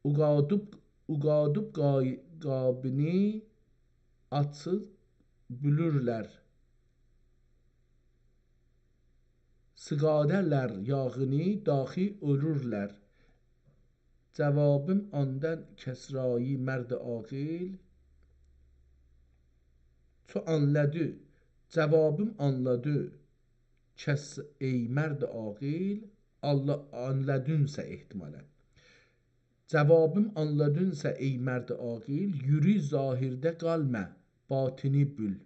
Speaker 1: Uqadıb qabini açıq bülürlər. Siqadərlər yağını daxi ölürlər. Cevabım ondan Kəsrayı mərd aqil. Ço anladı. Cevabım anladı. Ey mərd aqil. Allah anladınsa ehtimalen. Cevabım anladınsa ey mərd aqil. Yürü zahirdə qalma. Batini bül.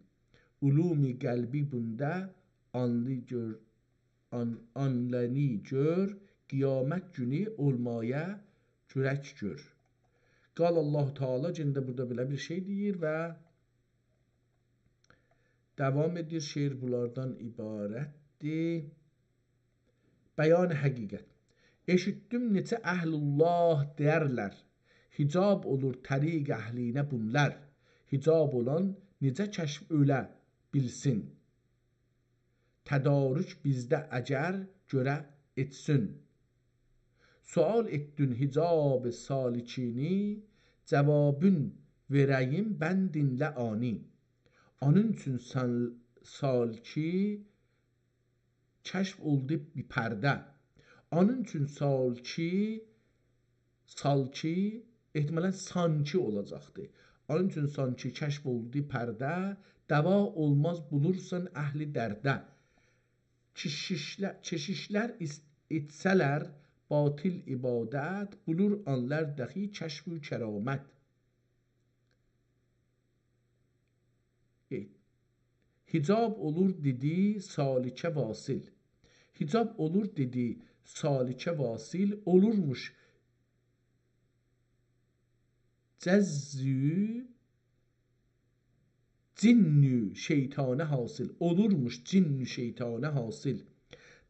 Speaker 1: Ulumi qəlbi bunda anlani gör. Qiyamət günü olmaya cürək gör. Qal Allah Teala cində burada belə bir şey deyir və devam edir. Şeir bunlardan ibarətdir. Bəyan həqiqət. Eşitdim neçə əhlullah deyərlər. Hicab olur təriq əhlinə bunlar. Hicab olan necə kəşf ölə bilsin. Tədarük bizdə əgər görə etsin. Sual etdin hicab salikini, cevabın verəyim ben dinlə ani. Onun üçün salki kəşf oldu bir pərdə. Onun üçün salki ehtimalen sanki olacaqdır. Onun üçün sanki kəşf oldu pərdə, dəva olmaz bulursan əhli dərdə. Keşişlər etsələr batil ibadət, bulur anlar dəxi kəşf və kəramət. Hicab olur dedi salikə vasil. Hicab olur dedi salikə vasil, olurmuş cəzzü cinnü şeytanə hasıl. Olurmuş cinnü şeytanə hasıl.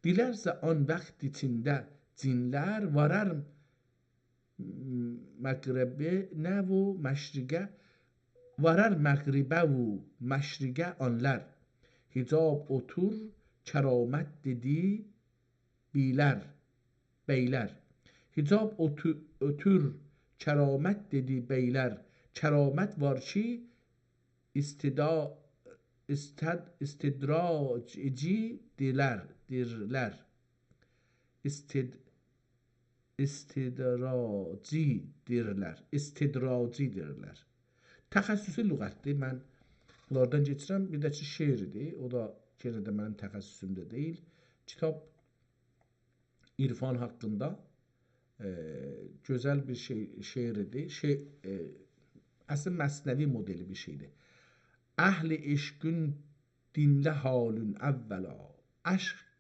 Speaker 1: Dilərsə an vaxt içində cinlər varar məqribə nə və məşriqə, varar məqribə və məşriqə anlar. Hicab otur kəramət dedi beylər. Hicab otur kəramət dedi beylər. Kəramət var ki istidraci dirlər. İstidracidirlər. Təxəssüsü lüğətdir. Mən bunlardan geçirəm. Bir də ki şeirdir. O da yenə də mənim təxəssüsümdə deyil. Kitab irfan haqqında gözəl bir şeirdir. Əslində məsnəvi modeli bir şeydir. Əhl-i eşqün dinlə halün əvvəla.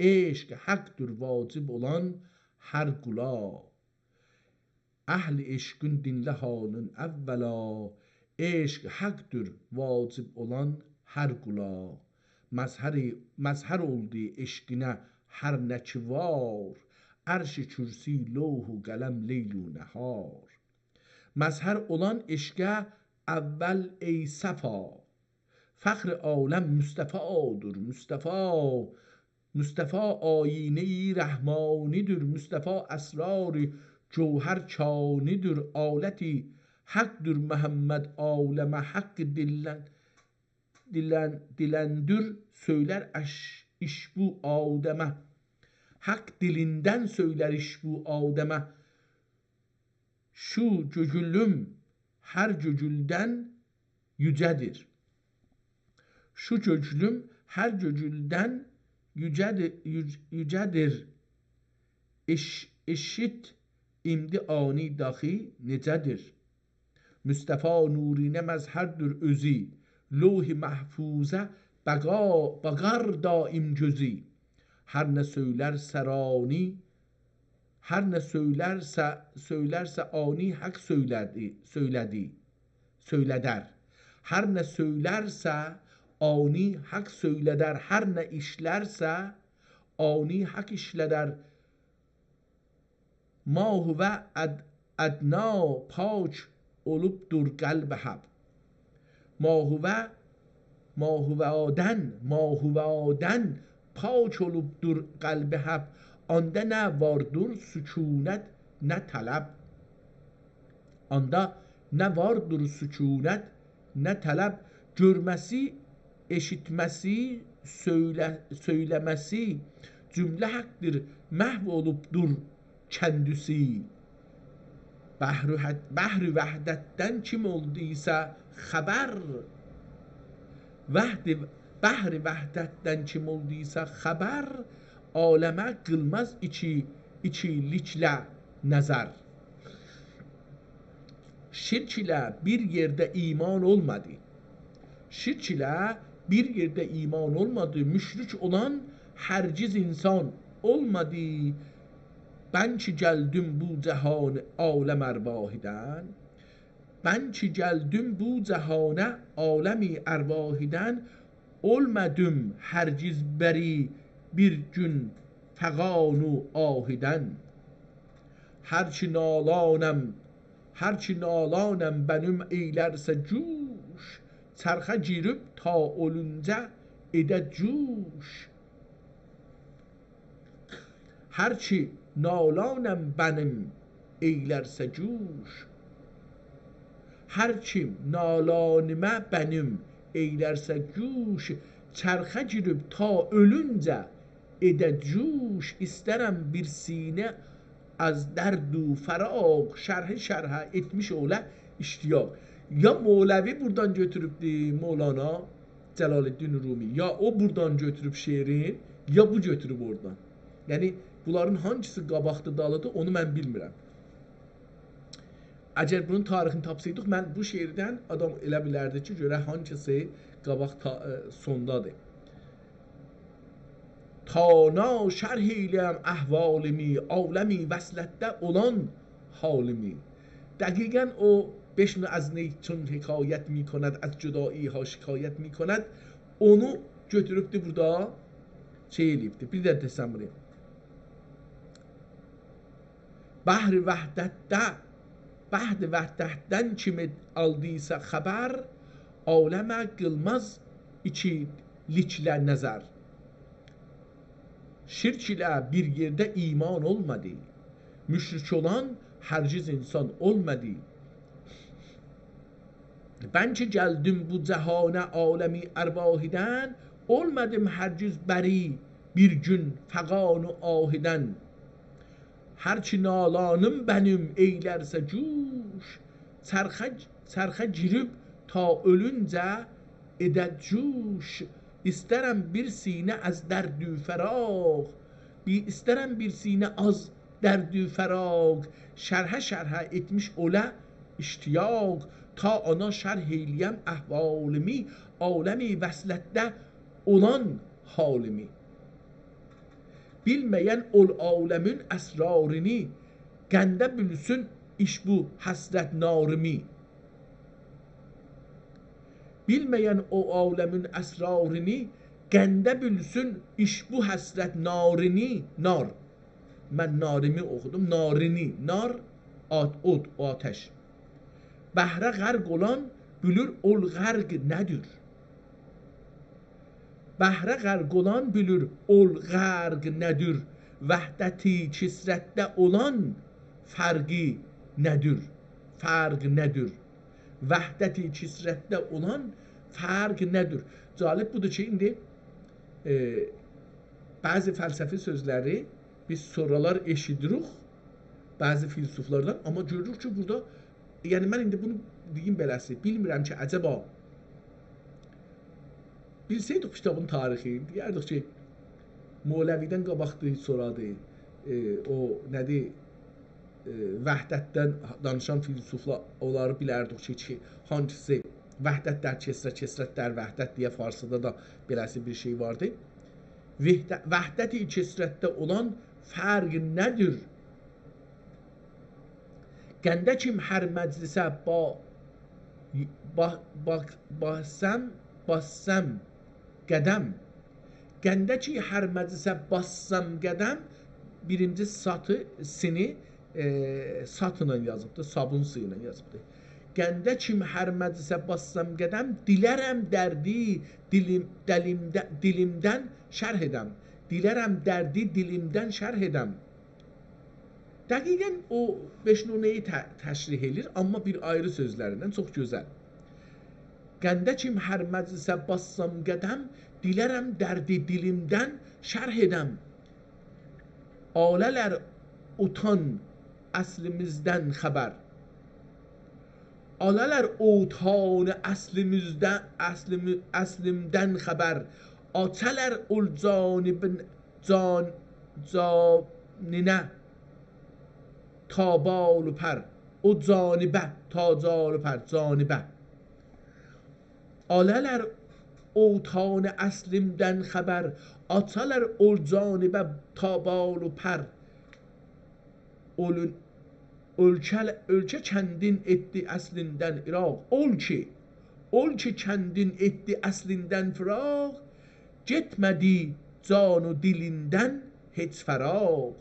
Speaker 1: Eşq haqqdır vacib olan hər qula. Əhl-i eşqün dinlə halün əvvəla. Eşq haqqdır vacib olan hər qula. Məzhər oldu eşqinə hər nə ki var. Ərş-i kürsi lövh-u qələm leyl-u nəhar. Məzhər olan eşqə əvvəl ey səfa. Fəxr aləm Müstəfadır. Müstəfa ayine-i rəhmanidir. Müstəfa əsrar-ı cövhər kanidir. Aləti haqqdır Məhəmməd aləmə haqq diləndir. Söylər işbu Adəmə. Hak dilinden söyler iş bu Adem'e. Şu cöcülüm her cöcülden yücedir. Şu cöcülüm her cöcülden yücedir. Eşit imdi ani dahi necedir. Mustafa nurine mezherdir özü. Lوح محفوظه بقر daim gözü. Her ne söylerse rani, her ne söylerse ani hak söyleder. Her ne söylerse ani hak söyleder. Her ne işlerse ani hak işleder. Ma huve adna paç olubdur kalb hab. ماهوادن پاک olubdur قلب hab. Anda ne vardır sükunet ne talep. Anda ne vardır sükunet ne talep. Görmesi, eşitmesi, söylemesi cümle haktır. Mahv olubdur kendisi. Bahri vahdetten kim olduysa haber. Bahri vahdetten kim olduysa haber. Aleme kılmaz içilikle nazar. Şirk ile bir yerde iman olmadı. Şirk ile bir yerde iman olmadı. Müşrik olan herciz insan olmadı. Ben ki geldim bu cehan alem ervahiden. Ben ki geldim bu cehane alemi ervahiden. Olmadım herciz beri bir gün feganu ahiden. Herçi nalanım benim eylerse cuş. Çarxa girip ta olunca ede cuş. Herçi nalanım benim eylerse cuş. Herçi nalanime benim eylerse cuş. Çarxa girip ta ölünce ede cuş. İsterem bir sine az derdu feraq şerha etmiş ola iştiyak. Ya Mevlevi buradan götürübdü Mevlana Celaleddin Rumi, ya o buradan götürüb şeirin, ya bu götürüb oradan. Yani bunların hangisi qabaqdı dalıdı onu mən bilmirəm. Əgər bunun tarixini tapsaydıq, mən bu şeirdən adam elə bilərdi ki, görə hangisi qabaq sondadır. Tana şərh eyləm əhvalimi, aləmi vəslətdə olan halimi. دقیقاً o 5 نوع از نی چون حکایت می کند از جدایی ها şikayet می کند onu götürübdü burada şey eləyibdi. Bir də desəm buraya. Bahri vəhdətdən kimi aldıysa xəbər aləmə qılmaz ikiliklə nəzər. Şirk ilə bir yerdə iman olmadı. Müşrik olan herciz insan olmadı. Ben ki geldim bu cehane alemi ervahiden, olmadım herciz beri bir gün feganu ahiden. Herçi nalanım benim eylerse cuş, çarxa girip ta ölünce ede cuş. İsterem bir sine az derdü feraq, isterem bir sine az derdü feraq. Şerha etmiş ola iştiyak. Ta ona şerh eyleyem ahvalimi, alemi vəslətdə olan halimi. Bilmeyen ol alemin esrarini, gende bilsin iş bu hasret narimi. Bilmeyen o alemin esrarini, gende bilsin iş bu hasret narini. Nar. Ben narimi okudum. Narini. Nar, od, o ateş. Bəhrə qərq olan bilir ol qərq nədir? Bəhrə qərq olan bilir ol qərq nədir? Vəhdəti kisrətdə olan fərqi nədir? Fərq nədir? Vəhdəti kisrətdə olan fərq nədir? Cəlib budur ki, indi bəzi fəlsəfi sözləri biz soralar eşidirik bəzi filosoflardan, amma görürük ki, burada yəni mən indi bunu deyim beləsi, bilmirəm ki, əcəba bilsəydik kitabın tarixi, deyərdik ki, Moləvidən qabaqdır, soradı, o nədir, vəhdətdən danışan filosoflar, onları bilərdik ki, hangisi vəhdət dər kəsrət, kəsrət dər vəhdət deyə farsıda da beləsi bir şey vardı. Vəhdət-i kəsrətdə olan fərq nədir? Gəndə kim hər məclisə bassam qədəm, gəndə ki hər məclisə bassam qədəm, birinci satı sini satla yazıbdır, sabun sıyla yazıbdır. Gəndə kim hər məclisə bassam qədəm, dilərəm dərdi dilimdən şərh edəm. Dilərəm dərdi dilimdən şərh edəm. Dəqiqən o 5 nünəyi təşrih edir, amma bir ayrı sözlərindən çox gözəl. Gəndə kim hər məclisə bassam qədəm, dilərəm dərdi dilimdən şərh edəm. Alələr utan əslimizdən xəbər. Alələr utan əslimdən xəbər. Açələr ul caninə tabalı pər. O canibə, tacalı pər, canibə. Alələr utan əslimdən xəbər. Açələr ul canibə tabalı pər. Ölkə kəndin etdi əslindən İraq. Ol ki kəndin etdi əslindən firaq. Getmədi canu dilindən heç fəraq.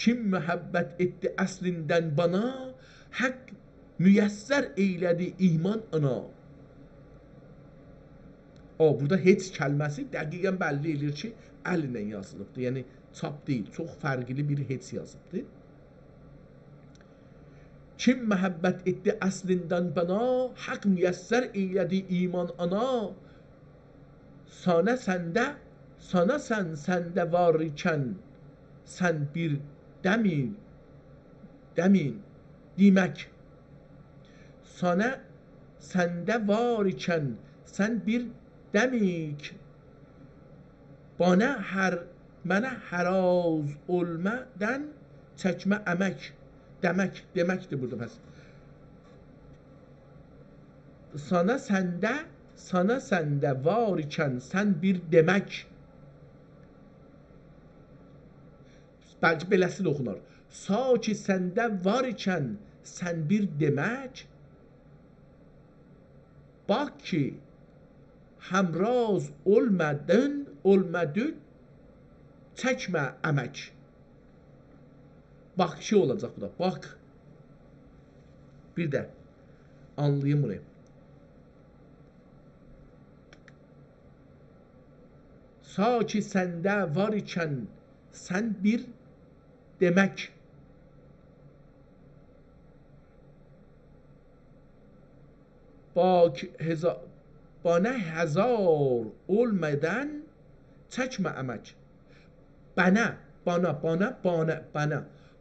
Speaker 1: Kim məhəbbət etdi əslindən bana, haqq müyəssər eylədi iman ana. Burada heç kəlməsi dəqiqən bəlli edir ki, əllə yazılıbdır. Yəni çap deyil, çox fərqli bir heç yazılıbdır. Kim məhəbbət etdi əslindən bana, haqq müyəssər eylədi iman ana. Sana səndə var ikən, sən bir dəmin, demək. Sana səndə var ikən, sən bir dəmik. Mənə həraz olmədən çəkmə əmək. Deməkdir burada pəs. Sana səndə var ikən, sən bir demək. Bəlkə beləsi də oxunar. Ki səndə var ikən, sən bir demək. Bax ki, həmraz olmadı, çəkmə əmək. Bax ki olacaq bu da. Bax. Bir də anlayın bunu. Ki səndə var ikən, sən bir demək. Bana hazar olmadan çəkmə əmək.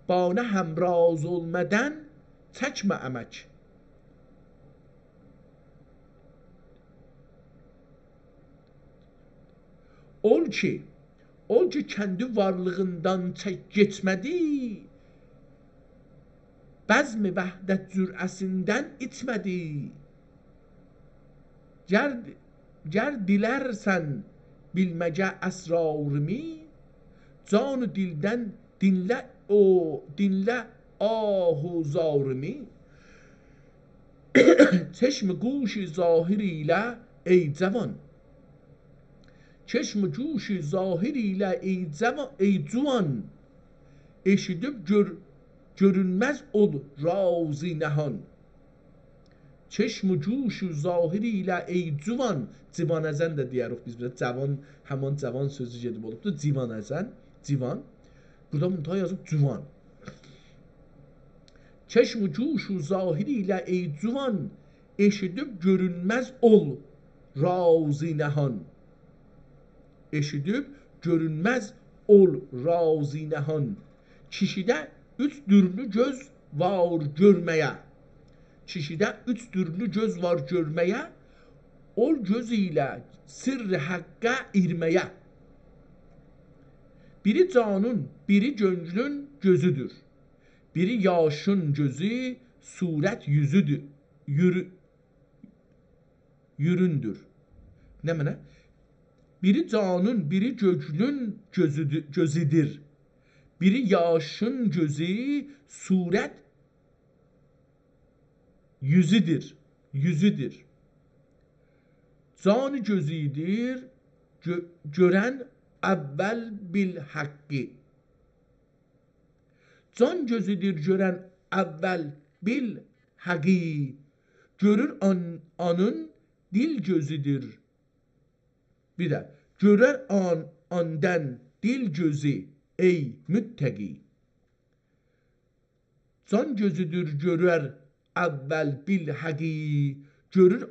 Speaker 1: Bana həmraz olmadan çəkmə əmək. Ol ki kəndi varlığından geçmədi, bəzmi vəhdət cürəsindən içmədi. Gər dilərsən bilməcə əsrarımı, canı dildən dinlə ahuzarımı. Çeşm guşi zahir ilə ey cavan. Çeşm guşi zahir ilə ey cuvan. Eşidib görünməz ol razi nəhan. Çeşm guşi zahir ilə ey cuvan. Civanəzən də deyərik biz. Cavan, həman cavan sözü gedib olubdur. Civanəzən, civan. Burada müntəhə yazıb cuvan. Çeşm guşi zahir ilə ey cuvan. Eşidib görünməz ol razi nəhan. Eşidib görünməz ol razı nəhən. Kişidə üç dürlü göz var görməyə. Kişidə üç dürlü göz var görməyə, ol göz ilə sirri həqqə irməyə. Biri canın, biri gönlün gözüdür. Biri yaşın gözü, surət yüzüdür. Yüründür. Ne mənə? Biri canın, biri gönlün gözüdür. Biri yaşın gözü, surət yüzüdür. Canı gözüdür, görən əvvəl bil haqqı. Can gözüdür görən əvvəl bil haqqı. Görür anın dil gözüdür. Bir də görər andan dil gözü ey müttəqi. Can gözüdür görər əvvəl bil haqqı. Görür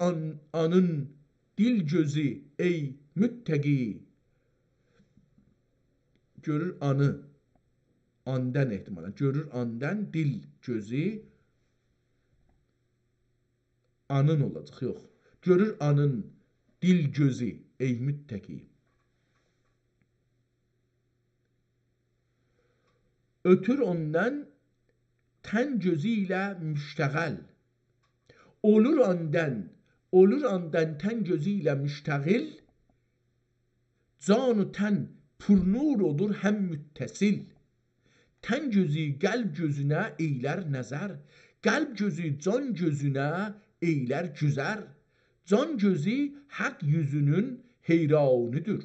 Speaker 1: anın dil gözü ey müttəqi. Görür anı, andan ehtimalen. Görür andan dil gözü anın olacaq, yox. Görür anın dil gözü ey müttəqi. Ötür ondan tən gözü ilə müştəğəl. Olur andan tən gözü ilə müştəğil. Can-ı tən purnur olur həm müttəsil. Tən gözü qəlb gözünə eylər nəzər. Qəlb gözü can gözünə eylər güzər. Can gözü haqq yüzünün heyranıdır.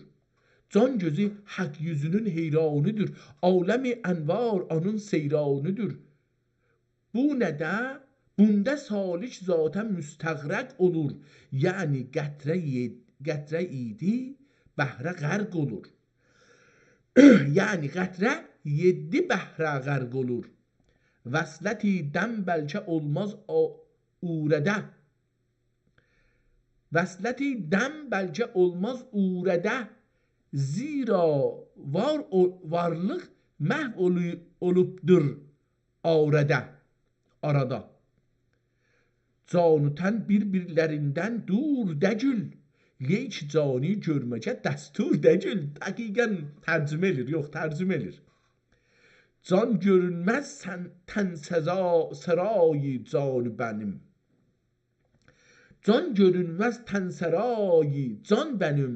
Speaker 1: Can gözü haqq yüzünün heyranıdır. Aləm-i ənvar onun seyranıdır. Bu nədə? Bunda salik zata müstəğrəq olur. Yəni qətrə idi, bəhrə qərq olur. Yəni qətrə 7 bəhrə qərq olur. Vəsləti dəm bəlkə olmaz uğrədə. Vəsləti dəm bəlkə olmaz uğrədə. Zira varlıq məhv olubdur arada. Canı tən bir-birlərindən dur dəcül. Leyk cani görməcə dəstur dəcül. Dəqiqən tərcümə edir, yox tərcümə edir. Can görünməz tən sərayı canı bənim. Can görünməz tən sərayı can bənim.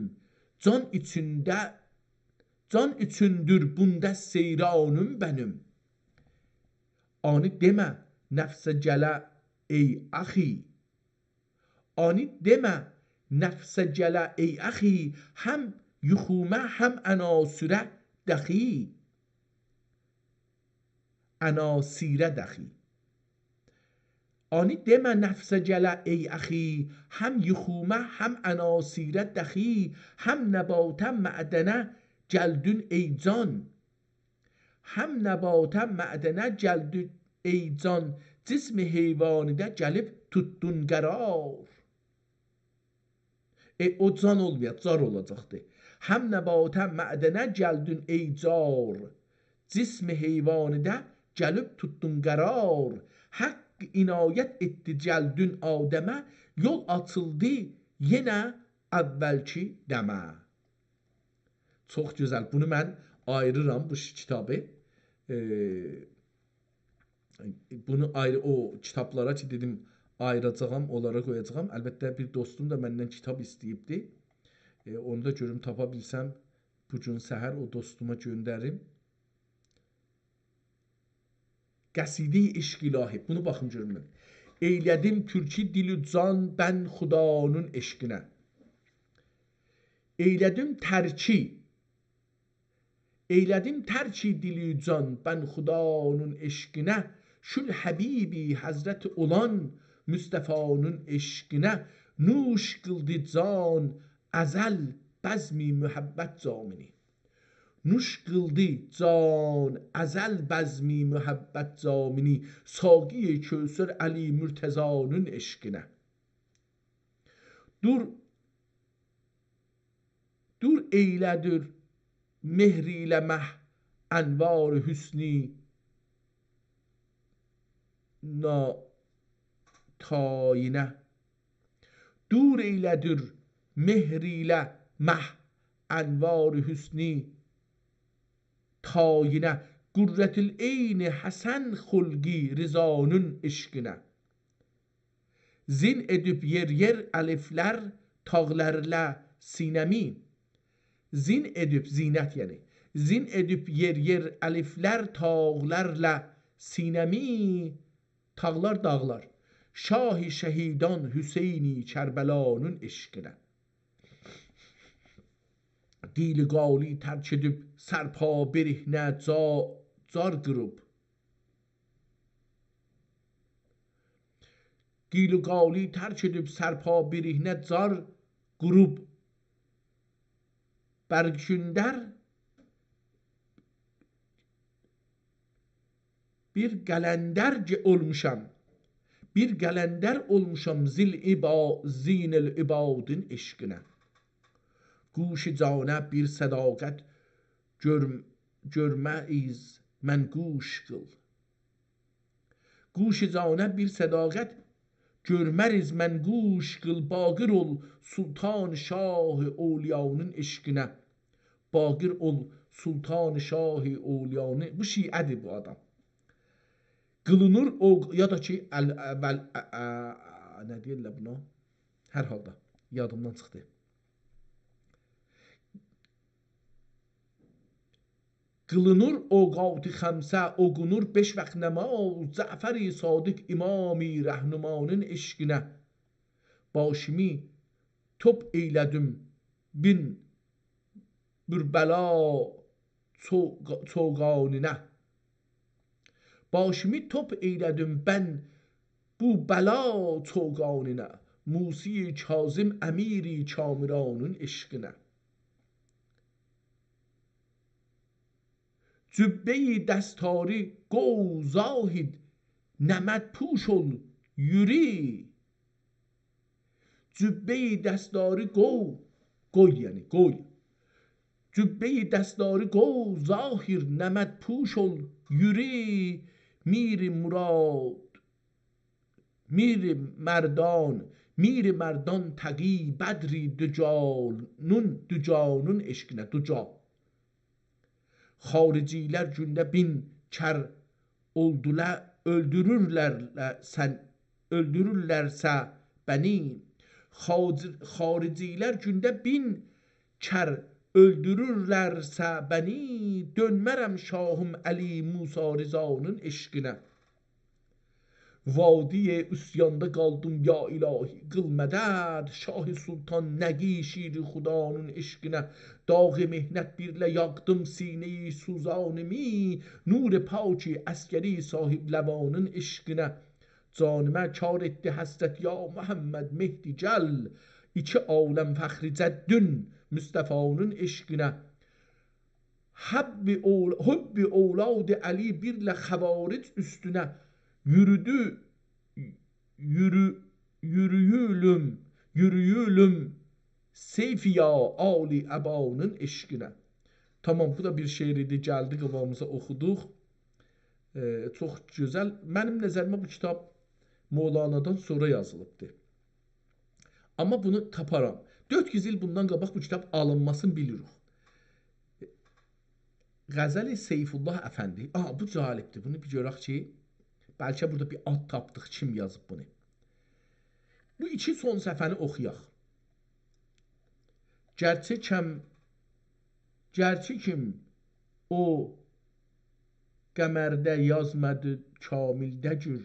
Speaker 1: Can içündür bunda seyranım bənim. Ani demə nəfsə gələ ey axi. Ani demə nəfsə gələ ey axi. Həm yuxumə həm ənasirə dəxi. Ənasirə dəxi. Ani demə nəfsə gələ ey axi. Həm yuxumə həm ənasirə dəxi. Həm nəbatə mədənə gəldün ey can. Həm nəbatə mədənə gəldün ey can. Cismi heyvanidə gəlib tutdun qərar. O can olmayacaq, car olacaqdı. Həm nəbatə mədənə gəldün ey car. Cismi heyvanidə gəlib tutdun qərar. Haqq inayət etdi gəldün Adəmə. Yol açıldı yenə əvvəlki dəmə. Çox gözəl. Bunu mən ayırıram bu kitabı. Bunu ayrı o kitablara ki dedim ayıracağam, onlara qoyacağam. Əlbəttə bir dostum da məndən kitab istəyibdi. Onu da görüm tapa bilsəm bu gün səhər o dostuma göndərim. Qəsidə-i eşq ilahi. Bunu baxın görün. Eylədim türkü dilü can bən xudanın eşqinə. Eylədim tərki dilü can bən xudanın eşqinə. Şül həbibi həzrət olan Müstəfanın eşqinə. Nuş qıldı can əzəl bəzmi mühəbbət camini. Nuş qıldı can əzəl bəzmi mühəbbət camini. Saqi Kövsər Əli Mürtəzanın eşqinə. Dur eylədir mehri ilə məh ənvar hüsni natayinə. Dur eylədir mehri ilə məh ənvar hüsni tayinə. Qurrətül eyni həsən xulqi rizanın eşqinə. Zin edib yer yer əliflər tağlərlə sinəmi. Zin edib zinət yəni. Zin edib yer yer əliflər tağlərlə sinəmi. Tağlar dağlar. Şahi şəhidan Hüseyni Kərbəlanın eşqinə. Dili qali tərk edib sərpa berihnə car qırıb. Dili qali tərk edib sərpa berihnə car qırıb. Bərgündər bir qələndər olmuşam. Bir qələndər olmuşam zinel ibadın eşqinə. Guşi canə bir sədaqət görməyiz mən quş qıl. Guşi canə bir sədaqət görməriz mən quş qıl. Baqir ol sultan şah evliyanın eşqinə. Baqir ol sultan şah evliyanın. Bu şiədir bu adam. Qılınır o ya da ki nə deyirlər buna? Hər halda yadımdan çıxdı. Qılınır oqavti xəmsə, oqunur 5 vaxt namaz, Cəfəri Sadiq imami rəhnumanın eşqinə. Başımı top eylədim bin bürbəla çoğanınə. Başımı top eylədim ben bu bəla çoğanınə. Musi Kazım əmiri Kamiranın eşqinə. Cübbe-i dəstari qov zahid nəməd puş ol yürü. Cübbe-i dəstari qov qoy yəni qoy. Cübbe-i dəstari qov zahir nəməd puş ol yürü. Miri murad miri merdan təqi bədri dücanın eşqinə. Duca. Xaricilər gündə bin kər oldular, öldürürlərsə bəni. Xaricilər gündə bin kər öldürürlərsə bəni. Dönmərəm şahım Əli Musa Rizanın eşqinə. Vadiye üsyanda qaldım ya ilahi qıl mədəd. Şah-ı Sultan nəqi şiri xudanın eşqinə. Dağı mehnət birlə yaqdım sineyi suzanimi. Nur paki əskəri sahib ləvanın eşqinə. Canımə kar etdi həsrət ya Muhammed Mehdi gəl. İki aləm fəxri cəddün Müstəfanın eşqinə. Hubbi oğladı Əli birlə xəvaric üstünə. Yürüyülüm seyfiya Ali Əbanın eşqinə. Tamam, bu da bir şeir idi, gəldi qıvamıza oxuduq. Çox gözəl. Mənim nəzərimə bu kitab Mövlana'dan sonra yazılıbdır. Amma bunu taparam. 400 il bundan qabaq bu kitab alınmasını bilirik. Qəzəli Seyfullah Əfəndi. Bu cəlibdir. Bunu bir görək ki, bəlkə burada bir ad tapdıq. Kim yazıb bunu? Bu iki son səfəni oxuyaq. Gerçi kim o qəmərdə yazmadı kamildə gür.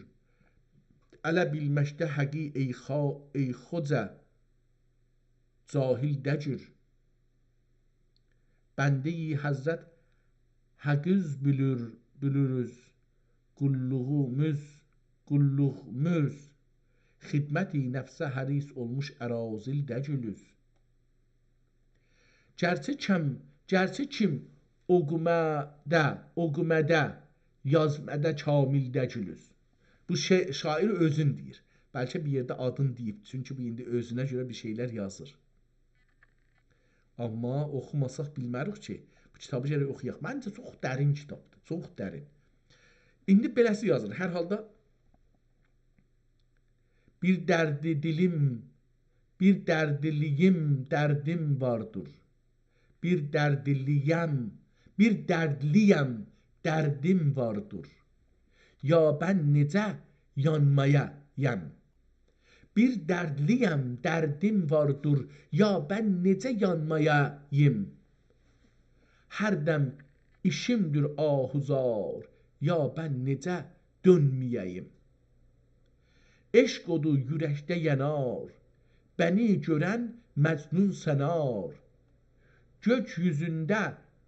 Speaker 1: Ələ bilməkdə həqi ey xocə cahildə gür. Bəndə-i Həzrət həqiz bilürüz qulluğumuz. Xidməti nəfsə həris olmuş ərazildə gülüz. Gerçi kim oqümədə yazmədə kamildə gülüz. Bu şair özün deyir. Bəlkə bir yerdə adın deyib. Çünki bu indi özünə görə bir şeylər yazır. Amma oxumasaq bilmərik ki, bu Bu kitabı gərək oxuyaq. Məncə çox dərin kitabdır, çox dərin. İndi beləsi yazılır. Hər halda bir dərdi dilim, bir dərdliyim, dərdim vardır. Bir dərdliyəm, bir dərdliyəm, dərdim vardır. Ya ben necə yanmayayam. Bir dərdliyəm, dərdim vardır. Ya ben necə yanmayayım. Hər dəm işimdir ahuzar. Ya ben necə dönməyəyim. Eşq odu yürəkdə yanar. Bəni görən məcnun sənar. Gök yüzündə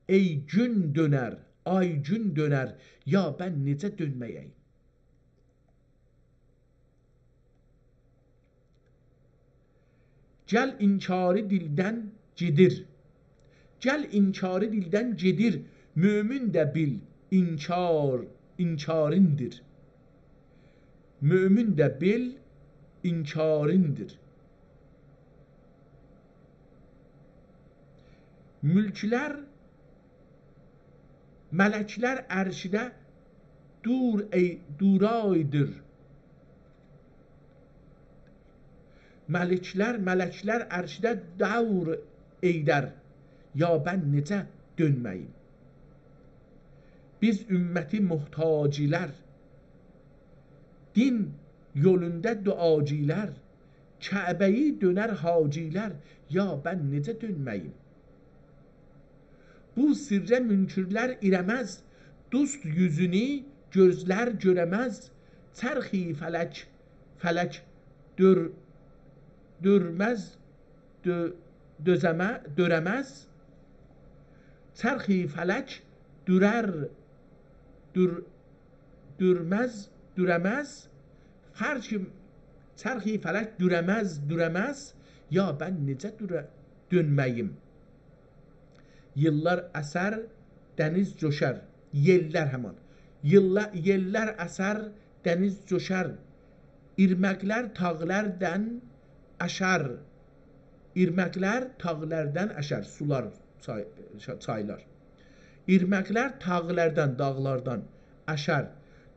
Speaker 1: ey gün dönər, ay gün dönər. Ya ben necə dönməyəyim. Gəl inkarı dildən gedir. Gəl inkarı dildən gedir. Mömin də bil inkar inkarındır. Mömin də bil inkarındır. Mülklər, mələklər ərşidə duraydır. Mələklər ərşidə davr eydər. Ya ben necə dönməyim. Biz ümməti muhtacilər, din yolunda duacilər, Kəbəyi dönər hacilər. Ya ben necə dönməyim. Bu sirrə münkirlər irəməz, dost yüzünü gözlər görəməz. Çərxi fələk dörməz, dörəməz. Çərxi fələk dürəməz. Hər kim çərxi fələk dürəməz. Ya ben necə dönməyim. Yıllar əsər, dəniz coşar. Yellər həman. Yellər əsər, dəniz coşar. İrməklər tağlərdən əşər. İrməklər tağlərdən əşər. Sular, çaylar. İrməklər tağlərdən, dağlardan əşər.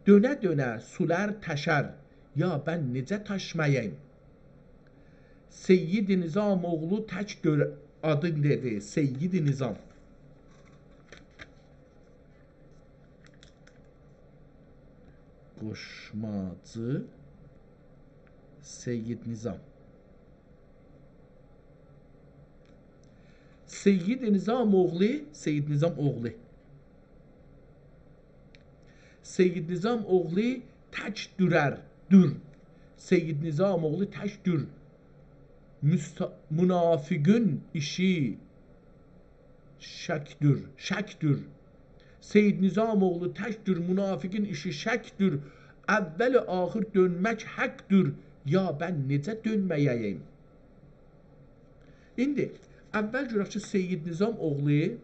Speaker 1: Dönə dönə sular təşər. Ya ben necə taşmayayım. Seyyid-i Nizam oğlu tək adı dedi. Seyyid-i Nizam. Qoşmacı Seyyid Nizam. Seyyid Nizam oğlu, Seyyid Nizam oğlu. Seyyid Nizam oğlu tək dürər, dür. Seyyid Nizam oğlu tək dür. Münafiqün işi şəkdür. Seyyid Nizam oğlu təkdür, münafiqin işi şəkdür. Əvvəl axır dönmək həqdür. Ya ben necə dönməyəyim. İndi əvvəl görək ki, Seyyid Nizam oğlu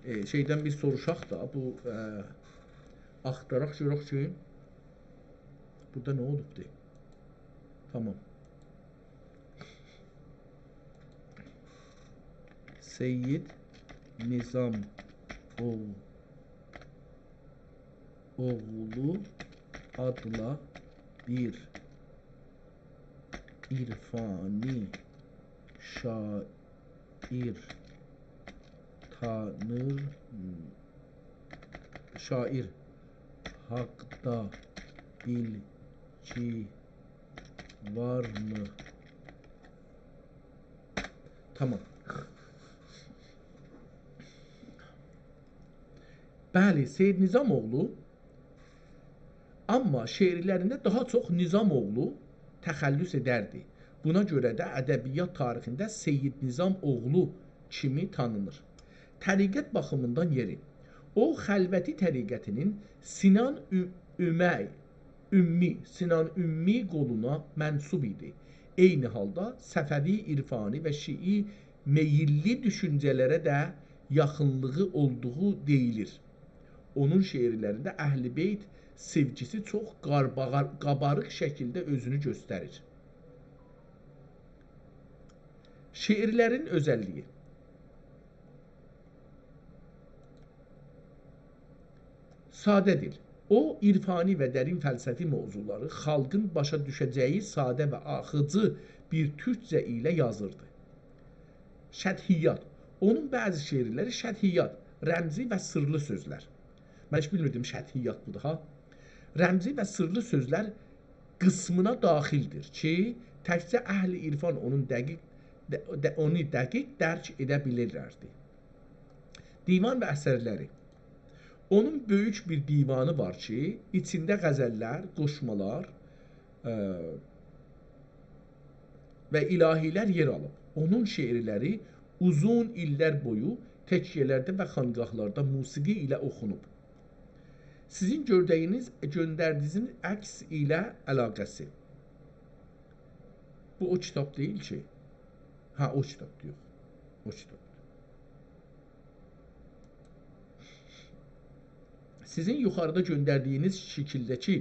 Speaker 1: şeydən bir soruşaq da, bu axtaraq görək ki, burada nə olubdur? Tamam. Seyyid Nizam oğlu adla bir irfani şair tanır, şair haqqda bilgi var mı? Tamam. Bəli, Seyyid Nizamoğlu, amma şeirlərində daha çox Nizamoğlu təxəllüs edərdi. Buna görə də ədəbiyyat tarixində Seyyid Nizamoğlu kimi tanınır. Təriqət baxımından yeri. O, xəlvəti təriqətinin Sinan Ümmi qoluna mənsub idi. Eyni halda Səfəvi irfani və Şii meyilli düşüncələrə də yaxınlığı olduğu deyilir. Onun şeirlərində Əhl-i Beyt sevgisi çox qabarıq şəkildə özünü göstərir. Şeirlərin özəlliyi. Sadə dil. O, irfani və dərin fəlsəfi mövzuları xalqın başa düşəcəyi sadə və axıcı bir türkcə ilə yazırdı. Şədhiyyat. Onun bəzi şeirləri şədhiyyat, rəmzi və sırlı sözlər. Mən heç bilmirdim şədhiyyat budur, ha? Rəmzi və sırlı sözlər qismına daxildir ki, təkcə əhli irfan onu dəqiq dərk edə bilirlərdi. Divan və əsərləri. Onun böyük bir divanı var ki, içində qəzəllər, qoşmalar və ilahilər yer alıb. Onun şeirləri uzun illər boyu təkiyyələrdə və xanqahlarda musiqi ilə oxunub. Sizin göndərdiyiniz əks ilə əlaqəsi. Bu o kitab deyil ki. Ha, o kitab diyor. O kitab. Sizin yuxarıda göndərdiyiniz şəkildəki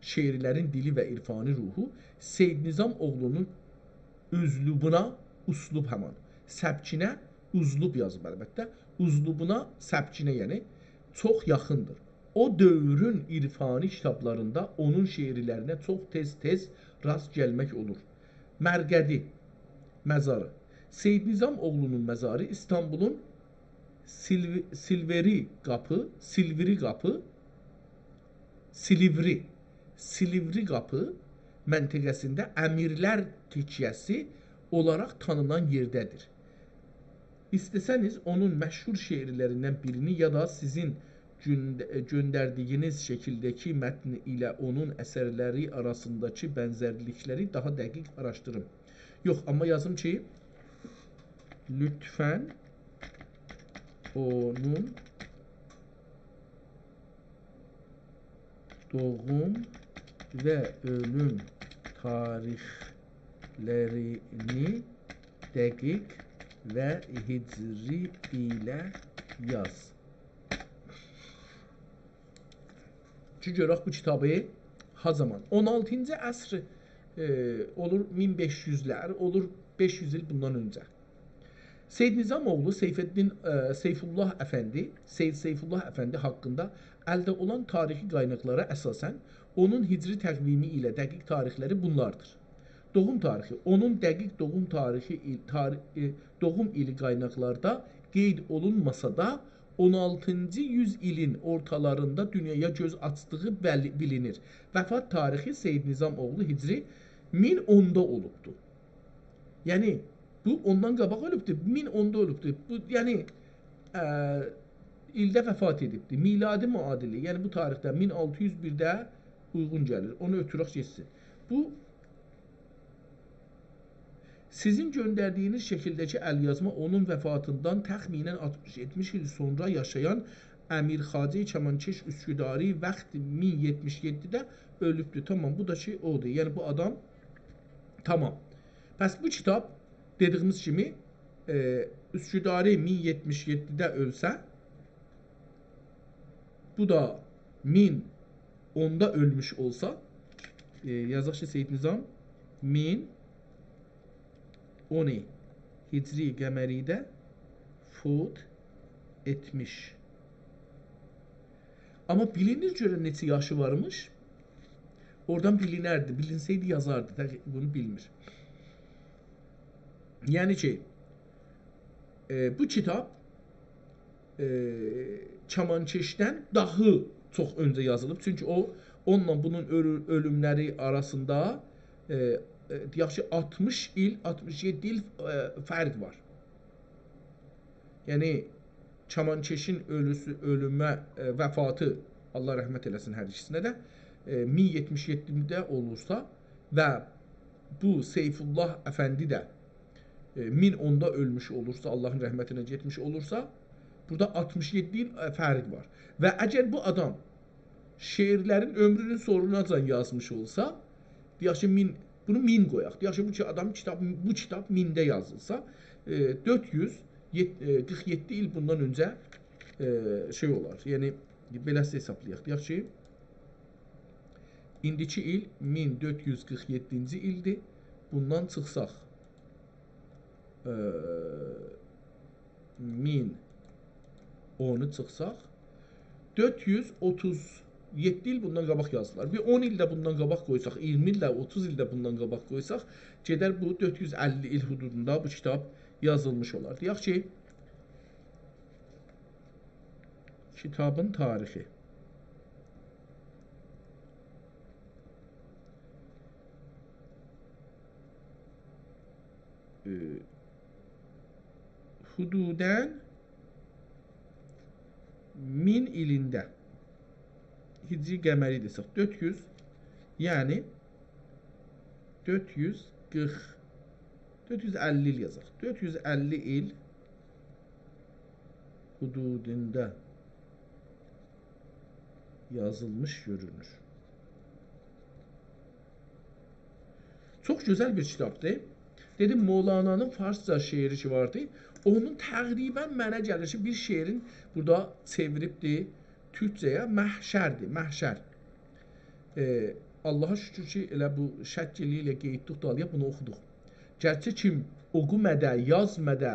Speaker 1: şeirlərin dili və irfani ruhu Seyyid Nizam oğlunun üzlubuna, uslub həman, səbkinə, uzlub yazıb əlbəttə, uzlubuna, səbkinə, yəni çox yaxındır. O dövrün irfani kitablarında onun şeirlərinə çox tez-tez rast gəlmək olur. Mərqədi, məzarı. Seyyid Nizam oğlunun məzarı İstanbulun Silivri qapı məntəqəsində əmirlər tekiyyəsi olaraq tanınan yerdədir. İstəsəniz onun məşhur şeirlərindən birini ya da sizin göndərdiyiniz şəkildəki mətni ilə onun əsərləri arasındakı bənzərlikləri daha dəqiq araşdırın. Yox, amma yazım ki, lütfən onun doğum və ölüm tarixlərini dəqiq və hicri ilə yaz. Ki, görək bu kitabı ha zaman 16-cı əsr olur 1500'lər, olur 500 il bundan öncə. Seyyid Nizamoğlu Seyfullah Əfəndi haqqında əldə olan tarixi qaynaqlara əsasən onun hicri təqvimi ilə dəqiq tarixləri bunlardır. Doğum tarixi. Onun dəqiq doğum ili qaynaqlarda qeyd olunmasa da 16-cı yüzilin ortalarında dünyaya göz açdığı bilinir. Vəfat tarixi Seyyid Nizamoğlu hicri 1010'da olubdur. Yəni bu ondan qabaq ölübdür, 1010'da ölübdür. Bu yəni ildə vəfat edibdir. Miladi müadili, yəni bu tarixdə 1601'də uyğun gəlir. Onu ötürək geçsin. Bu sizin göndərdiyiniz şəkildəki əlyazma onun vəfatından təxminən 60-70 il sonra yaşayan Əmir Xacə Kəmankeş Üsküdari vaxt 1077'də ölübdür. Tamam, bu da şey odur. Yəni bu adam tamam. Bəs bu kitab dediyimiz kimi Üsküdari 1077'də ölsə, bu da 1010'da ölmüş olsa, yazaq ki Seyyid Nizam 1010 Hicri qəməridə fut etmiş. Amma bilinir görə neçə yaşı varmış? Oradan bilinərdi. Bilinseydi yazardı. Bunu bilmir. Yəni ki, bu kitab Kəmankeşdən daha çox öncə yazılıb. Çünki o, onunla bunun ölümləri arasında deyək ki 60 il, 67 il fərq var. Yəni Kəmankeşin ölümə, vəfatı, Allah rəhmət eləsin hər ikisinə də 1077'də olursa və bu Seyfullah Əfəndi də 1010'da ölmüş olursa, Allahın rəhmətinə getmiş olursa, burada 67 il fərq var. Və əgər bu adam şeirlərin ömrünün sorunacan yazmış olsa, deyək ki, bunu 1000 qoyaq. Deyək ki, bu kitab 1000'də yazılsa, 447 il bundan öncə şey olar. Yəni, belə hesablayaq. Deyək ki, indiki il 1447-ci ildir. Bundan çıxsaq 1010'u çıxsaq 437 il bundan qabaq yazdılar. Bir 10 ildə bundan qabaq qoysaq, 20 ildə, 30 ildə bundan qabaq qoysaq, gedər bu 450 il hududunda bu kitab yazılmış olar. Deyək ki, kitabın tarixi. Hududən 1000 ilində hicri qəməri desək 400, yəni 450 il yazaq. 450 il hududunda yazılmış görünür. Çox gözəl bir kitabdır. Dedim, Mevlana'nın Farsça şeiri ki vardı. Onun təqribən mənə gəlir ki, bir şeirin burada çeviribdir Türkçəyə, məhşərdir, məhşər. Allaha şükür ki, elə bu şəkkili ilə qeydduq dalıya bunu oxuduq. Gərçə kim oxumədə, yazmədə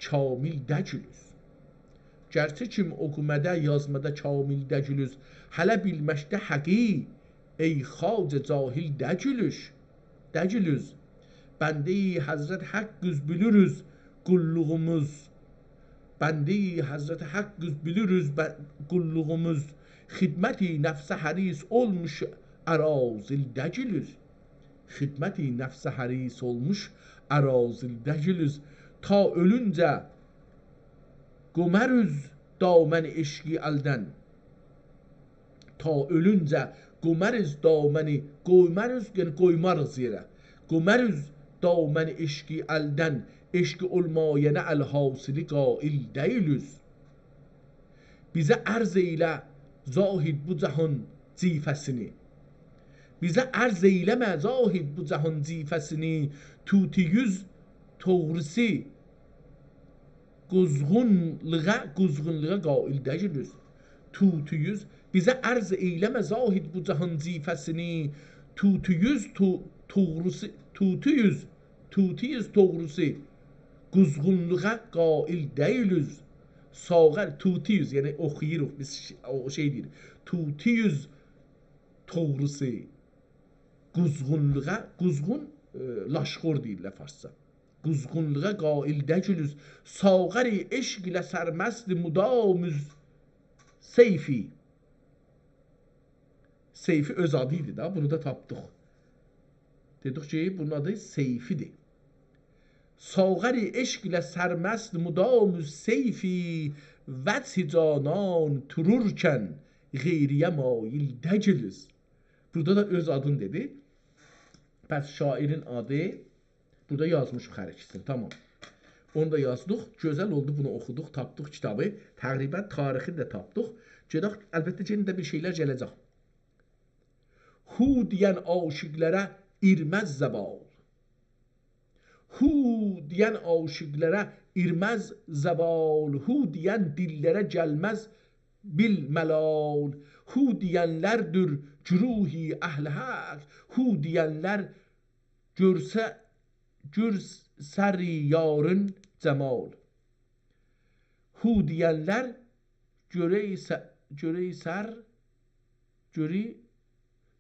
Speaker 1: kamil dəcülüz. Gərçə kim oxumədə, yazmədə kamil dəcülüz. Hələ bilməkdə həqi, ey xacə cahil dəcülüş. Dəcülüz. Bənde-i Həzrət Haqqüz bilürüz qulluğumuz. Bənde-i Həzrət Haqqüz bilürüz qulluğumuz. Xidməti nəfsə həris olmuş ərazil dəcülüz. Xidməti nəfsə həris olmuş ərazil dəcülüz. Ta ölüncə qömərüz damən eşqi əldən. Ta ölüncə qömərüz daməni qoymarız, yəni qoymarız yerə. Qömərüz damən eşqi əldən, eşqi olmayənə əl-hasili qail deyilüz. Bizə ərz eylə zahid bu cahan cifəsini. Bizə ərz eyləmə zahid bu cahan cifəsini. Tuti yüz toğrisi quzğunluğa qail deyilüz. Tuti yüz bizə ərz eyləmə zahid bu cahan cifəsini. Tuti yüz toğrusu quzğunluğa qail deyilüz. Sağər tutiyüz, yəni oxuyuruq biz o şey deyir. Tutiyüz toğrusu quzğunluğa, quzğun laşxor deyirlər farsça. Quzğunluğa qail deyilüz. Sağəri eşq ilə sərməst mudamüz seyfi. Seyfi öz adı idi da, bunu da tapdıq. Dedik ki, bunun adı seyfidir. Sağəri eşq ilə sərməst mudamüz seyfi vəthi canan tururkən qeyriyə mail dəcilüz. Burada da öz adın dedi. Bəs şairin adı burada yazmışıq hər ikisini, tamam. Onu da yazdıq, gözəl oldu, bunu oxuduq, tapdıq kitabı. Təqribən tarixini də tapdıq. Gedək, əlbəttə ki, də bir şeylər gələcək. Hu deyən aşıqlərə irməz zəval. Hu deyən aşıqlərə irməz zəval. Hu deyən dillərə gəlməz bil məlal. Hu deyənlərdir cüruhi əhl-i haq. Hu deyənlər görsəri yarın cəmal. Hu deyənlər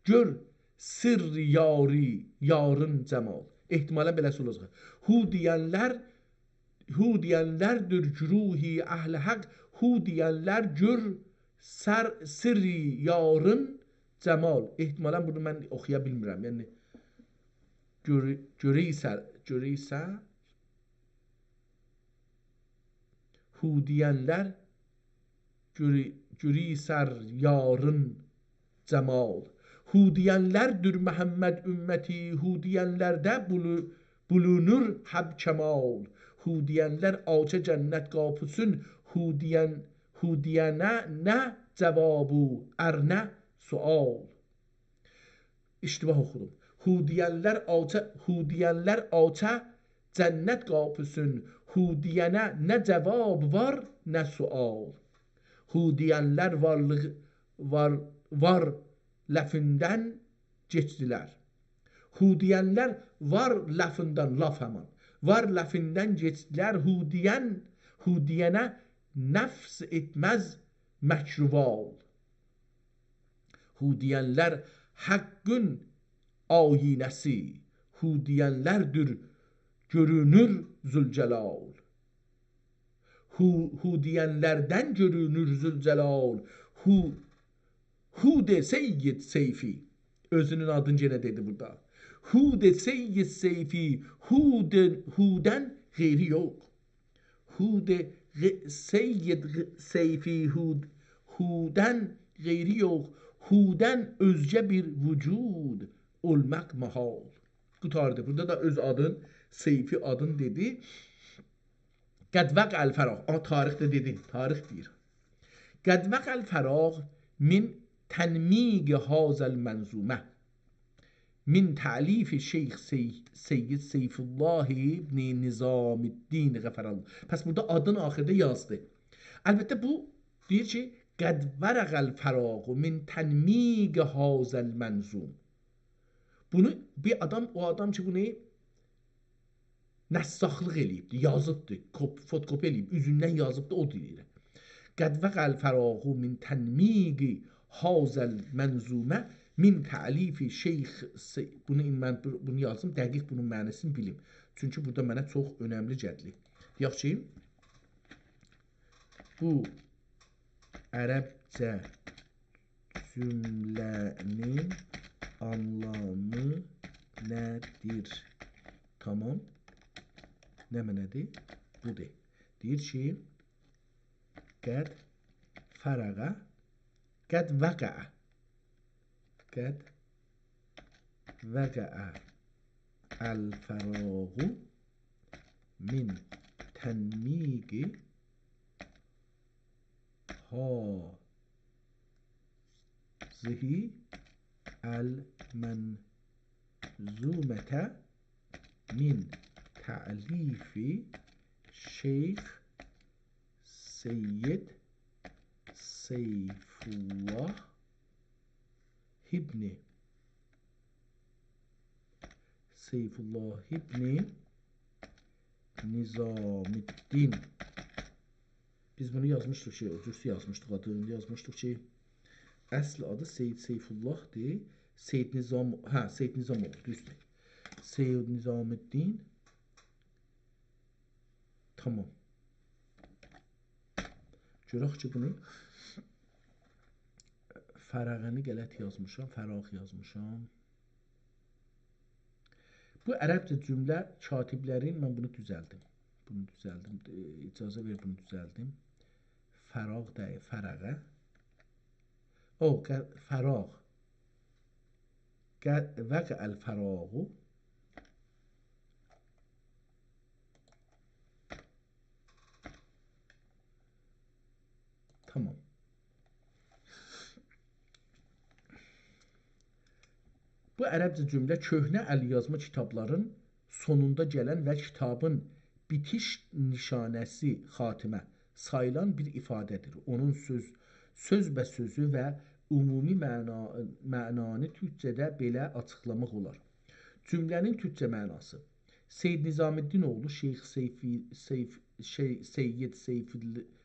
Speaker 1: gör sirr yari yarın cəmal. Ehtimalən beləsi olacaq. Hu deyənlərdir cüruhi əhl-i haq. Hu deyənlər gör sirri yarın cəmal. Ehtimalən bunu mən oxuya bilmirəm. Yəni göreysə hu deyənlər göreyser yarın cəmal. Hu deyənlərdir Məhəmməd ümməti. Hu deyənlərdə bulunur həb kəmal. Hu deyənlər ağaca cənnət qapısın. Hu deyənə nə cəvabu ərnə sual. İştibah oxudum. Hu deyənlər ağaca cənnət qapısın. Hu deyənə nə cavab var, nə sual. Hu deyənlər var ləfindən geçdilər. Hu deyənlər var ləfindən, laf həman. Var ləfindən geçdilər. Hu deyənə nəfs etməz məkruval. Hu deyənlər haqqın ayinəsi, hu deyənlərdir görünür Zülcelal. Hu deyənlərdən görünür Zülcelal. Hu de Seyyid Seyfi. Özünün adını yenə dedi burada. Hu de Seyyid Seyfi. Hu'den gayri yok. Hu de Seyyid Seyfi. Hu'den gayri yok. Hu'den özce bir vücud olmak mahal. Kurtardı. Burada da öz adın, Seyfi adın dedi. Qəd vəqəl fəraq. Ama tarix de dedi. Tarix deyir. Qəd vəqəl fəraq min tənmiq hazəl mənzumə. Min ta'lif Şeyh Seyyid Seyfullah ibn Nizamiddin Qəfərallah. Pəs burada adın axırda yazdı. Əlbəttə bu deyir ki, qəd vərəqəl fəraq min tənmiq hazəl mənzum. Bunu bir adam, o adam ki bunu nəssaxlıq eləyibdir, yazıbdır, fotokopi eləyib, üzündən yazıbdır, o deyir. Qəd vəqəl fəraq min tənmiq hazəl mənzumə min təlifi şeyx. Mən bunu yazdım, dəqiq bunun mənasını bilim. Çünki burada mənə çox önəmli gəldi. Deyək ki, bu ərəbcə cümlənin anlamı nədir? Tamam. Nə mənədir? Budur. Deyir ki, qəd fərəqə, qəd vəqəə. Qəd vəqəə əl-fərağu min tənmiqi hazihi əl-mənzumətə min tə'lifi Şeyh Seyyid Seyfullah ibn Nizamiddin. Biz bunu yazmışdık ki, özürlü yazmışdık, adını yazmışdık ki, əsl adı Seyyid Seyfullah'dır. Seyyid Nizam oldu, düzdür. Seyyid Nizamiddin. Tamam. Görək ki, bunu fərağəni qələt yazmışam, fəraq yazmışam. Bu ərəbcə cümlə katiblərin, mən bunu düzəldim. İcazə ver, bunu düzəldim. Fəraq deyil, fərəqə. Fəraq. Vəqəl fəraqu. Tamam. Bu ərəbcə cümlə köhnə əlyazma kitabların sonunda gələn və kitabın bitiş nişanəsi xatimə sayılan bir ifadədir. Onun sözbə-sözü və ümumi mənanı türkcədə belə açıqlamaq olar. Cümlənin türkcə mənası. Seyyid Nizamiddin oğlu Şeyx Seyyid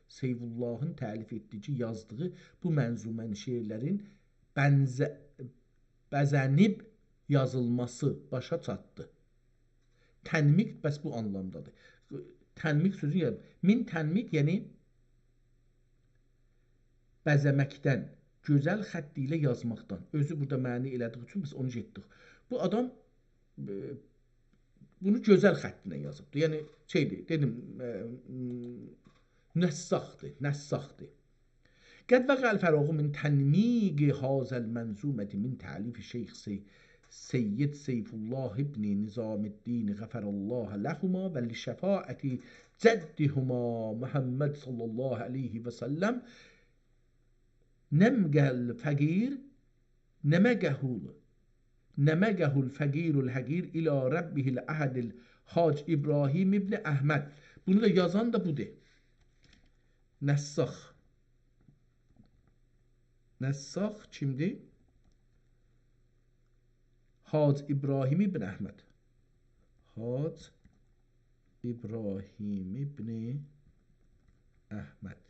Speaker 1: Seyfullahın təlif etdiyi, yazdığı bu mənzuməni şeirlərin bəzənib yazılması başa çatdı. Tənmiq bəs bu anlamdadır. Tənmiq sözü yəni, min tənmiq yəni bəzəməkdən, gözəl xətti ilə yazmaqdan. Özü burada məni elədiyi üçün biz onu getdik. Bu adam bunu gözəl xəttinə yazıbdır. Yəni şeydir, dedim, nəssaqdır. Qəd vəqəl fəraqu min tənmiq hazəl mənzuməti min təlif Şeyx Seyyid Seyfullah ibn Nizamiddin Qəfərallah ləhuma və li şəfaəti cəddihuma Muhammed sallallahu aleyhi və səlləm nəmgəl fəqir nəməgəhul fəqirul həqir ilə Rabbihil əhədil Hac İbrahim ibn Əhməd. Bunu da yazan da budur. Nəssaq kimdir? Hac İbrahim ibn Əhməd. Hac İbrahim ibn Əhməd.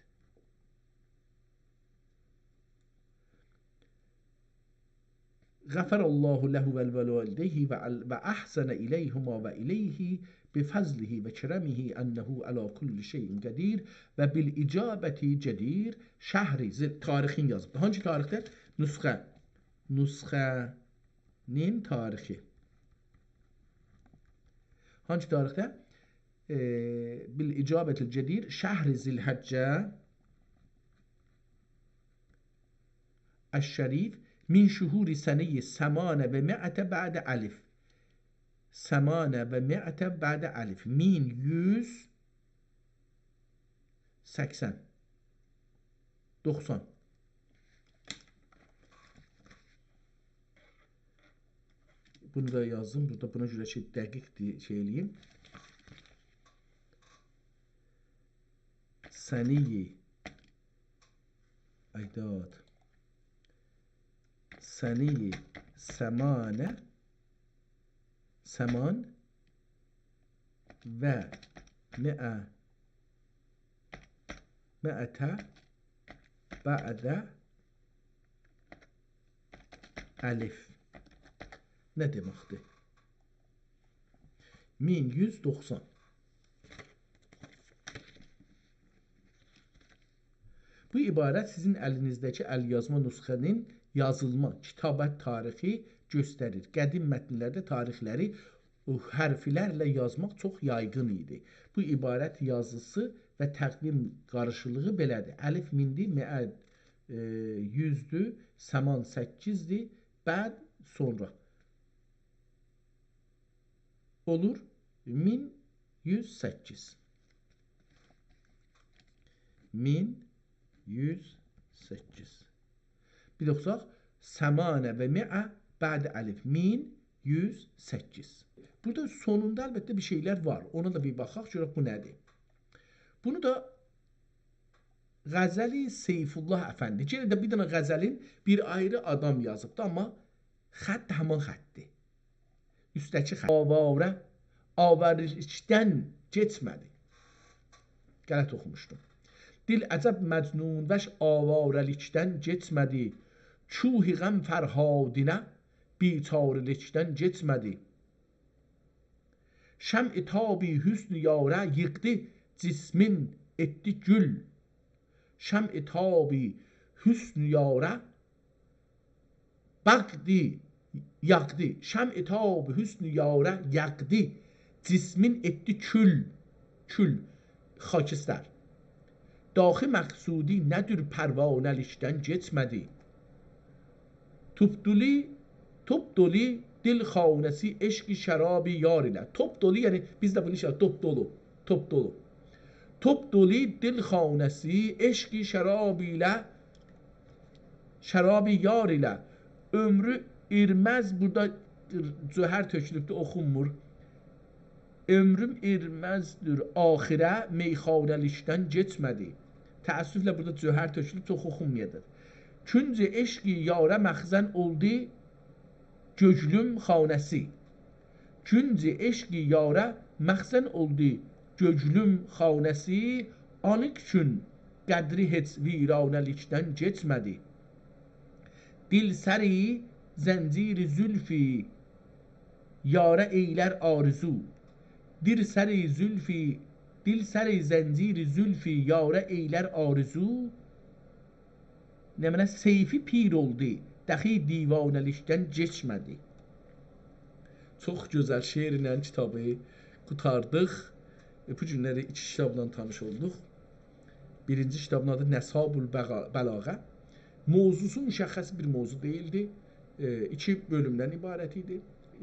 Speaker 1: Gəfərallahu lehu və valideyhi və əhsənə ileyhuma və ileyhi bifəzlihi və kərəmihi ənəhu əla kulli şeyin qədir və bil icabəti cedir şəhri tarixin yazıb. Hangi tarixdə? Nüsxənin tarixi. Hangi tarixdə? Bil icabətil cedir şəhri zilhəccə əş-şərif min şuhuri səni səmanə və mi'ətə bə'də əlif. Səmanə və mi'ətə bə'də əlif. 1180. 90. Bunu da yazdım. Burada buna görə dəqiq şey eləyim. Səni əydad səni səmanə səman və məətə bə'də əlif. Nə deməkdir? 1190. Bu ibarət sizin əlinizdəki əlyazma nüsxənin yazılma, kitabət tarixi göstərir. Qədim mətnlərdə tarixləri hərflərlə yazmaq çox yayğın idi. Bu ibarət yazısı və təqvim qarışılığı belədir. Əlif mindir, məəd 100'dür, səman 8'dir, bəd sonra. Olur 1108. 1108. Bir də oxusaq, səmanə və mi'ə bə'də əlif 1108. Burada sonunda əlbəttə bir şeylər var. Ona da bir baxaq, görək bu nədir? Bunu da Qəzəli Seyfullah Əfəndi. Yenə də bir dənə Qəzəlin bir ayrı adam yazıbdı, amma xətt həman xəttdir. Üstəki xətt. Avarə, avərişdən keçmədi. Qələt oxumuşdum. Dil əcəb məcnun vəş avarəlikdən keçmədi. Çuhi qəm fərhadinə biçarəlikdən keçmədi. Şəm-i tabi hüsn yarə yıqdı cismin etdi gül. Şəm-i tabi hüsn yarə bəqdi yaqdı. Şəm-i tabi hüsn yarə yaqdı cismin etdi kül. Kül, xakistər. Daxi məqsudi nədir pərvanəlikdən keçmədi. Topdoli dil xanəsi eşqi şərabi yar ilə. Topdoli yəni biz də bunu işə top dolu. Topdoli dil xanəsi eşqi şərabi ilə şərabi yar ilə. Ömrü irməz, burada cöhər tökülübdür, oxunmur. Ömrüm irməzdir axirə meyxanəlikdən keçmədi. Təəssüflə burada cöhər tökülüb, çox oxunmayadır. Küncü eşqi yarə məxzən oldu göglüm xanəsi. Küncü eşqi yarə məxzən oldu göglüm xanəsi. Anıq kün qədri heç viranəlikdən keçmədi. Dil səri zənciri zülfi yarə eylər arzu. Dil səri zənciri zülfi yarə eylər arzu. Nə mənə seyfi pir oldu, dəxi divanəlikdən keçmədi. Çox gözəl şeirlə kitabı qurtardıq. Bu günləri iki kitabla tanış olduq. Birinci kitabın adı Nəshabul Bəlağə. Mövzusu müşəxəs bir mövzu deyildi. 2 bölümdən ibarət idi.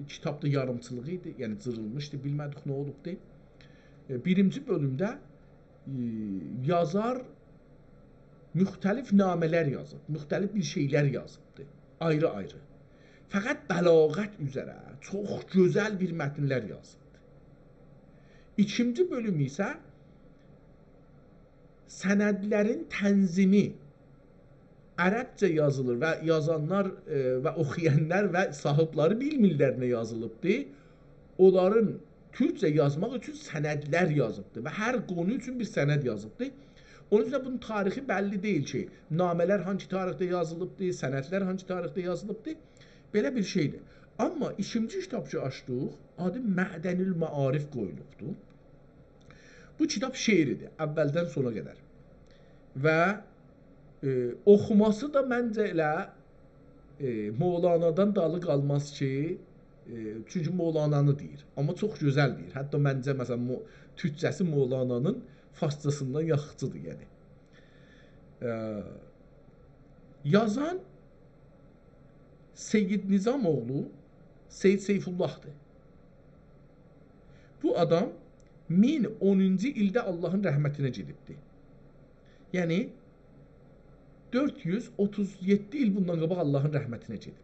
Speaker 1: Kitabda yarımçılığı idi, yəni cırılmışdı, bilmədik nə olubdu. Birinci bölümdə yazar müxtəlif namələr yazıb, müxtəlif bir şeylər yazıbdı, ayrı-ayrı. Fəqət bəlağət üzərə çox gözəl bir mətnlər yazıbdı. İkinci bölüm isə sənədlərin tənzimi ərəbcə yazılır və yazanlar və oxuyanlar və sahibləri bilmirlər nə yazılıbdı. Onların türkcə yazmaq üçün sənədlər yazıbdı və hər qonu üçün bir sənəd yazıbdı. Onun üçün bunun tarixi bəlli deyil ki, namələr hangi tarixdə yazılıbdı, sənədlər hangi tarixdə yazılıbdı. belə bir şeydir. Amma ikinci kitabçı açdıq, adı Mədənül Maarif qoyulubdur. Bu kitab şeiridir, əvvəldən sona qədər. Və oxuması da məncə elə Mövlanadan dalı qalmaz ki, çünki Mövlananı deyir. Amma çox gözəl deyir. Hətta məncə məsələn türkcəsi Mövlananın farsçasından yaxşıdır, yəni. Yazan Seyyid Nizamoğlu Seyyid Seyfullahdır. Bu adam 1010-cu ildə Allahın rəhmətinə gedibdir. Yəni 437 il bundan qabaq Allahın rəhmətinə gedibdir.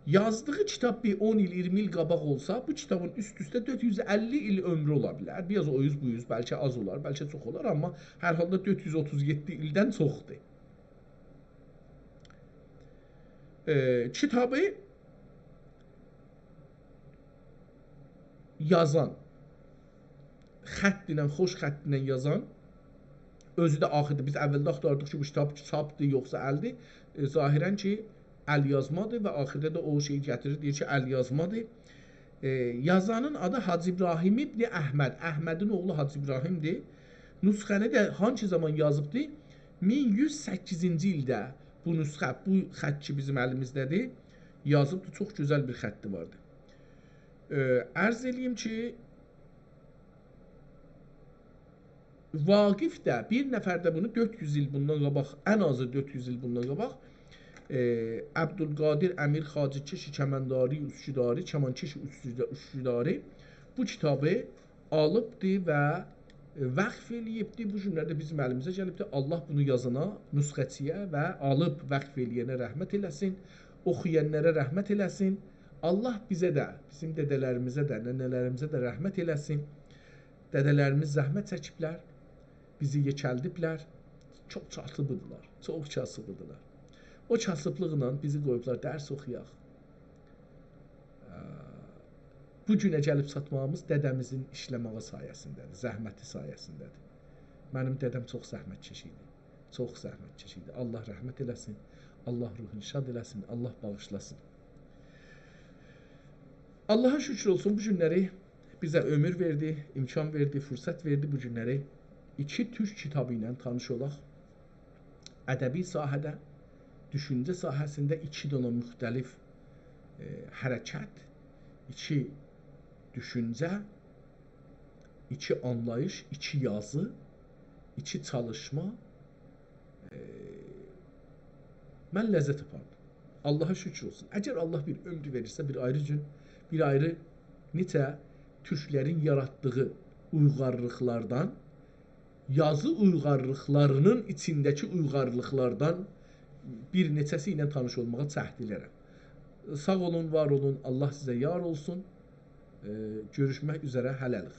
Speaker 1: Yazdığı kitab bir 10 il, 20 il qabaq olsa, bu kitabın üst-üstə 450 il ömrü ola bilər. Biraz o yüz bu yüz, bəlkə az olar, bəlkə çox olar, amma hər halda 437 ildən çoxdur. Kitabı yazan, xətt ilə, xoş xətt ilə yazan, özü də axırda biz əvvəldə axtardıq ki, bu kitab çapdır, yoxsa əldir. Zahirən ki, əl yazmadır və axırda da o şeyi gətirir, deyir ki, əl yazmadır. Yazanın adı Hacı İbrahim ibn Əhməd. Əhmədin oğlu Hacı İbrahimdir. Nüsxəni də hangi zaman yazıbdır? 1108-ci ildə bu nüsxə, bu xətt ki bizim əlimizdədir, yazıbdır. Çox gözəl bir xətti vardır. Ərz eləyim ki, Vaqif də bir nəfər də bunu 400 il bundan qabaq, ən azı 400 il bundan qabaq Əbdülqadir Əmir Xacikeşi Kəməndari Üsküdarı, Kəmankeşi Üsküdarı bu kitabı alıbdır və vəqf eləyibdir. Bu günlərdə bizim əlimizə gəlibdir. Allah bunu yazana, nüsxəçiyə və alıb vəqf eləyənə rəhmət eləsin, oxuyanlara rəhmət eləsin. Allah bizə də, bizim dədələrimizə də, nənələrimizə də rəhmət eləsin. Dədələrimiz zəhmət çəkiblər, bizi yekəldiblər, çox kasıbıdırlar, çox kasıbıdırlar. O kasıblıqla bizi qoyublar, dərs oxuyaq. Bu günə gəlib çatmağımız dədəmizin işləməyi sayəsindədir, zəhməti sayəsindədir. Mənim dədəm çox zəhmətkeş idi, çox zəhmətkeş idi. Allah rəhmət eləsin, Allah ruhunu şad eləsin, Allah bağışlasın. Allaha şükür olsun bu günləri bizə ömür verdi, imkan verdi, fürsət verdi bu günləri. 2 türk kitabı ilə tanış olaq. Ədəbi sahədə, düşüncə sahəsində 2 dənə müxtəlif hərəkət, 2 düşüncə, 2 anlayış, 2 yazı, 2 çalışma. Mən ləzzət apardım. Allaha şükür olsun. Əgər Allah bir ömrü verirsə, bir ayrı gün, bir ayrı necə türklərin yaratdığı uyğarlıqlardan, yazı uyğarlıqlarının içindəki uyğarlıqlardan bir neçəsi ilə tanış olmağa cəhd edirəm. Sağ olun, var olun, Allah sizə yar olsun. Görüşmək üzərə, hələlik.